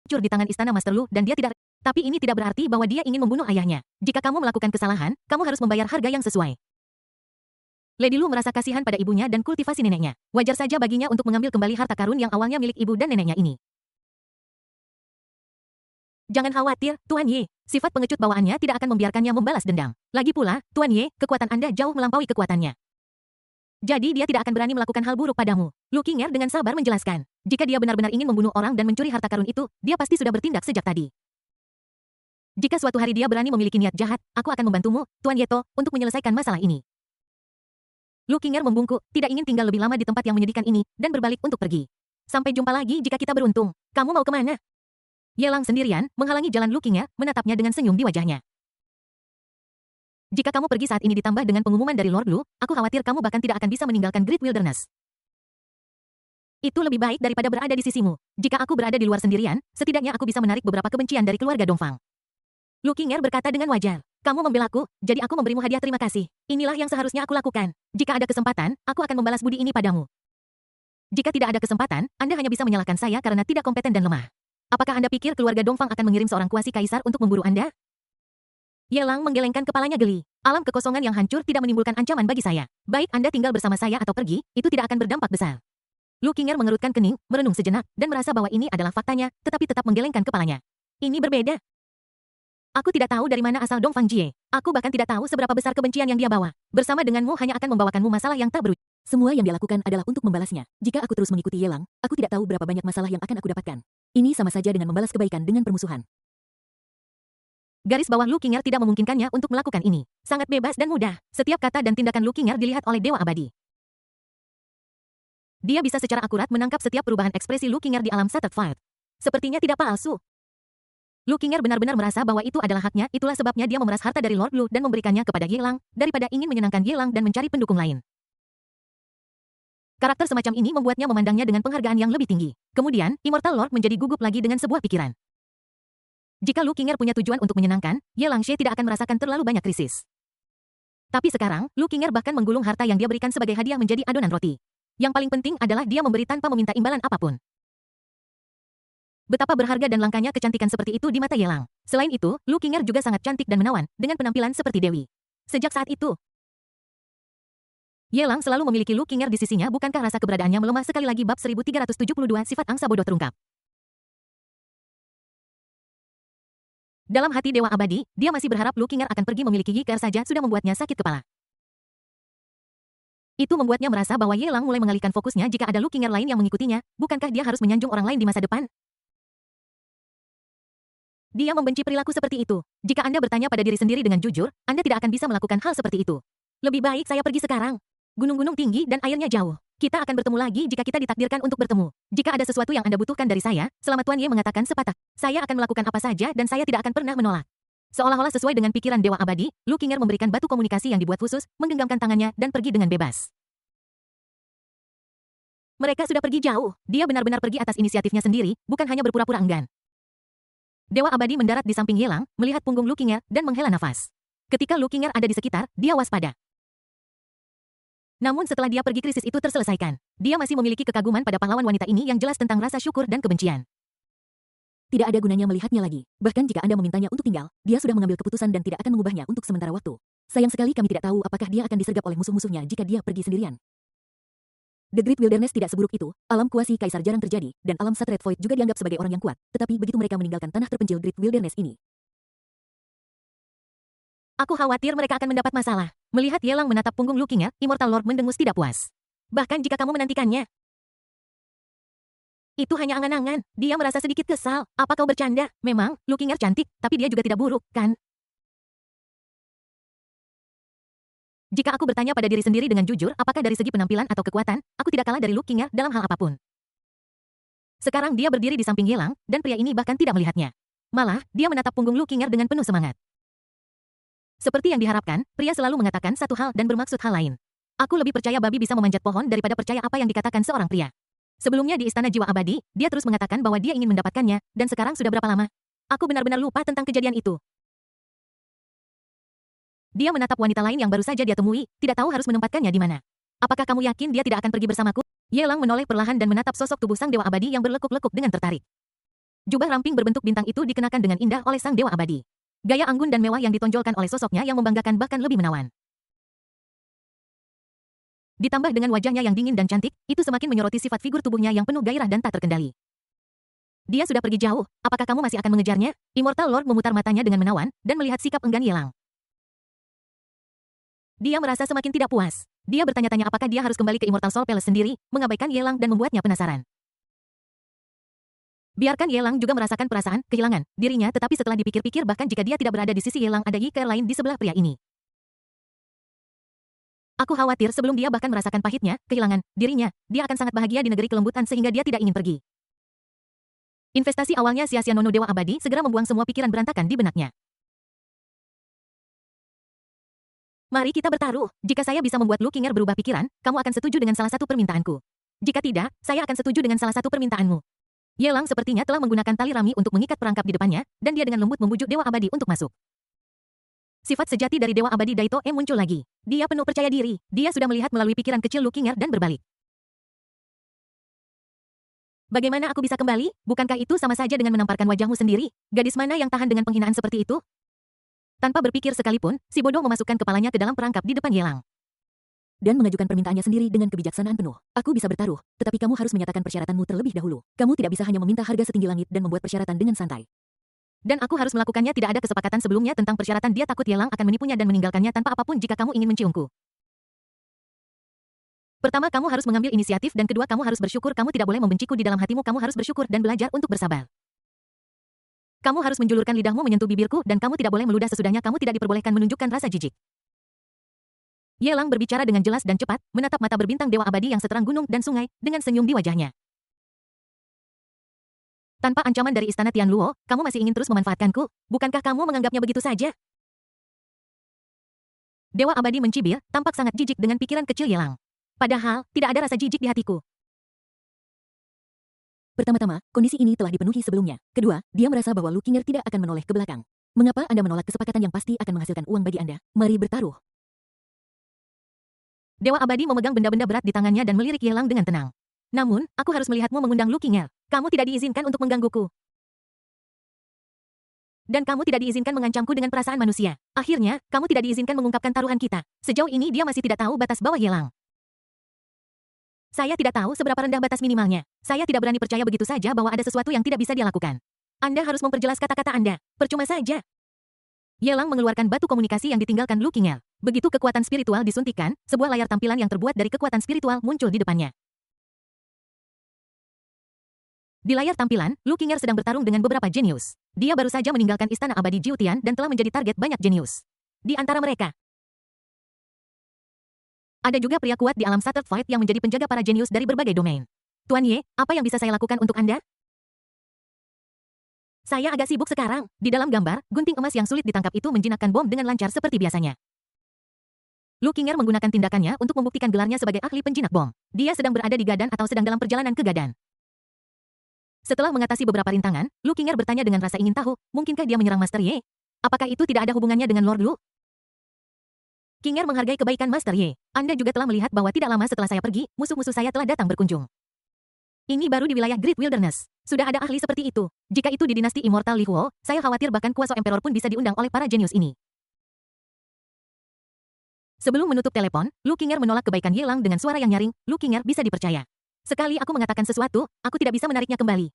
hancur di tangan istana Master Lu dan dia tidak... Tapi ini tidak berarti bahwa dia ingin membunuh ayahnya. Jika kamu melakukan kesalahan, kamu harus membayar harga yang sesuai. Lady Lu merasa kasihan pada ibunya dan kultivasi neneknya. Wajar saja baginya untuk mengambil kembali harta karun yang awalnya milik ibu dan neneknya ini. Jangan khawatir, Tuan Ye. Sifat pengecut bawaannya tidak akan membiarkannya membalas dendam. Lagi pula, Tuan Ye, kekuatan Anda jauh melampaui kekuatannya. Jadi dia tidak akan berani melakukan hal buruk padamu. Lu Qinger dengan sabar menjelaskan. Jika dia benar-benar ingin membunuh orang dan mencuri harta karun itu, dia pasti sudah bertindak sejak tadi. Jika suatu hari dia berani memiliki niat jahat, aku akan membantumu, Tuan Yeto, untuk menyelesaikan masalah ini. Lu Qinger membungkuk, tidak ingin tinggal lebih lama di tempat yang menyedihkan ini, dan berbalik untuk pergi. Sampai jumpa lagi jika kita beruntung. Kamu mau kemana? Yelang sendirian, menghalangi jalan Lu Qinger, menatapnya dengan senyum di wajahnya. Jika kamu pergi saat ini ditambah dengan pengumuman dari Lord Lu, aku khawatir kamu bahkan tidak akan bisa meninggalkan Great Wilderness. Itu lebih baik daripada berada di sisimu. Jika aku berada di luar sendirian, setidaknya aku bisa menarik beberapa kebencian dari keluarga Dongfang. Lu Qinger berkata dengan wajar. Kamu membelaku, jadi aku memberimu hadiah terima kasih. Inilah yang seharusnya aku lakukan. Jika ada kesempatan, aku akan membalas budi ini padamu. Jika tidak ada kesempatan, Anda hanya bisa menyalahkan saya karena tidak kompeten dan lemah. Apakah Anda pikir keluarga Dongfang akan mengirim seorang kuasi kaisar untuk memburu Anda? Yelang menggelengkan kepalanya geli. Alam kekosongan yang hancur tidak menimbulkan ancaman bagi saya. Baik Anda tinggal bersama saya atau pergi, itu tidak akan berdampak besar. Lu Qinger mengerutkan kening, merenung sejenak, dan merasa bahwa ini adalah faktanya, tetapi tetap menggelengkan kepalanya. Ini berbeda. Aku tidak tahu dari mana asal Dongfang Jie. Aku bahkan tidak tahu seberapa besar kebencian yang dia bawa. Bersama denganmu hanya akan membawakanmu masalah yang tak berujung. Semua yang dia lakukan adalah untuk membalasnya. Jika aku terus mengikuti Yelang, aku tidak tahu berapa banyak masalah yang akan aku dapatkan. Ini sama saja dengan membalas kebaikan dengan permusuhan. Garis bawah Lu Qinger tidak memungkinkannya untuk melakukan ini. Sangat bebas dan mudah. Setiap kata dan tindakan Lu Qinger dilihat oleh Dewa Abadi. Dia bisa secara akurat menangkap setiap perubahan ekspresi Lu Qinger di alam Shattered Field. Sepertinya tidak palsu. Lu Qinger benar-benar merasa bahwa itu adalah haknya, itulah sebabnya dia memeras harta dari Lord Lu dan memberikannya kepada Yelang, daripada ingin menyenangkan Yelang dan mencari pendukung lain. Karakter semacam ini membuatnya memandangnya dengan penghargaan yang lebih tinggi. Kemudian, Immortal Lord menjadi gugup lagi dengan sebuah pikiran. Jika Lu Qinger punya tujuan untuk menyenangkan, Yelang Xie tidak akan merasakan terlalu banyak krisis. Tapi sekarang, Lu Qinger bahkan menggulung harta yang dia berikan sebagai hadiah menjadi adonan roti. Yang paling penting adalah dia memberi tanpa meminta imbalan apapun. Betapa berharga dan langkanya kecantikan seperti itu di mata Yelang. Selain itu, Lu Qinger juga sangat cantik dan menawan, dengan penampilan seperti Dewi. Sejak saat itu, Yelang selalu memiliki Lu Qinger di sisinya, bukankah rasa keberadaannya melemah sekali lagi? Bab 1372 Sifat Angsa Bodoh terungkap. Dalam hati Dewa Abadi, dia masih berharap Lu Qinger akan pergi memiliki Yi Ke saja sudah membuatnya sakit kepala. Itu membuatnya merasa bahwa Yelang mulai mengalihkan fokusnya jika ada Lu Qinger lain yang mengikutinya, bukankah dia harus menyanjung orang lain di masa depan? Dia membenci perilaku seperti itu. Jika Anda bertanya pada diri sendiri dengan jujur, Anda tidak akan bisa melakukan hal seperti itu. Lebih baik saya pergi sekarang. Gunung-gunung tinggi dan airnya jauh. Kita akan bertemu lagi jika kita ditakdirkan untuk bertemu. Jika ada sesuatu yang Anda butuhkan dari saya, selama Tuan Ye mengatakan sepatah, saya akan melakukan apa saja dan saya tidak akan pernah menolak. Seolah-olah sesuai dengan pikiran Dewa Abadi, Lu Qinger memberikan batu komunikasi yang dibuat khusus, menggenggamkan tangannya dan pergi dengan bebas. Mereka sudah pergi jauh. Dia benar-benar pergi atas inisiatifnya sendiri, bukan hanya berpura-pura enggan. Dewa Abadi mendarat di samping Yelang, melihat punggung Lu Qinger, dan menghela nafas. Ketika Lu Qinger ada di sekitar, dia waspada. Namun setelah dia pergi krisis itu terselesaikan. Dia masih memiliki kekaguman pada pahlawan wanita ini yang jelas tentang rasa syukur dan kebencian. Tidak ada gunanya melihatnya lagi. Bahkan jika Anda memintanya untuk tinggal, dia sudah mengambil keputusan dan tidak akan mengubahnya untuk sementara waktu. Sayang sekali kami tidak tahu apakah dia akan disergap oleh musuh-musuhnya jika dia pergi sendirian. The Great Wilderness tidak seburuk itu, alam kuasi kaisar jarang terjadi, dan alam Shattered Void juga dianggap sebagai orang yang kuat, tetapi begitu mereka meninggalkan tanah terpencil Great Wilderness ini. Aku khawatir mereka akan mendapat masalah. Melihat Yelang menatap punggung Lu Qinger, Immortal Lord mendengus tidak puas. Bahkan jika kamu menantikannya. Itu hanya angan-angan. Dia merasa sedikit kesal. Apa kau bercanda? Memang, Lu Qinger cantik, tapi dia juga tidak buruk, kan? Jika aku bertanya pada diri sendiri dengan jujur, apakah dari segi penampilan atau kekuatan, aku tidak kalah dari Lu Qinger dalam hal apapun. Sekarang dia berdiri di samping Yelang, dan pria ini bahkan tidak melihatnya. Malah, dia menatap punggung Lu Qinger dengan penuh semangat. Seperti yang diharapkan, pria selalu mengatakan satu hal dan bermaksud hal lain. Aku lebih percaya babi bisa memanjat pohon daripada percaya apa yang dikatakan seorang pria. Sebelumnya di Istana Jiwa Abadi, dia terus mengatakan bahwa dia ingin mendapatkannya, dan sekarang sudah berapa lama? Aku benar-benar lupa tentang kejadian itu. Dia menatap wanita lain yang baru saja dia temui, tidak tahu harus menempatkannya di mana. Apakah kamu yakin dia tidak akan pergi bersamaku? Yelang menoleh perlahan dan menatap sosok tubuh sang Dewa Abadi yang berlekuk-lekuk dengan tertarik. Jubah ramping berbentuk bintang itu dikenakan dengan indah oleh sang dewa abadi. Gaya anggun dan mewah yang ditonjolkan oleh sosoknya yang membanggakan bahkan lebih menawan. Ditambah dengan wajahnya yang dingin dan cantik, itu semakin menyoroti sifat figur tubuhnya yang penuh gairah dan tak terkendali. Dia sudah pergi jauh, apakah kamu masih akan mengejarnya? Immortal Lord memutar matanya dengan menawan, dan melihat sikap enggan Ye Lang. Dia merasa semakin tidak puas. Dia bertanya-tanya apakah dia harus kembali ke Immortal Soul Palace sendiri, mengabaikan Ye Lang dan membuatnya penasaran. Biarkan Ye Lang juga merasakan perasaan kehilangan dirinya, tetapi setelah dipikir-pikir bahkan jika dia tidak berada di sisi Ye Lang ada Ye Ke lain di sebelah pria ini. Aku khawatir sebelum dia bahkan merasakan pahitnya, kehilangan dirinya, dia akan sangat bahagia di negeri kelembutan sehingga dia tidak ingin pergi. Investasi awalnya sia-sia Nono Dewa Abadi segera membuang semua pikiran berantakan di benaknya. Mari kita bertaruh. Jika saya bisa membuat Lu Qinger berubah pikiran, kamu akan setuju dengan salah satu permintaanku. Jika tidak, saya akan setuju dengan salah satu permintaanmu. Ye Lang sepertinya telah menggunakan tali rami untuk mengikat perangkap di depannya, dan dia dengan lembut membujuk Dewa Abadi untuk masuk. Sifat sejati dari Dewa Abadi Daito muncul lagi. Dia penuh percaya diri. Dia sudah melihat melalui pikiran kecil Lu Qinger dan berbalik. Bagaimana aku bisa kembali? Bukankah itu sama saja dengan menamparkan wajahmu sendiri? Gadis mana yang tahan dengan penghinaan seperti itu? Tanpa berpikir sekalipun, si bodoh memasukkan kepalanya ke dalam perangkap di depan Ye Lang. Dan mengajukan permintaannya sendiri dengan kebijaksanaan penuh. Aku bisa bertaruh, tetapi kamu harus menyatakan persyaratanmu terlebih dahulu. Kamu tidak bisa hanya meminta harga setinggi langit dan membuat persyaratan dengan santai. Dan aku harus melakukannya, tidak ada kesepakatan sebelumnya tentang persyaratan. Dia takut Ye Lang akan menipunya dan meninggalkannya tanpa apapun jika kamu ingin menciumku. Pertama, kamu harus mengambil inisiatif dan kedua, kamu harus bersyukur. Kamu tidak boleh membenciku di dalam hatimu. Kamu harus bersyukur dan belajar untuk bersabar. Kamu harus menjulurkan lidahmu menyentuh bibirku dan kamu tidak boleh meludah sesudahnya. Kamu tidak diperbolehkan menunjukkan rasa jijik. Ye Lang berbicara dengan jelas dan cepat, menatap mata berbintang Dewa Abadi yang seterang gunung dan sungai, dengan senyum di wajahnya. Tanpa ancaman dari istana Tianluo, kamu masih ingin terus memanfaatkanku? Bukankah kamu menganggapnya begitu saja? Dewa Abadi mencibir, tampak sangat jijik dengan pikiran kecil Ye Lang. Padahal, tidak ada rasa jijik di hatiku. Pertama-tama, kondisi ini telah dipenuhi sebelumnya. Kedua, dia merasa bahwa Lu Qinger tidak akan menoleh ke belakang. Mengapa Anda menolak kesepakatan yang pasti akan menghasilkan uang bagi Anda? Mari bertaruh. Dewa Abadi memegang benda-benda berat di tangannya dan melirik Ye Lang dengan tenang. Namun, aku harus melihatmu mengundang Lu Qinger. Kamu tidak diizinkan untuk menggangguku. Dan kamu tidak diizinkan mengancamku dengan perasaan manusia. Akhirnya, kamu tidak diizinkan mengungkapkan taruhan kita. Sejauh ini dia masih tidak tahu batas bawah Ye Lang. Saya tidak tahu seberapa rendah batas minimalnya. Saya tidak berani percaya begitu saja bahwa ada sesuatu yang tidak bisa dia lakukan. Anda harus memperjelas kata-kata Anda. Percuma saja. Ye Lang mengeluarkan batu komunikasi yang ditinggalkan Lu Qinger. Begitu kekuatan spiritual disuntikkan, sebuah layar tampilan yang terbuat dari kekuatan spiritual muncul di depannya. Di layar tampilan, Lu Qinger sedang bertarung dengan beberapa jenius. Dia baru saja meninggalkan istana abadi Jiutian dan telah menjadi target banyak jenius. Di antara mereka, ada juga pria kuat di alam Shattered Fight yang menjadi penjaga para jenius dari berbagai domain. Tuan Ye, apa yang bisa saya lakukan untuk Anda? Saya agak sibuk sekarang. Di dalam gambar, gunting emas yang sulit ditangkap itu menjinakkan bom dengan lancar seperti biasanya. Lu Qinger menggunakan tindakannya untuk membuktikan gelarnya sebagai ahli penjinak bom. Dia sedang berada di Gadan atau sedang dalam perjalanan ke Gadan. Setelah mengatasi beberapa rintangan, Lu Qinger bertanya dengan rasa ingin tahu, mungkinkah dia menyerang Master Ye? Apakah itu tidak ada hubungannya dengan Lord Lu? Qinger menghargai kebaikan Master Ye. Anda juga telah melihat bahwa tidak lama setelah saya pergi, musuh-musuh saya telah datang berkunjung. Ini baru di wilayah Great Wilderness. Sudah ada ahli seperti itu. Jika itu di dinasti Immortal Li Huo, saya khawatir bahkan kuasa Emperor pun bisa diundang oleh para jenius ini. Sebelum menutup telepon, Lu Qinger menolak kebaikan Ye Lang dengan suara yang nyaring. Lu Qinger bisa dipercaya. Sekali aku mengatakan sesuatu, aku tidak bisa menariknya kembali.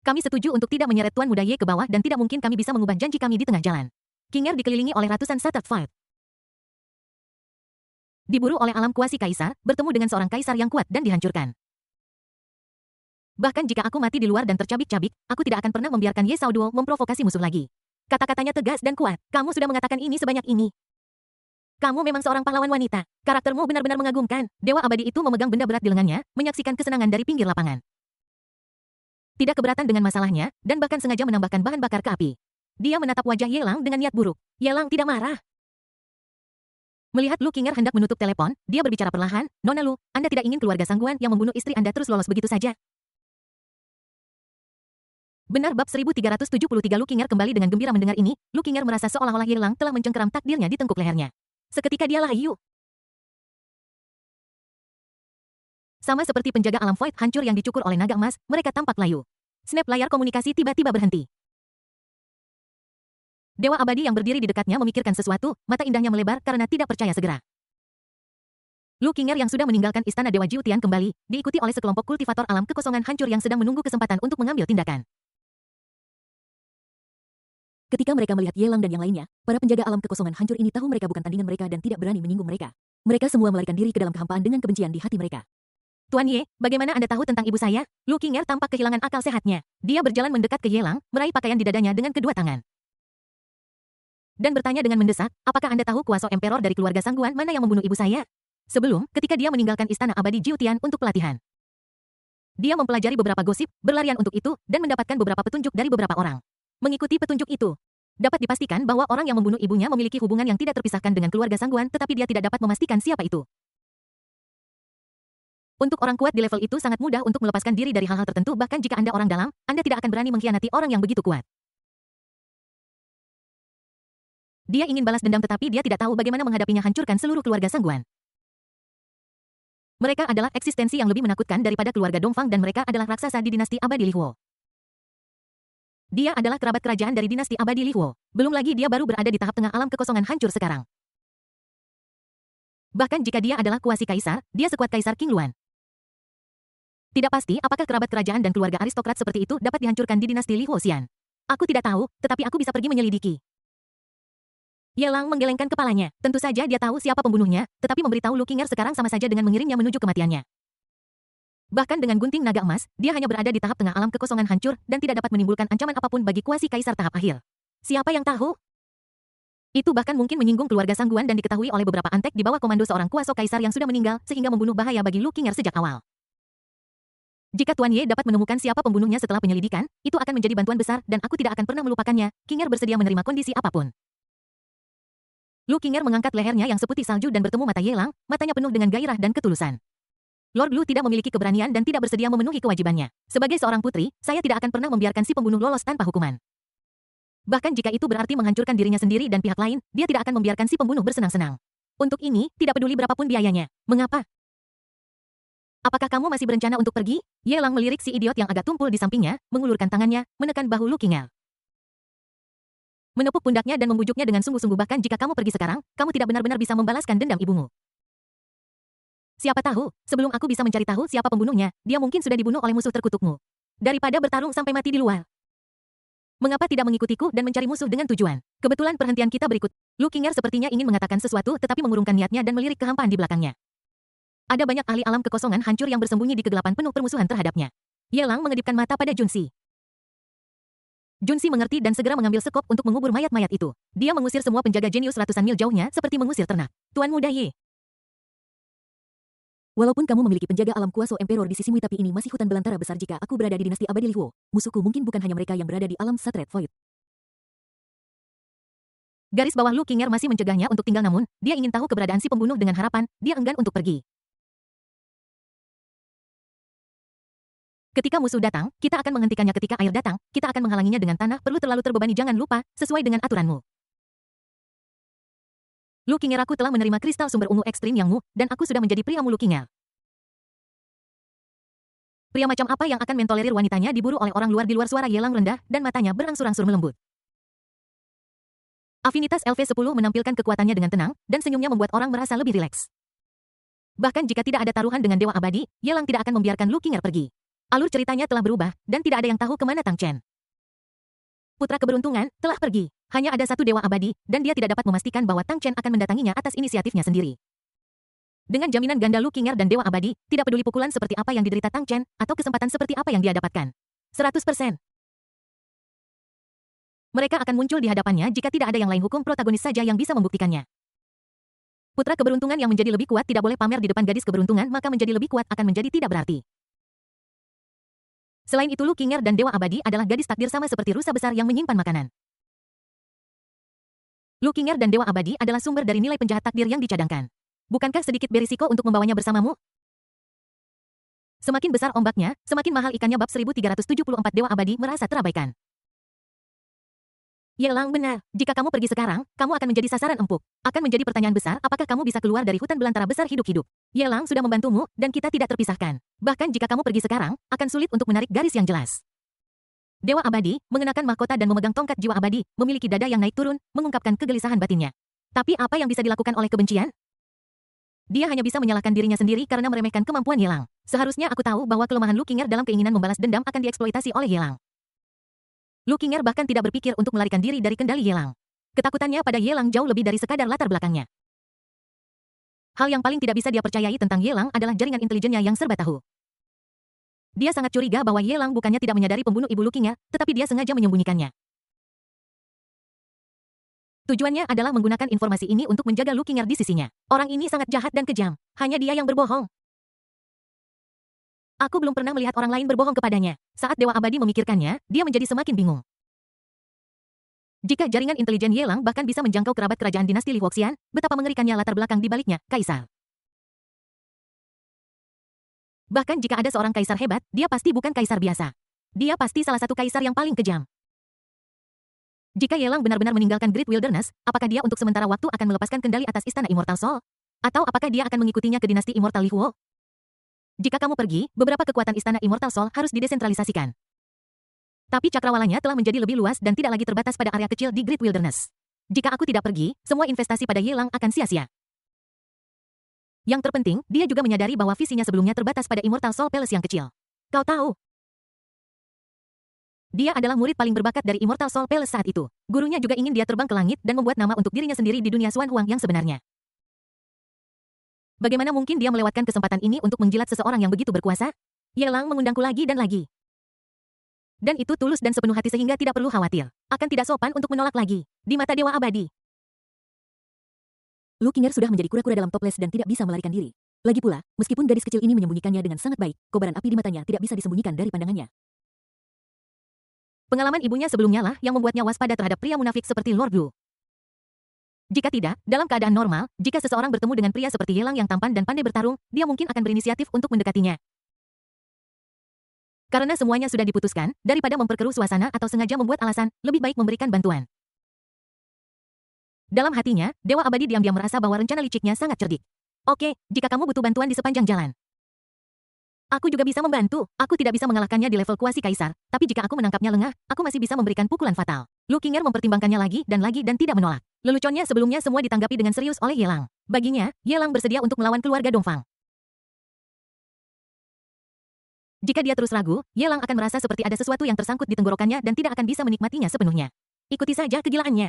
Kami setuju untuk tidak menyeret Tuan Muda Ye ke bawah dan tidak mungkin kami bisa mengubah janji kami di tengah jalan. Qinger dikelilingi oleh ratusan Shattered Fight. Diburu oleh alam kuasi kaisar, bertemu dengan seorang kaisar yang kuat dan dihancurkan. Bahkan jika aku mati di luar dan tercabik-cabik, aku tidak akan pernah membiarkan Ye Saoduo memprovokasi musuh lagi. Kata-katanya tegas dan kuat. Kamu sudah mengatakan ini sebanyak ini. Kamu memang seorang pahlawan wanita. Karaktermu benar-benar mengagumkan. Dewa abadi itu memegang benda berat di lengannya, menyaksikan kesenangan dari pinggir lapangan. Tidak keberatan dengan masalahnya, dan bahkan sengaja menambahkan bahan bakar ke api. Dia menatap wajah Ye Lang dengan niat buruk. Ye Lang tidak marah. Melihat Lu Qinger hendak menutup telepon, dia berbicara perlahan, Nona Lu, Anda tidak ingin keluarga sangguan yang membunuh istri Anda terus lolos begitu saja. Benar bab 1373 Lu Qinger kembali dengan gembira mendengar ini, Lu Qinger merasa seolah-olah Ye Lang telah mencengkeram takdirnya di tengkuk lehernya. Seketika dia layu. Sama seperti penjaga alam void hancur yang dicukur oleh naga emas, mereka tampak layu. Snap layar komunikasi tiba-tiba berhenti. Dewa abadi yang berdiri di dekatnya memikirkan sesuatu, mata indahnya melebar karena tidak percaya segera. Lu Qinger yang sudah meninggalkan istana Dewa Jiutian kembali, diikuti oleh sekelompok kultivator alam kekosongan hancur yang sedang menunggu kesempatan untuk mengambil tindakan. Ketika mereka melihat Yelang dan yang lainnya, para penjaga alam kekosongan hancur ini tahu mereka bukan tandingan mereka dan tidak berani menyinggung mereka. Mereka semua melarikan diri ke dalam kehampaan dengan kebencian di hati mereka. Tuan Ye, bagaimana Anda tahu tentang ibu saya? Lu Qinger tampak kehilangan akal sehatnya. Dia berjalan mendekat ke Yelang, meraih pakaian di dadanya dengan kedua tangan. Dan bertanya dengan mendesak, apakah Anda tahu kuasa emperor dari keluarga Sangguan mana yang membunuh ibu saya? Sebelum, ketika dia meninggalkan istana abadi Jiutian untuk pelatihan. Dia mempelajari beberapa gosip, berlarian untuk itu, dan mendapatkan beberapa petunjuk dari beberapa orang. Mengikuti petunjuk itu, dapat dipastikan bahwa orang yang membunuh ibunya memiliki hubungan yang tidak terpisahkan dengan keluarga Sangguan, tetapi dia tidak dapat memastikan siapa itu. Untuk orang kuat di level itu sangat mudah untuk melepaskan diri dari hal-hal tertentu, bahkan jika Anda orang dalam, Anda tidak akan berani mengkhianati orang yang begitu kuat. Dia ingin balas dendam tetapi dia tidak tahu bagaimana menghadapinya hancurkan seluruh keluarga Sangguan. Mereka adalah eksistensi yang lebih menakutkan daripada keluarga Dongfang dan mereka adalah raksasa di dinasti abadi Lihuo. Dia adalah kerabat kerajaan dari dinasti abadi Lihuo. Belum lagi dia baru berada di tahap tengah alam kekosongan hancur sekarang. Bahkan jika dia adalah kuasi kaisar, dia sekuat kaisar King Luan. Tidak pasti apakah kerabat kerajaan dan keluarga aristokrat seperti itu dapat dihancurkan di dinasti Li Huoxian. Aku tidak tahu, tetapi aku bisa pergi menyelidiki. Yelang menggelengkan kepalanya. Tentu saja dia tahu siapa pembunuhnya, tetapi memberitahu Lu Qinger sekarang sama saja dengan mengirimnya menuju kematiannya. Bahkan dengan gunting naga emas, dia hanya berada di tahap tengah alam kekosongan hancur dan tidak dapat menimbulkan ancaman apapun bagi kuasi kaisar tahap akhir. Siapa yang tahu? Itu bahkan mungkin menyinggung keluarga Sangguan dan diketahui oleh beberapa antek di bawah komando seorang kuasa kaisar yang sudah meninggal sehingga membunuh bahaya bagi Lu Qinger sejak awal. Jika Tuan Ye dapat menemukan siapa pembunuhnya setelah penyelidikan, itu akan menjadi bantuan besar dan aku tidak akan pernah melupakannya. Qinger bersedia menerima kondisi apapun. Lu Qinger mengangkat lehernya yang seputih salju dan bertemu mata Yelang, matanya penuh dengan gairah dan ketulusan. Lord Lu tidak memiliki keberanian dan tidak bersedia memenuhi kewajibannya. Sebagai seorang putri, saya tidak akan pernah membiarkan si pembunuh lolos tanpa hukuman. Bahkan jika itu berarti menghancurkan dirinya sendiri dan pihak lain, dia tidak akan membiarkan si pembunuh bersenang-senang. Untuk ini, tidak peduli berapapun biayanya. Mengapa? Apakah kamu masih berencana untuk pergi? Yelang melirik si idiot yang agak tumpul di sampingnya, mengulurkan tangannya, menekan bahu Lu Qinger. Menepuk pundaknya dan membujuknya dengan sungguh-sungguh bahkan jika kamu pergi sekarang, kamu tidak benar-benar bisa membalaskan dendam ibumu. Siapa tahu, sebelum aku bisa mencari tahu siapa pembunuhnya, dia mungkin sudah dibunuh oleh musuh terkutukmu. Daripada bertarung sampai mati di luar. Mengapa tidak mengikutiku dan mencari musuh dengan tujuan? Kebetulan perhentian kita berikut. Lu Qinger sepertinya ingin mengatakan sesuatu tetapi mengurungkan niatnya dan melirik kehampaan di belakangnya. Ada banyak ahli alam kekosongan hancur yang bersembunyi di kegelapan penuh permusuhan terhadapnya. Yelang mengedipkan mata pada Junsi. Junsi mengerti dan segera mengambil sekop untuk mengubur mayat-mayat itu. Dia mengusir semua penjaga jenius ratusan mil jauhnya seperti mengusir ternak. Tuan Muda Ye. Walaupun kamu memiliki penjaga alam kuasa emperor di sisimu tapi ini masih hutan belantara besar jika aku berada di dinasti abadi Lihuo. Musuhku mungkin bukan hanya mereka yang berada di alam Sacred Void. Garis bawah Lu Qinger masih mencegahnya untuk tinggal namun, dia ingin tahu keberadaan si pembunuh dengan harapan, dia enggan untuk pergi. Ketika musuh datang, kita akan menghentikannya ketika air datang, kita akan menghalanginya dengan tanah, perlu terlalu terbebani jangan lupa, sesuai dengan aturanmu. Lu Qinger aku telah menerima kristal sumber ungu ekstrim yangmu, dan aku sudah menjadi pria Lu Qinger. Pria macam apa yang akan mentolerir wanitanya diburu oleh orang luar di luar suara Yelang rendah, dan matanya berangsur-angsur melembut. Afinitas LV10 menampilkan kekuatannya dengan tenang, dan senyumnya membuat orang merasa lebih rileks. Bahkan jika tidak ada taruhan dengan Dewa Abadi, Yelang tidak akan membiarkan Lu Qinger pergi. Alur ceritanya telah berubah, dan tidak ada yang tahu kemana Tang Chen. Putra keberuntungan, telah pergi. Hanya ada satu Dewa Abadi, dan dia tidak dapat memastikan bahwa Tang Chen akan mendatanginya atas inisiatifnya sendiri. Dengan jaminan ganda Lu Qinger dan Dewa Abadi, tidak peduli pukulan seperti apa yang diderita Tang Chen, atau kesempatan seperti apa yang dia dapatkan. 100%. Mereka akan muncul di hadapannya jika tidak ada yang lain hukum protagonis saja yang bisa membuktikannya. Putra keberuntungan yang menjadi lebih kuat tidak boleh pamer di depan gadis keberuntungan maka menjadi lebih kuat akan menjadi tidak berarti. Selain itu Lu Qinger dan Dewa Abadi adalah gadis takdir sama seperti rusa besar yang menyimpan makanan. Lu Qinger dan Dewa Abadi adalah sumber dari nilai penjahat takdir yang dicadangkan. Bukankah sedikit berisiko untuk membawanya bersamamu? Semakin besar ombaknya, semakin mahal ikannya bab 1374 Dewa Abadi merasa terabaikan. Yelang benar, jika kamu pergi sekarang, kamu akan menjadi sasaran empuk. Akan menjadi pertanyaan besar apakah kamu bisa keluar dari hutan belantara besar hidup-hidup. Yelang sudah membantumu, dan kita tidak terpisahkan. Bahkan jika kamu pergi sekarang, akan sulit untuk menarik garis yang jelas. Dewa Abadi, mengenakan mahkota dan memegang tongkat jiwa abadi, memiliki dada yang naik turun, mengungkapkan kegelisahan batinnya. Tapi apa yang bisa dilakukan oleh kebencian? Dia hanya bisa menyalahkan dirinya sendiri karena meremehkan kemampuan Ye Lang. Seharusnya aku tahu bahwa kelemahan Lu Qinger dalam keinginan membalas dendam akan dieksploitasi oleh Ye Lang. Lu Qinger bahkan tidak berpikir untuk melarikan diri dari kendali Ye Lang. Ketakutannya pada Ye Lang jauh lebih dari sekadar latar belakangnya. Hal yang paling tidak bisa dia percayai tentang Ye Lang adalah jaringan intelijennya yang serba tahu. Dia sangat curiga bahwa Ye Lang bukannya tidak menyadari pembunuh ibu Lu Qinger, tetapi dia sengaja menyembunyikannya. Tujuannya adalah menggunakan informasi ini untuk menjaga Lu Qinger di sisinya. Orang ini sangat jahat dan kejam. Hanya dia yang berbohong. Aku belum pernah melihat orang lain berbohong kepadanya. Saat Dewa Abadi memikirkannya, dia menjadi semakin bingung. Jika jaringan intelijen Ye Lang bahkan bisa menjangkau kerabat kerajaan dinasti Li Wuxian, betapa mengerikannya latar belakang di baliknya, kaisar. Bahkan jika ada seorang kaisar hebat, dia pasti bukan kaisar biasa. Dia pasti salah satu kaisar yang paling kejam. Jika Ye Lang benar-benar meninggalkan Great Wilderness, apakah dia untuk sementara waktu akan melepaskan kendali atas Istana Immortal Soul? Atau apakah dia akan mengikutinya ke dinasti Immortal Li Huo? Jika kamu pergi, beberapa kekuatan Istana Immortal Soul harus didesentralisasikan. Tapi cakrawalanya telah menjadi lebih luas dan tidak lagi terbatas pada area kecil di Great Wilderness. Jika aku tidak pergi, semua investasi pada Ye Lang akan sia-sia. Yang terpenting, dia juga menyadari bahwa visinya sebelumnya terbatas pada Immortal Soul Palace yang kecil. Kau tahu, dia adalah murid paling berbakat dari Immortal Soul Palace saat itu. Gurunya juga ingin dia terbang ke langit dan membuat nama untuk dirinya sendiri di dunia Xuan Huang yang sebenarnya. Bagaimana mungkin dia melewatkan kesempatan ini untuk menjilat seseorang yang begitu berkuasa? Ye Lang mengundangku lagi dan lagi. Dan itu tulus dan sepenuh hati sehingga tidak perlu khawatir. Akan tidak sopan untuk menolak lagi. Di mata Dewa Abadi. Lu Qinger sudah menjadi kura-kura dalam toples dan tidak bisa melarikan diri. Lagi pula, meskipun gadis kecil ini menyembunyikannya dengan sangat baik, kobaran api di matanya tidak bisa disembunyikan dari pandangannya. Pengalaman ibunya sebelumnya lah yang membuatnya waspada terhadap pria munafik seperti Lord Blue. Jika tidak, dalam keadaan normal, jika seseorang bertemu dengan pria seperti Ye Lang yang tampan dan pandai bertarung, dia mungkin akan berinisiatif untuk mendekatinya. Karena semuanya sudah diputuskan, daripada memperkeruh suasana atau sengaja membuat alasan, lebih baik memberikan bantuan. Dalam hatinya, Dewa Abadi diam-diam merasa bahwa rencana liciknya sangat cerdik. Oke, jika kamu butuh bantuan di sepanjang jalan, aku juga bisa membantu. Aku tidak bisa mengalahkannya di level kuasi kaisar, tapi jika aku menangkapnya lengah, aku masih bisa memberikan pukulan fatal. Lu Qinger mempertimbangkannya lagi dan tidak menolak. Leluconnya sebelumnya semua ditanggapi dengan serius oleh Ye Lang. Baginya, Ye Lang bersedia untuk melawan keluarga Dongfang. Jika dia terus ragu, Ye Lang akan merasa seperti ada sesuatu yang tersangkut di tenggorokannya dan tidak akan bisa menikmatinya sepenuhnya. Ikuti saja kegilaannya.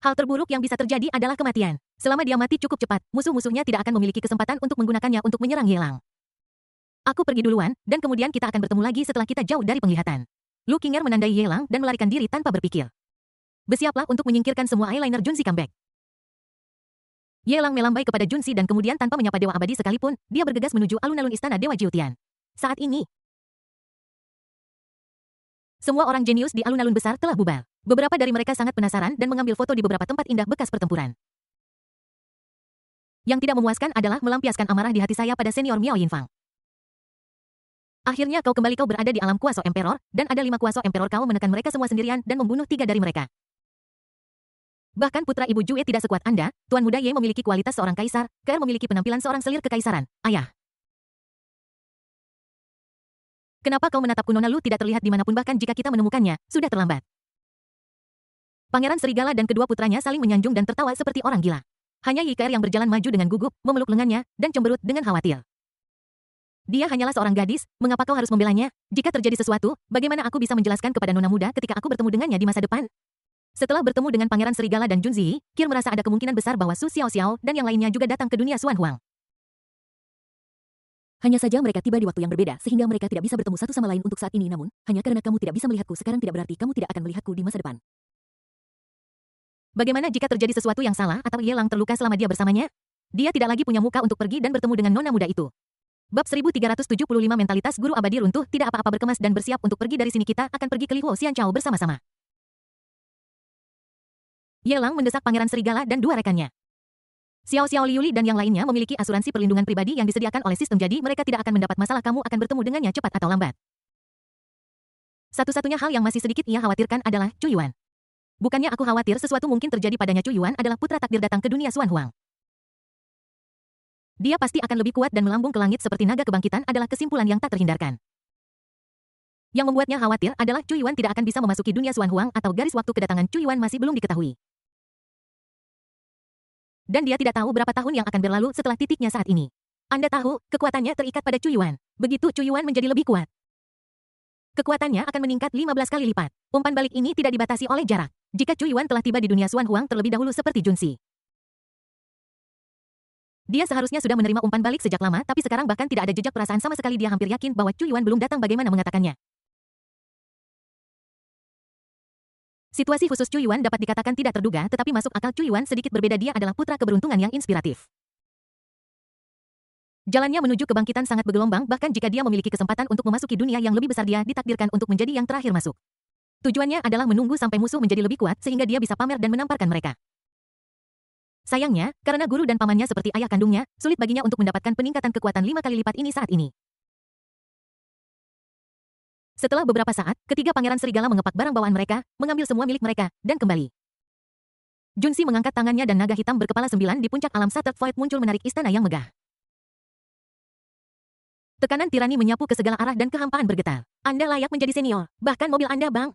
Hal terburuk yang bisa terjadi adalah kematian. Selama dia mati cukup cepat, musuh-musuhnya tidak akan memiliki kesempatan untuk menggunakannya untuk menyerang Ye Lang. Aku pergi duluan, dan kemudian kita akan bertemu lagi setelah kita jauh dari penglihatan. Lu Qinger menandai Ye Lang dan melarikan diri tanpa berpikir. Bersiaplah untuk menyingkirkan semua eyeliner Junzi comeback. Ye Lang melambai kepada Junzi dan kemudian tanpa menyapa Dewa Abadi sekalipun, dia bergegas menuju alun-alun istana Dewa Jiutian. Saat ini, semua orang jenius di alun-alun besar telah bubar. Beberapa dari mereka sangat penasaran dan mengambil foto di beberapa tempat indah bekas pertempuran. Yang tidak memuaskan adalah melampiaskan amarah di hati saya pada senior Miao Yinfang. Akhirnya kau berada di alam kuasa Emperor, dan ada 5 kuasa Emperor kau menekan mereka semua sendirian dan membunuh 3 dari mereka. Bahkan putra ibu Jue tidak sekuat Anda, Tuan Muda Ye memiliki kualitas seorang kaisar, Ker memiliki penampilan seorang selir kekaisaran, ayah. Kenapa kau menatapku Nona Lu tidak terlihat dimanapun bahkan jika kita menemukannya, sudah terlambat. Pangeran Serigala dan kedua putranya saling menyanjung dan tertawa seperti orang gila. Hanya Ye Ker yang berjalan maju dengan gugup, memeluk lengannya, dan cemberut dengan khawatir. Dia hanyalah seorang gadis, mengapa kau harus membelanya? Jika terjadi sesuatu, bagaimana aku bisa menjelaskan kepada Nona Muda ketika aku bertemu dengannya di masa depan? Setelah bertemu dengan Pangeran Serigala dan Jun Ziyi, Kir merasa ada kemungkinan besar bahwa Su Xiaoxiao dan yang lainnya juga datang ke dunia Xuan Huang. Hanya saja mereka tiba di waktu yang berbeda sehingga mereka tidak bisa bertemu satu sama lain untuk saat ini, namun, hanya karena kamu tidak bisa melihatku sekarang tidak berarti kamu tidak akan melihatku di masa depan. Bagaimana jika terjadi sesuatu yang salah atau Ye Lang terluka selama dia bersamanya? Dia tidak lagi punya muka untuk pergi dan bertemu dengan Nona Muda itu. Bab 1375 Mentalitas Guru Abadi runtuh, tidak apa-apa berkemas dan bersiap untuk pergi dari sini, kita akan pergi ke Li Huo Xianchao bersama-sama. Ye Lang mendesak Pangeran Serigala dan 2 rekannya. Xiao Xiao Liuli dan yang lainnya memiliki asuransi perlindungan pribadi yang disediakan oleh sistem, jadi mereka tidak akan mendapat masalah, kamu akan bertemu dengannya cepat atau lambat. Satu-satunya hal yang masih sedikit ia khawatirkan adalah Chu Yuan. Bukannya aku khawatir sesuatu mungkin terjadi padanya, Chu Yuan adalah putra takdir datang ke dunia Xuan Huang. Dia pasti akan lebih kuat dan melambung ke langit seperti naga kebangkitan adalah kesimpulan yang tak terhindarkan. Yang membuatnya khawatir adalah Chu Yuan tidak akan bisa memasuki dunia Xuan Huang atau garis waktu kedatangan Chu Yuan masih belum diketahui. Dan dia tidak tahu berapa tahun yang akan berlalu setelah titiknya saat ini. Anda tahu, kekuatannya terikat pada Chu Yuan. Begitu Chu Yuan menjadi lebih kuat, kekuatannya akan meningkat 15 kali lipat. Umpan balik ini tidak dibatasi oleh jarak. Jika Chu Yuan telah tiba di dunia Xuan Huang terlebih dahulu seperti Junxi, dia seharusnya sudah menerima umpan balik sejak lama, tapi sekarang bahkan tidak ada jejak perasaan sama sekali. Dia hampir yakin bahwa Chu Yuan belum datang. Bagaimana mengatakannya? Situasi khusus Chu Yuan dapat dikatakan tidak terduga, tetapi masuk akal. Chu Yuan sedikit berbeda. Dia adalah putra keberuntungan yang inspiratif. Jalannya menuju kebangkitan sangat bergelombang, bahkan jika dia memiliki kesempatan untuk memasuki dunia yang lebih besar, dia ditakdirkan untuk menjadi yang terakhir masuk. Tujuannya adalah menunggu sampai musuh menjadi lebih kuat sehingga dia bisa pamer dan menamparkan mereka. Sayangnya, karena guru dan pamannya seperti ayah kandungnya, sulit baginya untuk mendapatkan peningkatan kekuatan 5 kali lipat ini saat ini. Setelah beberapa saat, ketiga pangeran serigala mengepak barang bawaan mereka, mengambil semua milik mereka, dan kembali. Junxi mengangkat tangannya dan naga hitam berkepala 9 di puncak alam Shattered Void muncul menarik istana yang megah. Tekanan tirani menyapu ke segala arah dan kehampaan bergetar. Anda layak menjadi senior, bahkan mobil Anda, Bang.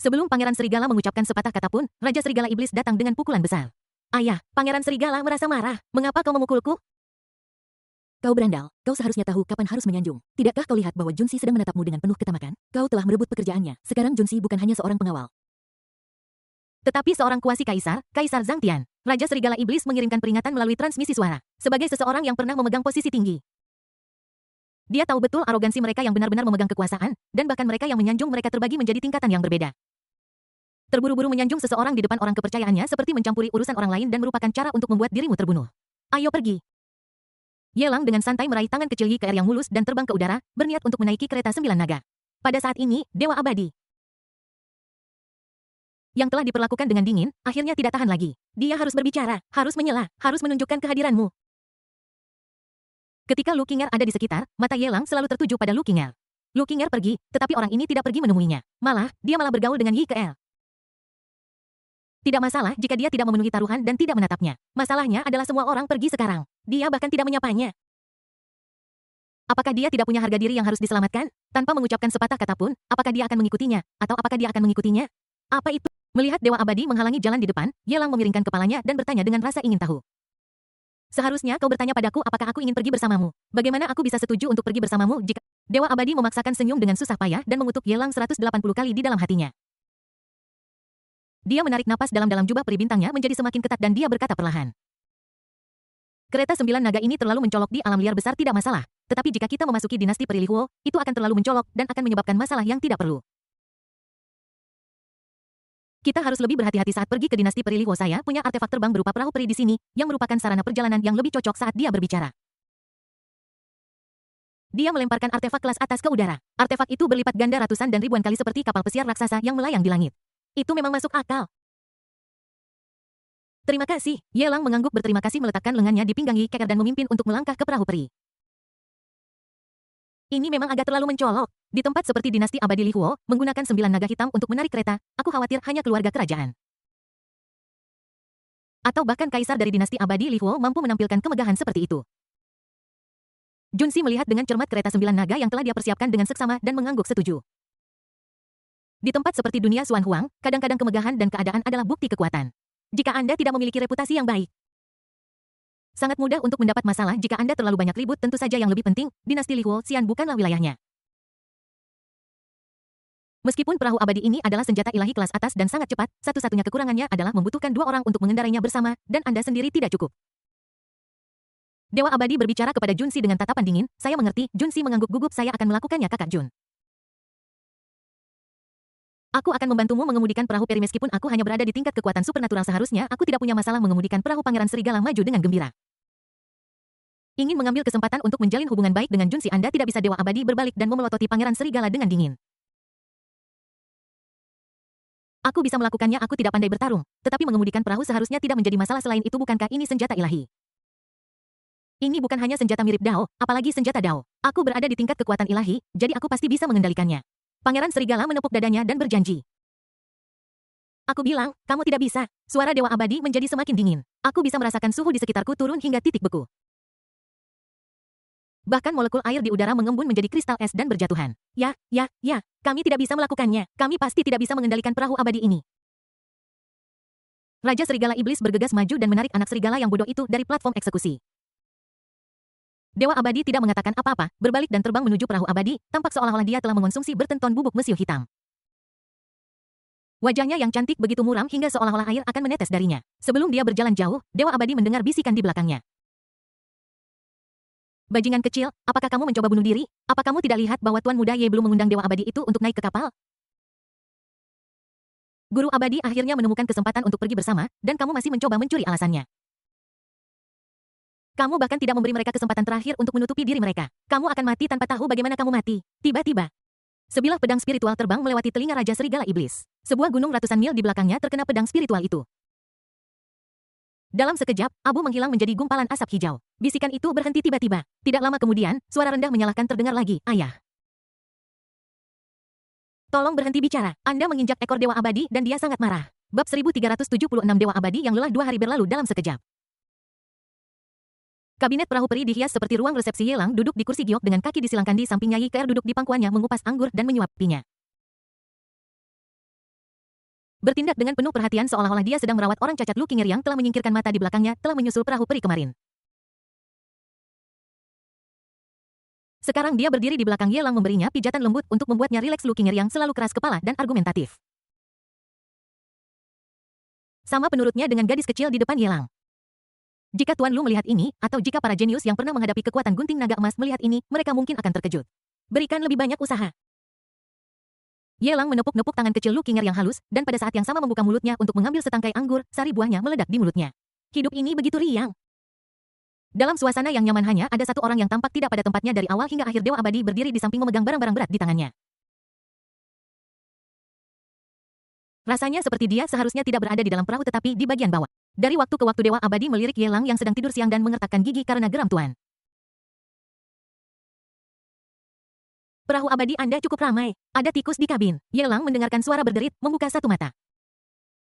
Sebelum Pangeran Serigala mengucapkan sepatah kata pun, Raja Serigala Iblis datang dengan pukulan besar. Ayah, Pangeran Serigala merasa marah. Mengapa kau memukulku? Kau berandal, kau seharusnya tahu kapan harus menyanjung. Tidakkah kau lihat bahwa Junxi sedang menatapmu dengan penuh ketamakan? Kau telah merebut pekerjaannya. Sekarang Junxi bukan hanya seorang pengawal, Tetapi seorang kuasi kaisar, Kaisar Zhang Tian. Raja Serigala Iblis mengirimkan peringatan melalui transmisi suara. Sebagai seseorang yang pernah memegang posisi tinggi, dia tahu betul arogansi mereka yang benar-benar memegang kekuasaan, dan bahkan mereka yang menyanjung mereka terbagi menjadi tingkatan yang berbeda. Terburu-buru menyanjung seseorang di depan orang kepercayaannya seperti mencampuri urusan orang lain dan merupakan cara untuk membuat dirimu terbunuh. Ayo pergi. Yelang dengan santai meraih tangan kecil Yi Ke yang mulus dan terbang ke udara, berniat untuk menaiki kereta 9 naga. Pada saat ini, Dewa Abadi yang telah diperlakukan dengan dingin, akhirnya tidak tahan lagi. Dia harus berbicara, harus menyela, harus menunjukkan kehadiranmu. Ketika Lu Qinger ada di sekitar, mata Yelang selalu tertuju pada Lu Qinger. Lu Qinger pergi, tetapi orang ini tidak pergi menemuinya. Dia malah bergaul dengan Yi Ke. Tidak masalah jika dia tidak memenuhi taruhan dan tidak menatapnya. Masalahnya adalah semua orang pergi sekarang. Dia bahkan tidak menyapanya. Apakah dia tidak punya harga diri yang harus diselamatkan? Tanpa mengucapkan sepatah kata pun, apakah dia akan mengikutinya? Atau apakah dia akan mengikutinya? Apa itu? Melihat Dewa Abadi menghalangi jalan di depan, Yelang memiringkan kepalanya dan bertanya dengan rasa ingin tahu. Seharusnya kau bertanya padaku apakah aku ingin pergi bersamamu. Bagaimana aku bisa setuju untuk pergi bersamamu jika... Dewa Abadi memaksakan senyum dengan susah payah dan mengutuk Yelang 180 kali di dalam hatinya. Dia menarik napas dalam-dalam, jubah peri bintangnya menjadi semakin ketat dan dia berkata perlahan. Kereta 9 naga ini terlalu mencolok di alam liar besar tidak masalah. Tetapi jika kita memasuki dinasti peri Lihuo, itu akan terlalu mencolok dan akan menyebabkan masalah yang tidak perlu. Kita harus lebih berhati-hati saat pergi ke dinasti peri Lihuo. Saya punya artefak terbang berupa perahu peri di sini, yang merupakan sarana perjalanan yang lebih cocok saat dia berbicara. Dia melemparkan artefak kelas atas ke udara. Artefak itu berlipat ganda ratusan dan ribuan kali seperti kapal pesiar raksasa yang melayang di langit. Itu memang masuk akal. Terima kasih. Yelang mengangguk berterima kasih, meletakkan lengannya di pinggang Yi Ke dan memimpin untuk melangkah ke perahu peri. Ini memang agak terlalu mencolok. Di tempat seperti dinasti abadi Lihuo, menggunakan 9 naga hitam untuk menarik kereta, aku khawatir hanya keluarga kerajaan. Atau bahkan kaisar dari dinasti abadi Lihuo mampu menampilkan kemegahan seperti itu. Junxi melihat dengan cermat kereta 9 naga yang telah dia persiapkan dengan seksama dan mengangguk setuju. Di tempat seperti dunia Xuan Huang, kadang-kadang kemegahan dan keadaan adalah bukti kekuatan. Jika Anda tidak memiliki reputasi yang baik, sangat mudah untuk mendapat masalah. Jika Anda terlalu banyak ribut, tentu saja yang lebih penting, dinasti Lihuo Xian bukanlah wilayahnya. Meskipun perahu abadi ini adalah senjata ilahi kelas atas dan sangat cepat, satu-satunya kekurangannya adalah membutuhkan 2 orang untuk mengendarainya bersama, dan Anda sendiri tidak cukup. Dewa Abadi berbicara kepada Junxi dengan tatapan dingin. Saya mengerti. Junxi mengangguk gugup. Saya akan melakukannya, Kakak Jun. Aku akan membantumu mengemudikan perahu peri. Meskipun aku hanya berada di tingkat kekuatan supernatural, seharusnya aku tidak punya masalah mengemudikan perahu. Pangeran Serigala maju dengan gembira. Ingin mengambil kesempatan untuk menjalin hubungan baik dengan Junxi. Anda tidak bisa. Dewa Abadi berbalik dan memelototi Pangeran Serigala dengan dingin. Aku bisa melakukannya. Aku tidak pandai bertarung, tetapi mengemudikan perahu seharusnya tidak menjadi masalah. Selain itu, bukankah ini senjata ilahi? Ini bukan hanya senjata mirip Dao, apalagi senjata Dao. Aku berada di tingkat kekuatan ilahi, jadi aku pasti bisa mengendalikannya. Pangeran Serigala menepuk dadanya dan berjanji. Aku bilang, kamu tidak bisa. Suara Dewa Abadi menjadi semakin dingin. Aku bisa merasakan suhu di sekitarku turun hingga titik beku. Bahkan molekul air di udara mengembun menjadi kristal es dan berjatuhan. Ya, kami tidak bisa melakukannya. Kami pasti tidak bisa mengendalikan perahu abadi ini. Raja Serigala Iblis bergegas maju dan menarik anak serigala yang bodoh itu dari platform eksekusi. Dewa Abadi tidak mengatakan apa-apa, berbalik dan terbang menuju perahu abadi, tampak seolah-olah dia telah mengonsumsi bertenton bubuk mesiu hitam. Wajahnya yang cantik begitu muram hingga seolah-olah air akan menetes darinya. Sebelum dia berjalan jauh, Dewa Abadi mendengar bisikan di belakangnya. Bajingan kecil, apakah kamu mencoba bunuh diri? Apa kamu tidak lihat bahwa Tuan Muda Ye belum mengundang Dewa Abadi itu untuk naik ke kapal? Guru Abadi akhirnya menemukan kesempatan untuk pergi bersama, dan kamu masih mencoba mencuri alasannya. Kamu bahkan tidak memberi mereka kesempatan terakhir untuk menutupi diri mereka. Kamu akan mati tanpa tahu bagaimana kamu mati. Tiba-tiba, sebilah pedang spiritual terbang melewati telinga Raja Serigala Iblis. Sebuah gunung ratusan mil di belakangnya terkena pedang spiritual itu. Dalam sekejap, abu menghilang menjadi gumpalan asap hijau. Bisikan itu berhenti tiba-tiba. Tidak lama kemudian, suara rendah menyalahkan terdengar lagi. Ayah. Tolong berhenti bicara. Anda menginjak ekor Dewa Abadi dan dia sangat marah. Bab 1376 Dewa Abadi yang lelah 2 hari berlalu dalam sekejap. Kabinet perahu peri dihias seperti ruang resepsi Yelang duduk di kursi giok dengan kaki disilangkan di sampingnya. Yi Keer duduk di pangkuannya mengupas anggur dan menyuapinya. Bertindak dengan penuh perhatian seolah-olah dia sedang merawat orang cacat. Lu Qinger yang telah menyingkirkan mata di belakangnya telah menyusul perahu peri kemarin. Sekarang dia berdiri di belakang Yelang memberinya pijatan lembut untuk membuatnya rileks. Lu Qinger yang selalu keras kepala dan argumentatif. Sama penurutnya dengan gadis kecil di depan Yelang. Jika Tuan Lu melihat ini, atau jika para jenius yang pernah menghadapi kekuatan gunting naga emas melihat ini, mereka mungkin akan terkejut. Berikan lebih banyak usaha. Yelang menepuk-nepuk tangan kecil Lu Qinger yang halus, dan pada saat yang sama membuka mulutnya untuk mengambil setangkai anggur, sari buahnya meledak di mulutnya. Hidup ini begitu riang. Dalam suasana yang nyaman hanya ada satu orang yang tampak tidak pada tempatnya dari awal hingga akhir. Dewa Abadi berdiri di samping memegang barang-barang berat di tangannya. Rasanya seperti dia seharusnya tidak berada di dalam perahu tetapi di bagian bawah. Dari waktu ke waktu Dewa Abadi melirik Yelang yang sedang tidur siang dan mengertakkan gigi karena geram Tuan. Perahu abadi Anda cukup ramai. Ada tikus di kabin. Yelang mendengarkan suara berderit, membuka satu mata.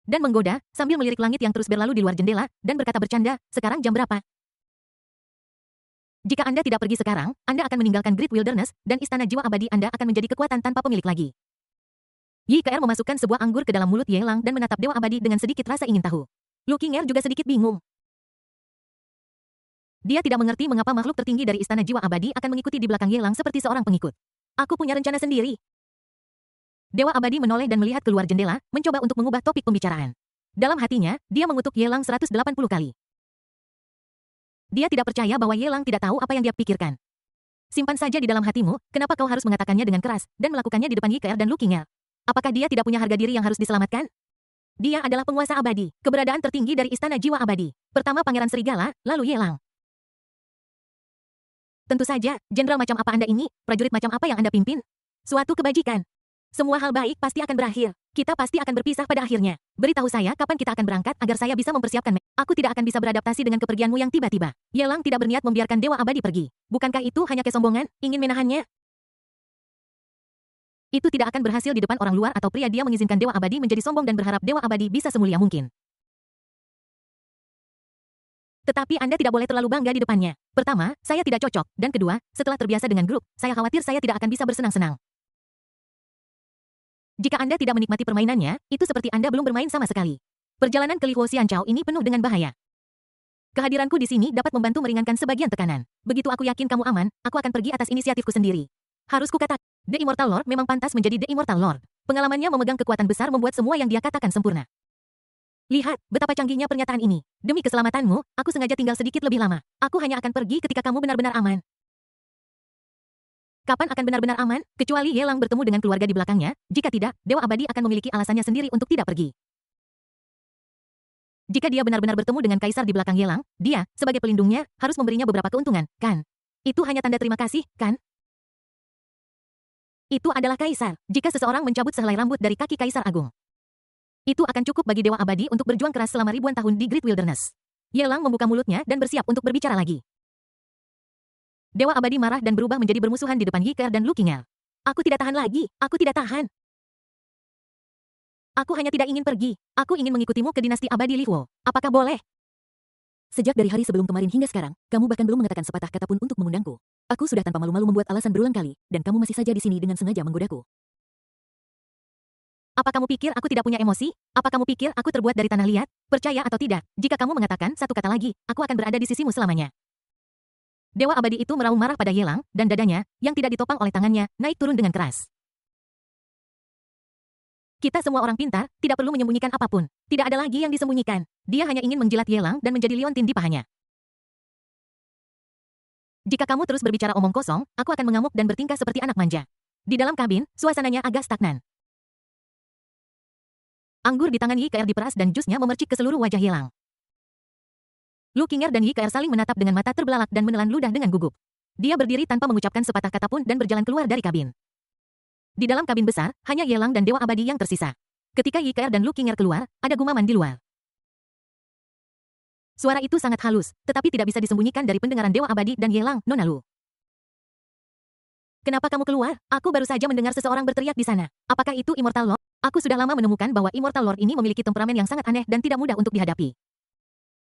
Dan menggoda, sambil melirik langit yang terus berlalu di luar jendela, dan berkata bercanda, sekarang jam berapa? Jika Anda tidak pergi sekarang, Anda akan meninggalkan Great Wilderness, dan istana jiwa abadi Anda akan menjadi kekuatan tanpa pemilik lagi. Yi Keer memasukkan sebuah anggur ke dalam mulut Yelang dan menatap Dewa Abadi dengan sedikit rasa ingin tahu. Lu Qinger juga sedikit bingung. Dia tidak mengerti mengapa makhluk tertinggi dari istana jiwa abadi akan mengikuti di belakang Yelang seperti seorang pengikut. Aku punya rencana sendiri. Dewa Abadi menoleh dan melihat keluar jendela, mencoba untuk mengubah topik pembicaraan. Dalam hatinya, dia mengutuk Yelang 180 kali. Dia tidak percaya bahwa Yelang tidak tahu apa yang dia pikirkan. Simpan saja di dalam hatimu, kenapa kau harus mengatakannya dengan keras, dan melakukannya di depan Yi Keer dan Lu Qinger? Apakah dia tidak punya harga diri yang harus diselamatkan? Dia adalah penguasa abadi, keberadaan tertinggi dari istana jiwa abadi. Pertama Pangeran Serigala, lalu Yelang. Tentu saja, jenderal macam apa Anda ini, prajurit macam apa yang Anda pimpin? Suatu kebajikan. Semua hal baik pasti akan berakhir. Kita pasti akan berpisah pada akhirnya. Beritahu saya kapan kita akan berangkat agar saya bisa mempersiapkan. Aku tidak akan bisa beradaptasi dengan kepergianmu yang tiba-tiba. Yelang tidak berniat membiarkan Dewa Abadi pergi. Bukankah itu hanya kesombongan, ingin menahannya? Itu tidak akan berhasil di depan orang luar atau pria. Dia mengizinkan Dewa Abadi menjadi sombong dan berharap Dewa Abadi bisa semulia mungkin. Tetapi Anda tidak boleh terlalu bangga di depannya. Pertama, saya tidak cocok. Dan kedua, setelah terbiasa dengan grup, saya khawatir saya tidak akan bisa bersenang-senang. Jika Anda tidak menikmati permainannya, itu seperti Anda belum bermain sama sekali. Perjalanan ke Li Huo Xianchao ini penuh dengan bahaya. Kehadiranku di sini dapat membantu meringankan sebagian tekanan. Begitu aku yakin kamu aman, aku akan pergi atas inisiatifku sendiri. Harus kukatakan, The Immortal Lord memang pantas menjadi The Immortal Lord. Pengalamannya memegang kekuatan besar membuat semua yang dia katakan sempurna. Lihat, betapa canggihnya pernyataan ini. Demi keselamatanmu, aku sengaja tinggal sedikit lebih lama. Aku hanya akan pergi ketika kamu benar-benar aman. Kapan akan benar-benar aman? Kecuali Yelang bertemu dengan keluarga di belakangnya, jika tidak, Dewa Abadi akan memiliki alasannya sendiri untuk tidak pergi. Jika dia benar-benar bertemu dengan Kaisar di belakang Yelang, dia, sebagai pelindungnya, harus memberinya beberapa keuntungan, kan? Itu hanya tanda terima kasih, kan? Itu adalah Kaisar. Jika seseorang mencabut sehelai rambut dari kaki Kaisar Agung, itu akan cukup bagi Dewa Abadi untuk berjuang keras selama ribuan tahun di Great Wilderness. Yelang membuka mulutnya dan bersiap untuk berbicara lagi. Dewa Abadi marah dan berubah menjadi bermusuhan di depan Yi Keer dan Lu Qinger. Aku tidak tahan lagi. Aku tidak tahan. Aku hanya tidak ingin pergi. Aku ingin mengikutimu ke dinasti abadi Li Huo. Apakah boleh? Sejak dari hari sebelum kemarin hingga sekarang, kamu bahkan belum mengatakan sepatah kata pun untuk mengundangku. Aku sudah tanpa malu-malu membuat alasan berulang kali, dan kamu masih saja di sini dengan sengaja menggodaku. Apa kamu pikir aku tidak punya emosi? Apa kamu pikir aku terbuat dari tanah liat? Percaya atau tidak, jika kamu mengatakan satu kata lagi, aku akan berada di sisimu selamanya. Dewa abadi itu meraung marah pada Yelang, dan dadanya, yang tidak ditopang oleh tangannya, naik turun dengan keras. Kita semua orang pintar, tidak perlu menyembunyikan apapun. Tidak ada lagi yang disembunyikan. Dia hanya ingin menjilat Yelang dan menjadi liontin di pahanya. Jika kamu terus berbicara omong kosong, aku akan mengamuk dan bertingkah seperti anak manja. Di dalam kabin, suasananya agak stagnan. Anggur di tangan Yi Keer diperas dan jusnya memercik ke seluruh wajah Yelang. Lu Qinger dan Yi Keer saling menatap dengan mata terbelalak dan menelan ludah dengan gugup. Dia berdiri tanpa mengucapkan sepatah kata pun dan berjalan keluar dari kabin. Di dalam kabin besar, hanya Yelang dan Dewa Abadi yang tersisa. Ketika Yi Keer dan Lu Qinger keluar, ada gumaman di luar. Suara itu sangat halus, tetapi tidak bisa disembunyikan dari pendengaran Dewa Abadi dan Yelang, Nona Lu. Kenapa kamu keluar? Aku baru saja mendengar seseorang berteriak di sana. Apakah itu Immortal Lord? Aku sudah lama menemukan bahwa Immortal Lord ini memiliki temperamen yang sangat aneh dan tidak mudah untuk dihadapi.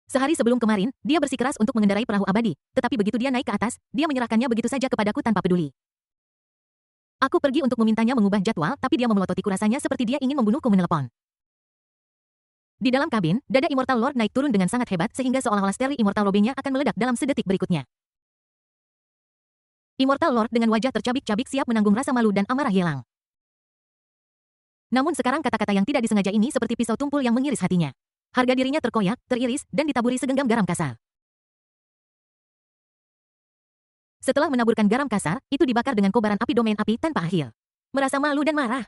Sehari sebelum kemarin, dia bersikeras untuk mengendarai perahu abadi, tetapi begitu dia naik ke atas, dia menyerahkannya begitu saja kepadaku tanpa peduli. Aku pergi untuk memintanya mengubah jadwal, tapi dia memelototiku rasanya seperti dia ingin membunuhku menelepon. Di dalam kabin, dada Immortal Lord naik turun dengan sangat hebat sehingga seolah-olah steri Immortal Robe-nya akan meledak dalam sedetik berikutnya. Immortal Lord dengan wajah tercabik-cabik siap menanggung rasa malu dan amarah Yelang. Namun sekarang kata-kata yang tidak disengaja ini seperti pisau tumpul yang mengiris hatinya. Harga dirinya terkoyak, teriris, dan ditaburi segenggam garam kasar. Setelah menaburkan garam kasar, itu dibakar dengan kobaran api domain api tanpa akhir. Merasa malu dan marah.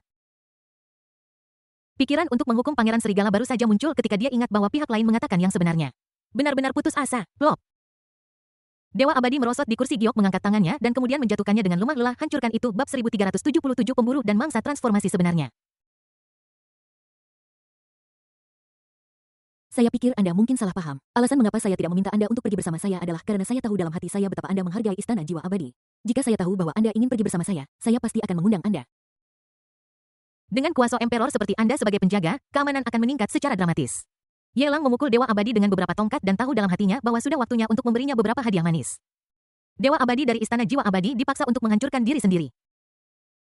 Pikiran untuk menghukum Pangeran Serigala baru saja muncul ketika dia ingat bahwa pihak lain mengatakan yang sebenarnya. Benar-benar putus asa, plop. Dewa Abadi merosot di kursi giok mengangkat tangannya dan kemudian menjatuhkannya dengan lemah lelah. Hancurkan itu bab 1377 pemburu dan mangsa transformasi sebenarnya. Saya pikir Anda mungkin salah paham. Alasan mengapa saya tidak meminta Anda untuk pergi bersama saya adalah karena saya tahu dalam hati saya betapa Anda menghargai Istana Jiwa Abadi. Jika saya tahu bahwa Anda ingin pergi bersama saya pasti akan mengundang Anda. Dengan kuasa Emperor seperti Anda sebagai penjaga, keamanan akan meningkat secara dramatis. Yelang memukul Dewa Abadi dengan beberapa tongkat dan tahu dalam hatinya bahwa sudah waktunya untuk memberinya beberapa hadiah manis. Dewa Abadi dari Istana Jiwa Abadi dipaksa untuk menghancurkan diri sendiri.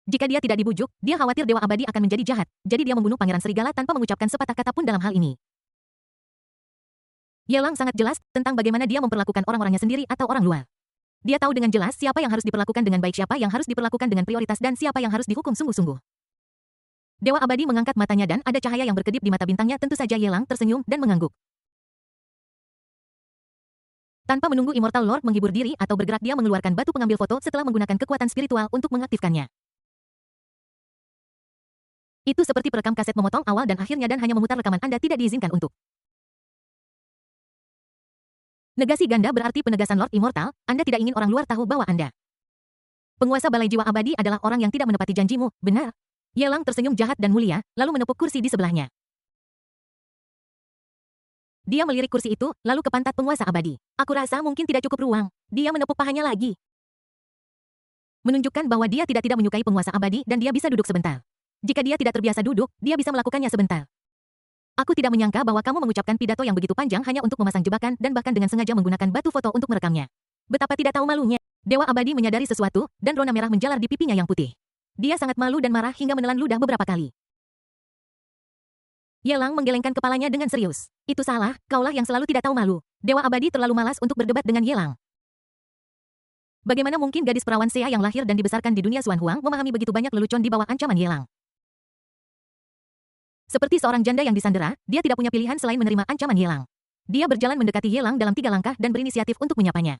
Jika dia tidak dibujuk, dia khawatir Dewa Abadi akan menjadi jahat, jadi dia membunuh Pangeran Serigala tanpa mengucapkan sepatah kata pun dalam hal ini. Yelang sangat jelas tentang bagaimana dia memperlakukan orang-orangnya sendiri atau orang luar. Dia tahu dengan jelas siapa yang harus diperlakukan dengan baik, siapa yang harus diperlakukan dengan prioritas, dan siapa yang harus dihukum sungguh-sungguh. Dewa Abadi mengangkat matanya dan ada cahaya yang berkedip di mata bintangnya. Tentu saja Yelang tersenyum dan mengangguk. Tanpa menunggu Immortal Lord menghibur diri atau bergerak, dia mengeluarkan batu pengambil foto setelah menggunakan kekuatan spiritual untuk mengaktifkannya. Itu seperti perekam kaset memotong awal dan akhirnya dan hanya memutar rekaman Anda tidak diizinkan untuk. Negasi ganda berarti penegasan Lord Immortal, Anda tidak ingin orang luar tahu bahwa Anda penguasa Balai Jiwa Abadi adalah orang yang tidak menepati janjimu, benar? Yelang tersenyum jahat dan mulia, lalu menepuk kursi di sebelahnya. Dia melirik kursi itu, lalu ke pantat penguasa abadi. Aku rasa mungkin tidak cukup ruang. Dia menepuk pahanya lagi. Menunjukkan bahwa dia tidak menyukai penguasa abadi dan dia bisa duduk sebentar. Jika dia tidak terbiasa duduk, dia bisa melakukannya sebentar. Aku tidak menyangka bahwa kamu mengucapkan pidato yang begitu panjang hanya untuk memasang jebakan dan bahkan dengan sengaja menggunakan batu foto untuk merekamnya. Betapa tidak tahu malunya. Dewa Abadi menyadari sesuatu, dan rona merah menjalar di pipinya yang putih. Dia sangat malu dan marah hingga menelan ludah beberapa kali. Yelang menggelengkan kepalanya dengan serius. Itu salah, kaulah yang selalu tidak tahu malu. Dewa Abadi terlalu malas untuk berdebat dengan Yelang. Bagaimana mungkin gadis perawan Sea yang lahir dan dibesarkan di dunia Xuan Huang memahami begitu banyak lelucon di bawah ancaman Yelang? Seperti seorang janda yang disandera, dia tidak punya pilihan selain menerima ancaman Yelang. Dia berjalan mendekati Yelang dalam 3 langkah dan berinisiatif untuk menyapanya.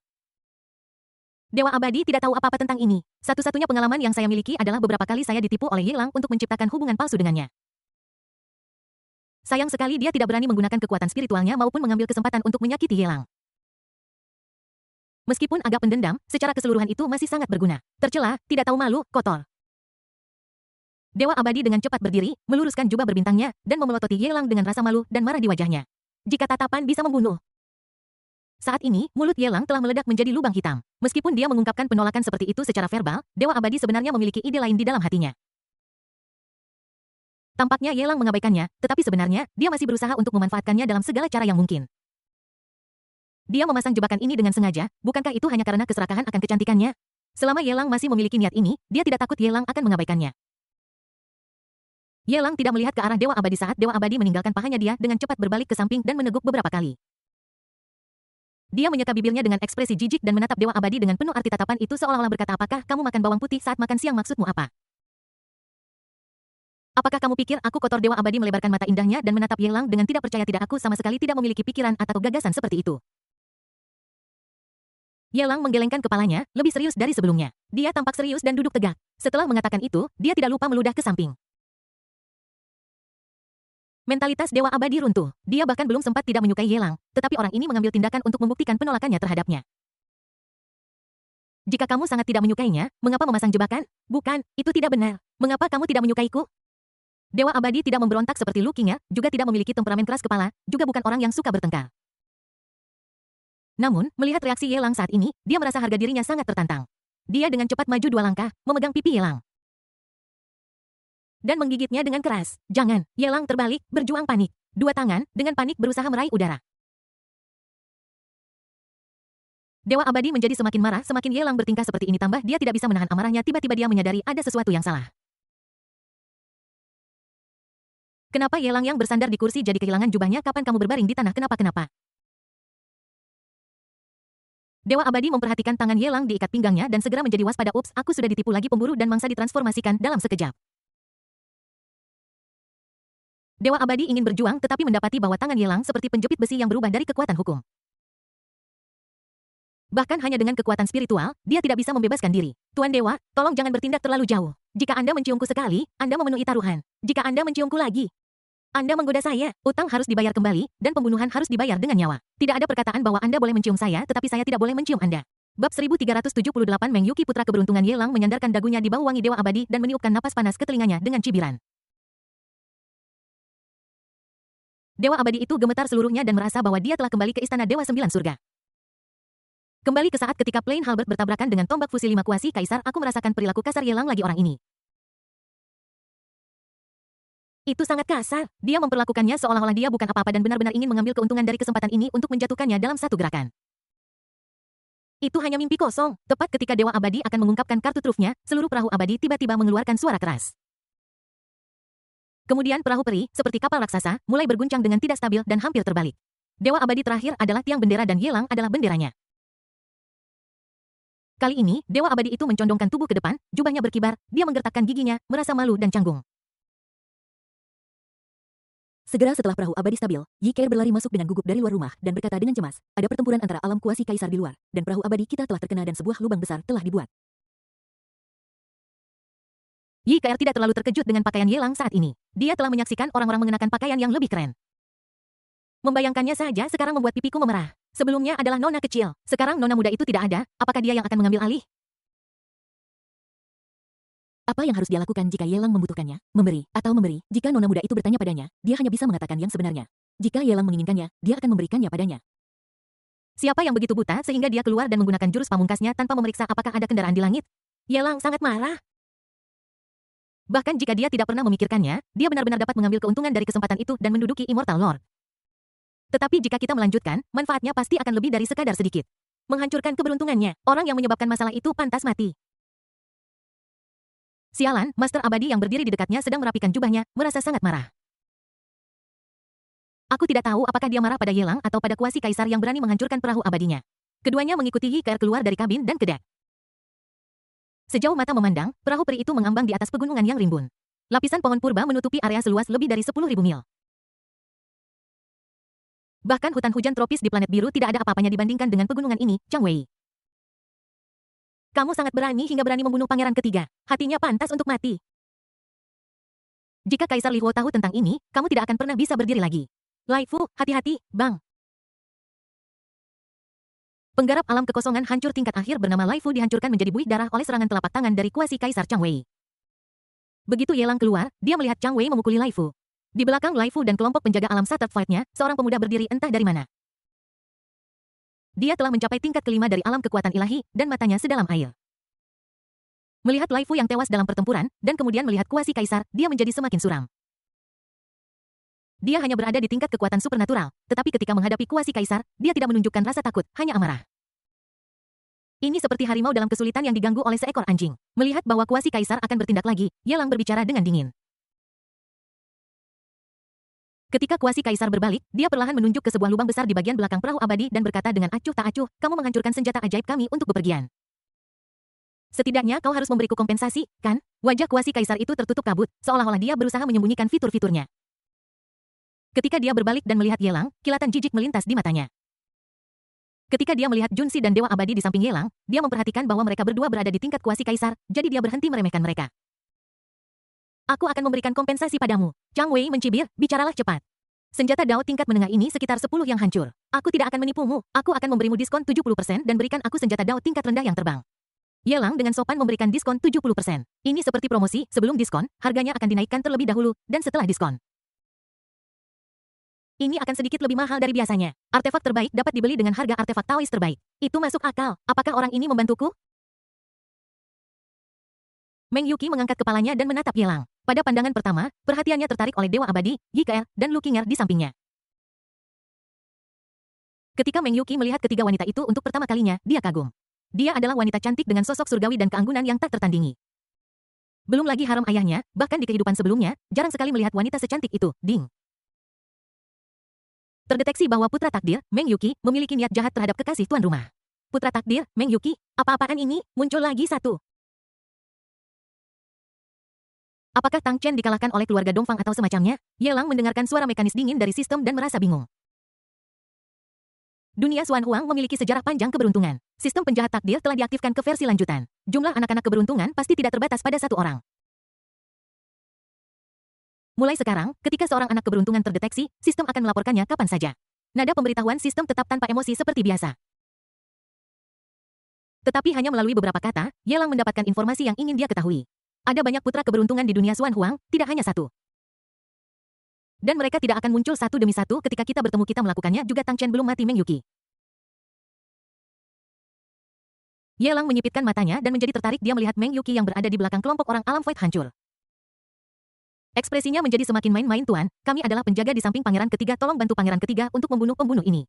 Dewa Abadi tidak tahu apa-apa tentang ini. Satu-satunya pengalaman yang saya miliki adalah beberapa kali saya ditipu oleh Yelang untuk menciptakan hubungan palsu dengannya. Sayang sekali dia tidak berani menggunakan kekuatan spiritualnya maupun mengambil kesempatan untuk menyakiti Yelang. Meskipun agak pendendam, secara keseluruhan itu masih sangat berguna. Tercela, tidak tahu malu, kotor. Dewa Abadi dengan cepat berdiri, meluruskan jubah berbintangnya, dan memelototi Yelang dengan rasa malu dan marah di wajahnya. Jika tatapan bisa membunuh. Saat ini, mulut Yelang telah meledak menjadi lubang hitam. Meskipun dia mengungkapkan penolakan seperti itu secara verbal, Dewa Abadi sebenarnya memiliki ide lain di dalam hatinya. Tampaknya Yelang mengabaikannya, tetapi sebenarnya, dia masih berusaha untuk memanfaatkannya dalam segala cara yang mungkin. Dia memasang jebakan ini dengan sengaja, bukankah itu hanya karena keserakahan akan kecantikannya? Selama Yelang masih memiliki niat ini, dia tidak takut Yelang akan mengabaikannya. Yelang tidak melihat ke arah Dewa Abadi saat Dewa Abadi meninggalkan pahanya. Dia dengan cepat berbalik ke samping dan meneguk beberapa kali. Dia menyeka bibirnya dengan ekspresi jijik dan menatap Dewa Abadi dengan penuh arti. Tatapan itu seolah-olah berkata, apakah kamu makan bawang putih saat makan siang? Maksudmu apa? Apakah kamu pikir aku kotor? Dewa Abadi melebarkan mata indahnya dan menatap Yelang dengan tidak percaya. Tidak, aku sama sekali tidak memiliki pikiran atau gagasan seperti itu. Yelang menggelengkan kepalanya, lebih serius dari sebelumnya. Dia tampak serius dan duduk tegak. Setelah mengatakan itu, dia tidak lupa meludah ke samping. Mentalitas Dewa Abadi runtuh. Dia bahkan belum sempat tidak menyukai Yelang, tetapi orang ini mengambil tindakan untuk membuktikan penolakannya terhadapnya. Jika kamu sangat tidak menyukainya, mengapa memasang jebakan? Bukan, itu tidak benar. Mengapa kamu tidak menyukaiku? Dewa Abadi tidak memberontak seperti Lu Qingya, juga tidak memiliki temperamen keras kepala, juga bukan orang yang suka bertengkar. Namun, melihat reaksi Yelang saat ini, dia merasa harga dirinya sangat tertantang. Dia dengan cepat maju 2 langkah, memegang pipi Yelang dan menggigitnya dengan keras. Jangan, Yelang terbalik, berjuang panik. 2 tangan, dengan panik berusaha meraih udara. Dewa Abadi menjadi semakin marah semakin Yelang bertingkah seperti ini. Tambah dia tidak bisa menahan amarahnya. Tiba-tiba dia menyadari ada sesuatu yang salah. Kenapa Yelang yang bersandar di kursi jadi kehilangan jubahnya? Kapan kamu berbaring di tanah? Kenapa? Dewa Abadi memperhatikan tangan Yelang diikat pinggangnya dan segera menjadi waspada. Ups, aku sudah ditipu lagi. Pemburu dan mangsa ditransformasikan dalam sekejap. Dewa Abadi ingin berjuang tetapi mendapati bahwa tangan Yelang seperti penjepit besi yang berubah dari kekuatan hukum. Bahkan hanya dengan kekuatan spiritual, dia tidak bisa membebaskan diri. Tuan Dewa, tolong jangan bertindak terlalu jauh. Jika Anda menciumku sekali, Anda memenuhi taruhan. Jika Anda menciumku lagi, Anda menggoda saya. Utang harus dibayar kembali, dan pembunuhan harus dibayar dengan nyawa. Tidak ada perkataan bahwa Anda boleh mencium saya, tetapi saya tidak boleh mencium Anda. Bab 1378 Meng Yuki Putra Keberuntungan. Yelang menyandarkan dagunya di bau wangi Dewa Abadi dan meniupkan napas panas ke telinganya dengan cibiran. Dewa Abadi itu gemetar seluruhnya dan merasa bahwa dia telah kembali ke istana Dewa Sembilan Surga. Kembali ke saat ketika Plain Halberd bertabrakan dengan tombak fusi 5 kuasi kaisar. Aku merasakan perilaku kasar Yelang lagi orang ini. Itu sangat kasar. Dia memperlakukannya seolah-olah dia bukan apa-apa dan benar-benar ingin mengambil keuntungan dari kesempatan ini untuk menjatuhkannya dalam satu gerakan. Itu hanya mimpi kosong. Tepat ketika Dewa Abadi akan mengungkapkan kartu trufnya, seluruh perahu abadi tiba-tiba mengeluarkan suara keras. Kemudian perahu peri, seperti kapal raksasa, mulai berguncang dengan tidak stabil dan hampir terbalik. Dewa Abadi terakhir adalah tiang bendera dan Yelang adalah benderanya. Kali ini, Dewa Abadi itu mencondongkan tubuh ke depan, jubahnya berkibar, dia menggertakkan giginya, merasa malu dan canggung. Segera setelah perahu abadi stabil, Yi Keir berlari masuk dengan gugup dari luar rumah dan berkata dengan cemas, ada pertempuran antara alam kuasi kaisar di luar, dan perahu abadi kita telah terkena dan sebuah lubang besar telah dibuat. Yi Keir tidak terlalu terkejut dengan pakaian Yelang saat ini. Dia telah menyaksikan orang-orang mengenakan pakaian yang lebih keren. Membayangkannya saja sekarang membuat pipiku memerah. Sebelumnya adalah nona kecil, sekarang nona muda itu tidak ada, apakah dia yang akan mengambil alih? Apa yang harus dia lakukan jika Yelang membutuhkannya? Memberi, atau memberi? Jika nona muda itu bertanya padanya, dia hanya bisa mengatakan yang sebenarnya. Jika Yelang menginginkannya, dia akan memberikannya padanya. Siapa yang begitu buta sehingga dia keluar dan menggunakan jurus pamungkasnya tanpa memeriksa apakah ada kendaraan di langit? Yelang sangat marah. Bahkan jika dia tidak pernah memikirkannya, dia benar-benar dapat mengambil keuntungan dari kesempatan itu dan menduduki Immortal Lord. Tetapi jika kita melanjutkan, manfaatnya pasti akan lebih dari sekadar sedikit. Menghancurkan keberuntungannya, orang yang menyebabkan masalah itu pantas mati. Sialan, Master Abadi yang berdiri di dekatnya sedang merapikan jubahnya, merasa sangat marah. Aku tidak tahu apakah dia marah pada Yelang atau pada kuasi kaisar yang berani menghancurkan perahu abadinya. Keduanya mengikuti Yi Keir keluar dari kabin dan ke dek. Sejauh mata memandang, perahu peri itu mengambang di atas pegunungan yang rimbun. Lapisan pohon purba menutupi area seluas lebih dari 10.000 mil. Bahkan hutan hujan tropis di planet biru tidak ada apa-apanya dibandingkan dengan pegunungan ini, Chang Wei. Kamu sangat berani hingga berani membunuh pangeran ketiga. Hatinya pantas untuk mati. Jika Kaisar Li Huo tahu tentang ini, kamu tidak akan pernah bisa berdiri lagi. Lai Fu, hati-hati, Bang. Penggarap alam kekosongan hancur tingkat akhir bernama Lai Fu dihancurkan menjadi buih darah oleh serangan telapak tangan dari kuasi Kaisar Chang Wei. Begitu Yelang keluar, dia melihat Chang Wei memukuli Lai Fu. Di belakang Lai Fu dan kelompok penjaga alam Shattered Fight-nya, seorang pemuda berdiri entah dari mana. Dia telah mencapai tingkat kelima dari alam kekuatan ilahi, dan matanya sedalam air. Melihat Lai Fu yang tewas dalam pertempuran, dan kemudian melihat kuasi kaisar, dia menjadi semakin suram. Dia hanya berada di tingkat kekuatan supernatural, tetapi ketika menghadapi kuasi kaisar, dia tidak menunjukkan rasa takut, hanya amarah. Ini seperti harimau dalam kesulitan yang diganggu oleh seekor anjing. Melihat bahwa kuasi kaisar akan bertindak lagi, Ye Lang berbicara dengan dingin. Ketika kuasi kaisar berbalik, dia perlahan menunjuk ke sebuah lubang besar di bagian belakang perahu abadi dan berkata dengan acuh tak acuh, kamu menghancurkan senjata ajaib kami untuk bepergian. Setidaknya kau harus memberiku kompensasi, kan? Wajah kuasi kaisar itu tertutup kabut, seolah-olah dia berusaha menyembunyikan fitur-fiturnya. Ketika dia berbalik dan melihat Ye Lang, kilatan jijik melintas di matanya. Ketika dia melihat Junsi dan Dewa Abadi di samping Ye Lang, dia memperhatikan bahwa mereka berdua berada di tingkat kuasi kaisar, jadi dia berhenti meremehkan mereka. Aku akan memberikan kompensasi padamu. Chang Wei mencibir, bicaralah cepat. Senjata Dao tingkat menengah ini sekitar 10 yang hancur. Aku tidak akan menipumu, aku akan memberimu diskon 70% dan berikan aku senjata Dao tingkat rendah yang terbang. Ye Lang dengan sopan memberikan diskon 70%. Ini seperti promosi, sebelum diskon, harganya akan dinaikkan terlebih dahulu, dan setelah diskon. Ini akan sedikit lebih mahal dari biasanya. Artefak terbaik dapat dibeli dengan harga artefak Taois terbaik. Itu masuk akal. Apakah orang ini membantuku? Meng Yuqi mengangkat kepalanya dan menatap Ye Lang. Pada pandangan pertama, perhatiannya tertarik oleh Dewa Abadi, Yi Ke, dan Lu Qinger di sampingnya. Ketika Meng Yuqi melihat ketiga wanita itu untuk pertama kalinya, dia kagum. Dia adalah wanita cantik dengan sosok surgawi dan keanggunan yang tak tertandingi. Belum lagi harem ayahnya, bahkan di kehidupan sebelumnya, jarang sekali melihat wanita secantik itu, ding. Terdeteksi bahwa putra takdir, Meng Yuqi, memiliki niat jahat terhadap kekasih tuan rumah. Putra takdir, Meng Yuqi, apa-apaan ini? Muncul lagi satu. Apakah Tang Chen dikalahkan oleh keluarga Dongfang atau semacamnya? Ye Lang mendengarkan suara mekanis dingin dari sistem dan merasa bingung. Dunia Xuan Huang memiliki sejarah panjang keberuntungan. Sistem penjahat takdir telah diaktifkan ke versi lanjutan. Jumlah anak-anak keberuntungan pasti tidak terbatas pada satu orang. Mulai sekarang, ketika seorang anak keberuntungan terdeteksi, sistem akan melaporkannya kapan saja. Nada pemberitahuan sistem tetap tanpa emosi seperti biasa. Tetapi hanya melalui beberapa kata, Ye Lang mendapatkan informasi yang ingin dia ketahui. Ada banyak putra keberuntungan di dunia Xuan Huang, tidak hanya satu. Dan mereka tidak akan muncul satu demi satu ketika kita bertemu kita melakukannya juga Tang Chen belum mati Meng Yuqi. Ye Lang menyipitkan matanya dan menjadi tertarik dia melihat Meng Yuqi yang berada di belakang kelompok orang alam void hancur. Ekspresinya menjadi semakin main-main tuan, kami adalah penjaga di samping pangeran ketiga tolong bantu pangeran ketiga untuk membunuh pembunuh ini.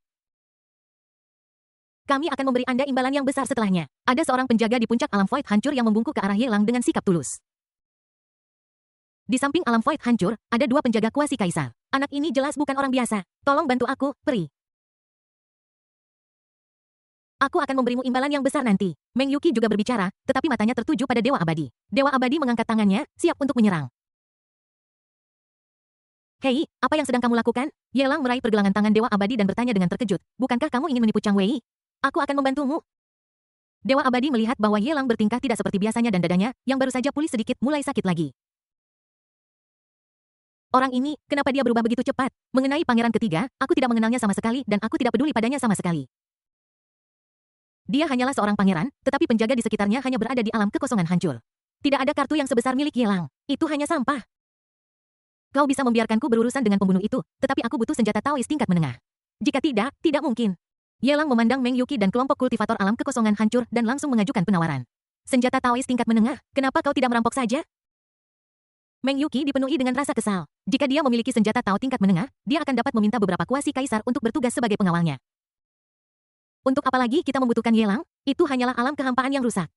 Kami akan memberi Anda imbalan yang besar setelahnya. Ada seorang penjaga di puncak alam void hancur yang membungkuk ke arah Ye Lang dengan sikap tulus. Di samping alam void hancur, ada dua penjaga kuasi kaisar. Anak ini jelas bukan orang biasa. Tolong bantu aku, peri. Aku akan memberimu imbalan yang besar nanti. Meng Yuqi juga berbicara, tetapi matanya tertuju pada Dewa Abadi. Dewa Abadi mengangkat tangannya, siap untuk menyerang. Hei, apa yang sedang kamu lakukan? Ye Lang meraih pergelangan tangan Dewa Abadi dan bertanya dengan terkejut. Bukankah kamu ingin menipu Chang Wei? Aku akan membantumu. Dewa Abadi melihat bahwa Ye Lang bertingkah tidak seperti biasanya dan dadanya, yang baru saja pulih sedikit, mulai sakit lagi. Orang ini, kenapa dia berubah begitu cepat? Mengenai pangeran ketiga, aku tidak mengenalnya sama sekali dan aku tidak peduli padanya sama sekali. Dia hanyalah seorang pangeran, tetapi penjaga di sekitarnya hanya berada di alam kekosongan hancur. Tidak ada kartu yang sebesar milik Ye Lang. Itu hanya sampah. Kau bisa membiarkanku berurusan dengan pembunuh itu, tetapi aku butuh senjata Taois tingkat menengah. Jika tidak, tidak mungkin. Ye Lang memandang Meng Yuqi dan kelompok kultivator alam kekosongan hancur dan langsung mengajukan penawaran. Senjata Taois tingkat menengah, kenapa kau tidak merampok saja? Meng Yuqi dipenuhi dengan rasa kesal. Jika dia memiliki senjata Tao tingkat menengah, dia akan dapat meminta beberapa kuasi kaisar untuk bertugas sebagai pengawalnya. Untuk apa lagi kita membutuhkan Ye Lang? Itu hanyalah alam kehampaan yang rusak.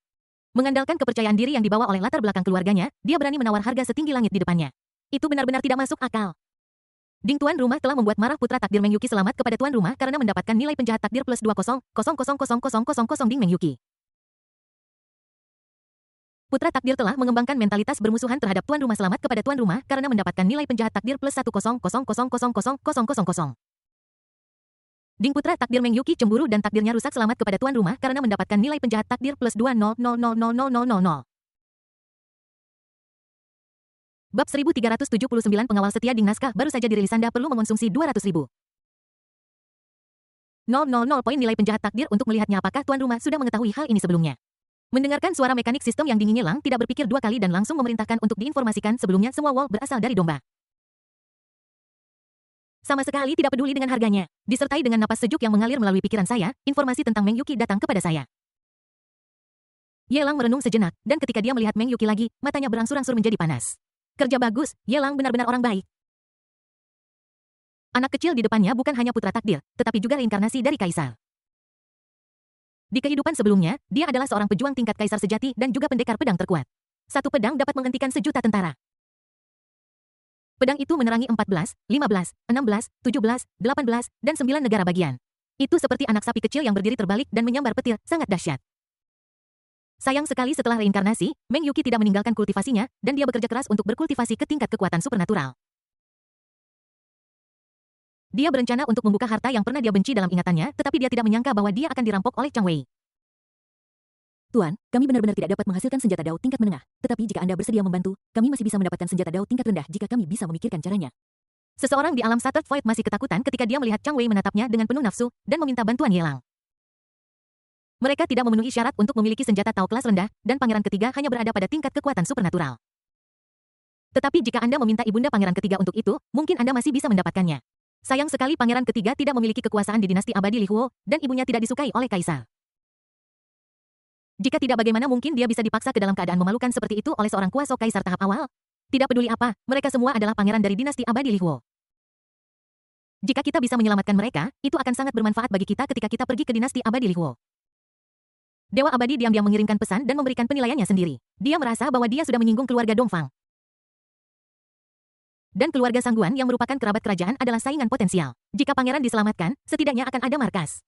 Mengandalkan kepercayaan diri yang dibawa oleh latar belakang keluarganya, dia berani menawar harga setinggi langit di depannya. Itu benar-benar tidak masuk akal. Ding tuan rumah telah membuat marah putra takdir Meng Yuqi selamat kepada tuan rumah karena mendapatkan nilai penjahat takdir plus 20,000,000 Ding Meng Yuqi. Putra takdir telah mengembangkan mentalitas bermusuhan terhadap tuan rumah selamat kepada tuan rumah karena mendapatkan nilai penjahat takdir plus 10,000,000. Ding putra takdir Meng Yuqi cemburu dan takdirnya rusak selamat kepada tuan rumah karena mendapatkan nilai penjahat takdir plus 20,000,000. Bab 1379 pengawal setia Ding naskah baru saja dirilis Anda perlu mengonsumsi 200.000. 000 poin nilai penjahat takdir untuk melihatnya apakah tuan rumah sudah mengetahui hal ini sebelumnya. Mendengarkan suara mekanik sistem yang dingin Ye Lang tidak berpikir dua kali dan langsung memerintahkan untuk diinformasikan sebelumnya semua wall berasal dari domba. Sama sekali tidak peduli dengan harganya. Disertai dengan napas sejuk yang mengalir melalui pikiran saya, informasi tentang Meng Yuqi datang kepada saya. Ye Lang merenung sejenak, dan ketika dia melihat Meng Yuqi lagi, matanya berangsur-angsur menjadi panas. Kerja bagus, Ye Lang benar-benar orang baik. Anak kecil di depannya bukan hanya putra takdir, tetapi juga reinkarnasi dari kaisar. Di kehidupan sebelumnya, dia adalah seorang pejuang tingkat kaisar sejati dan juga pendekar pedang terkuat. Satu pedang dapat menghentikan sejuta tentara. Pedang itu menerangi 14, 15, 16, 17, 18, dan 9 negara bagian. Itu seperti anak sapi kecil yang berdiri terbalik dan menyambar petir, sangat dahsyat. Sayang sekali setelah reinkarnasi, Meng Yuqi tidak meninggalkan kultivasinya, dan dia bekerja keras untuk berkultivasi ke tingkat kekuatan supernatural. Dia berencana untuk membuka harta yang pernah dia benci dalam ingatannya, tetapi dia tidak menyangka bahwa dia akan dirampok oleh Chang Wei. Tuan, kami benar-benar tidak dapat menghasilkan senjata Dao tingkat menengah. Tetapi jika Anda bersedia membantu, kami masih bisa mendapatkan senjata Dao tingkat rendah jika kami bisa memikirkan caranya. Seseorang di alam Shattered Void masih ketakutan ketika dia melihat Chang Wei menatapnya dengan penuh nafsu dan meminta bantuan Yelang. Mereka tidak memenuhi syarat untuk memiliki senjata Tao kelas rendah, dan pangeran ketiga hanya berada pada tingkat kekuatan supernatural. Tetapi jika Anda meminta ibunda pangeran ketiga untuk itu, mungkin Anda masih bisa mendapatkannya. Sayang sekali pangeran ketiga tidak memiliki kekuasaan di dinasti abadi Li Huo, dan ibunya tidak disukai oleh kaisar. Jika tidak, bagaimana mungkin dia bisa dipaksa ke dalam keadaan memalukan seperti itu oleh seorang kuasa kaisar tahap awal? Tidak peduli apa, mereka semua adalah pangeran dari dinasti abadi Li Huo. Jika kita bisa menyelamatkan mereka, itu akan sangat bermanfaat bagi kita ketika kita pergi ke dinasti abadi Li Huo. Dewa abadi diam-diam mengirimkan pesan dan memberikan penilaiannya sendiri. Dia merasa bahwa dia sudah menyinggung keluarga Dongfang. Dan keluarga Sangguan yang merupakan kerabat kerajaan adalah saingan potensial. Jika pangeran diselamatkan, setidaknya akan ada markas.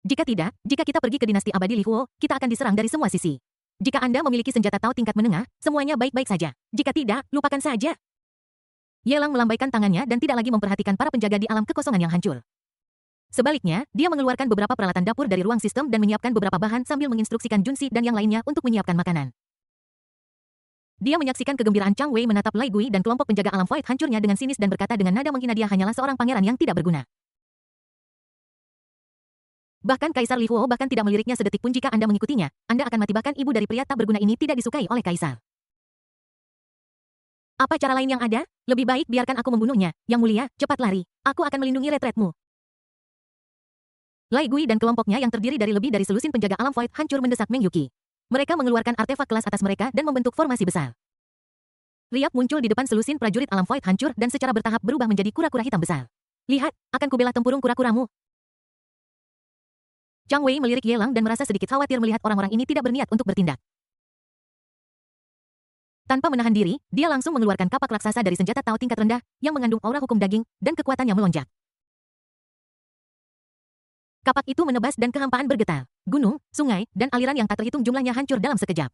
Jika tidak, jika kita pergi ke dinasti abadi Li Huo, kita akan diserang dari semua sisi. Jika Anda memiliki senjata Tao tingkat menengah, semuanya baik-baik saja. Jika tidak, lupakan saja. Yelang melambaikan tangannya dan tidak lagi memperhatikan para penjaga di alam kekosongan yang hancur. Sebaliknya, dia mengeluarkan beberapa peralatan dapur dari ruang sistem dan menyiapkan beberapa bahan sambil menginstruksikan Junsi dan yang lainnya untuk menyiapkan makanan. Dia menyaksikan kegembiraan Chang Wei menatap Lai Gui dan kelompok penjaga alam void hancurnya dengan sinis dan berkata dengan nada menghina, dia hanyalah seorang pangeran yang tidak berguna. Bahkan Kaisar Li Huo bahkan tidak meliriknya sedetik pun. Jika Anda mengikutinya, Anda akan mati. Bahkan ibu dari pria tak berguna ini tidak disukai oleh Kaisar. Apa cara lain yang ada? Lebih baik biarkan aku membunuhnya. Yang mulia, cepat lari. Aku akan melindungi retretmu. Lai Gui dan kelompoknya yang terdiri dari lebih dari selusin penjaga alam void hancur mendesak Meng Yuqi. Mereka mengeluarkan artefak kelas atas mereka dan membentuk formasi besar. Riak muncul di depan selusin prajurit alam void hancur dan secara bertahap berubah menjadi kura-kura hitam besar. Lihat, akan kubela tempurung kura-kuramu. Chang Wei melirik Yelang dan merasa sedikit khawatir melihat orang-orang ini tidak berniat untuk bertindak. Tanpa menahan diri, dia langsung mengeluarkan kapak raksasa dari senjata Tao tingkat rendah yang mengandung aura hukum daging dan kekuatannya melonjak. Kapak itu menebas dan kehampaan bergetar. Gunung, sungai, dan aliran yang tak terhitung jumlahnya hancur dalam sekejap.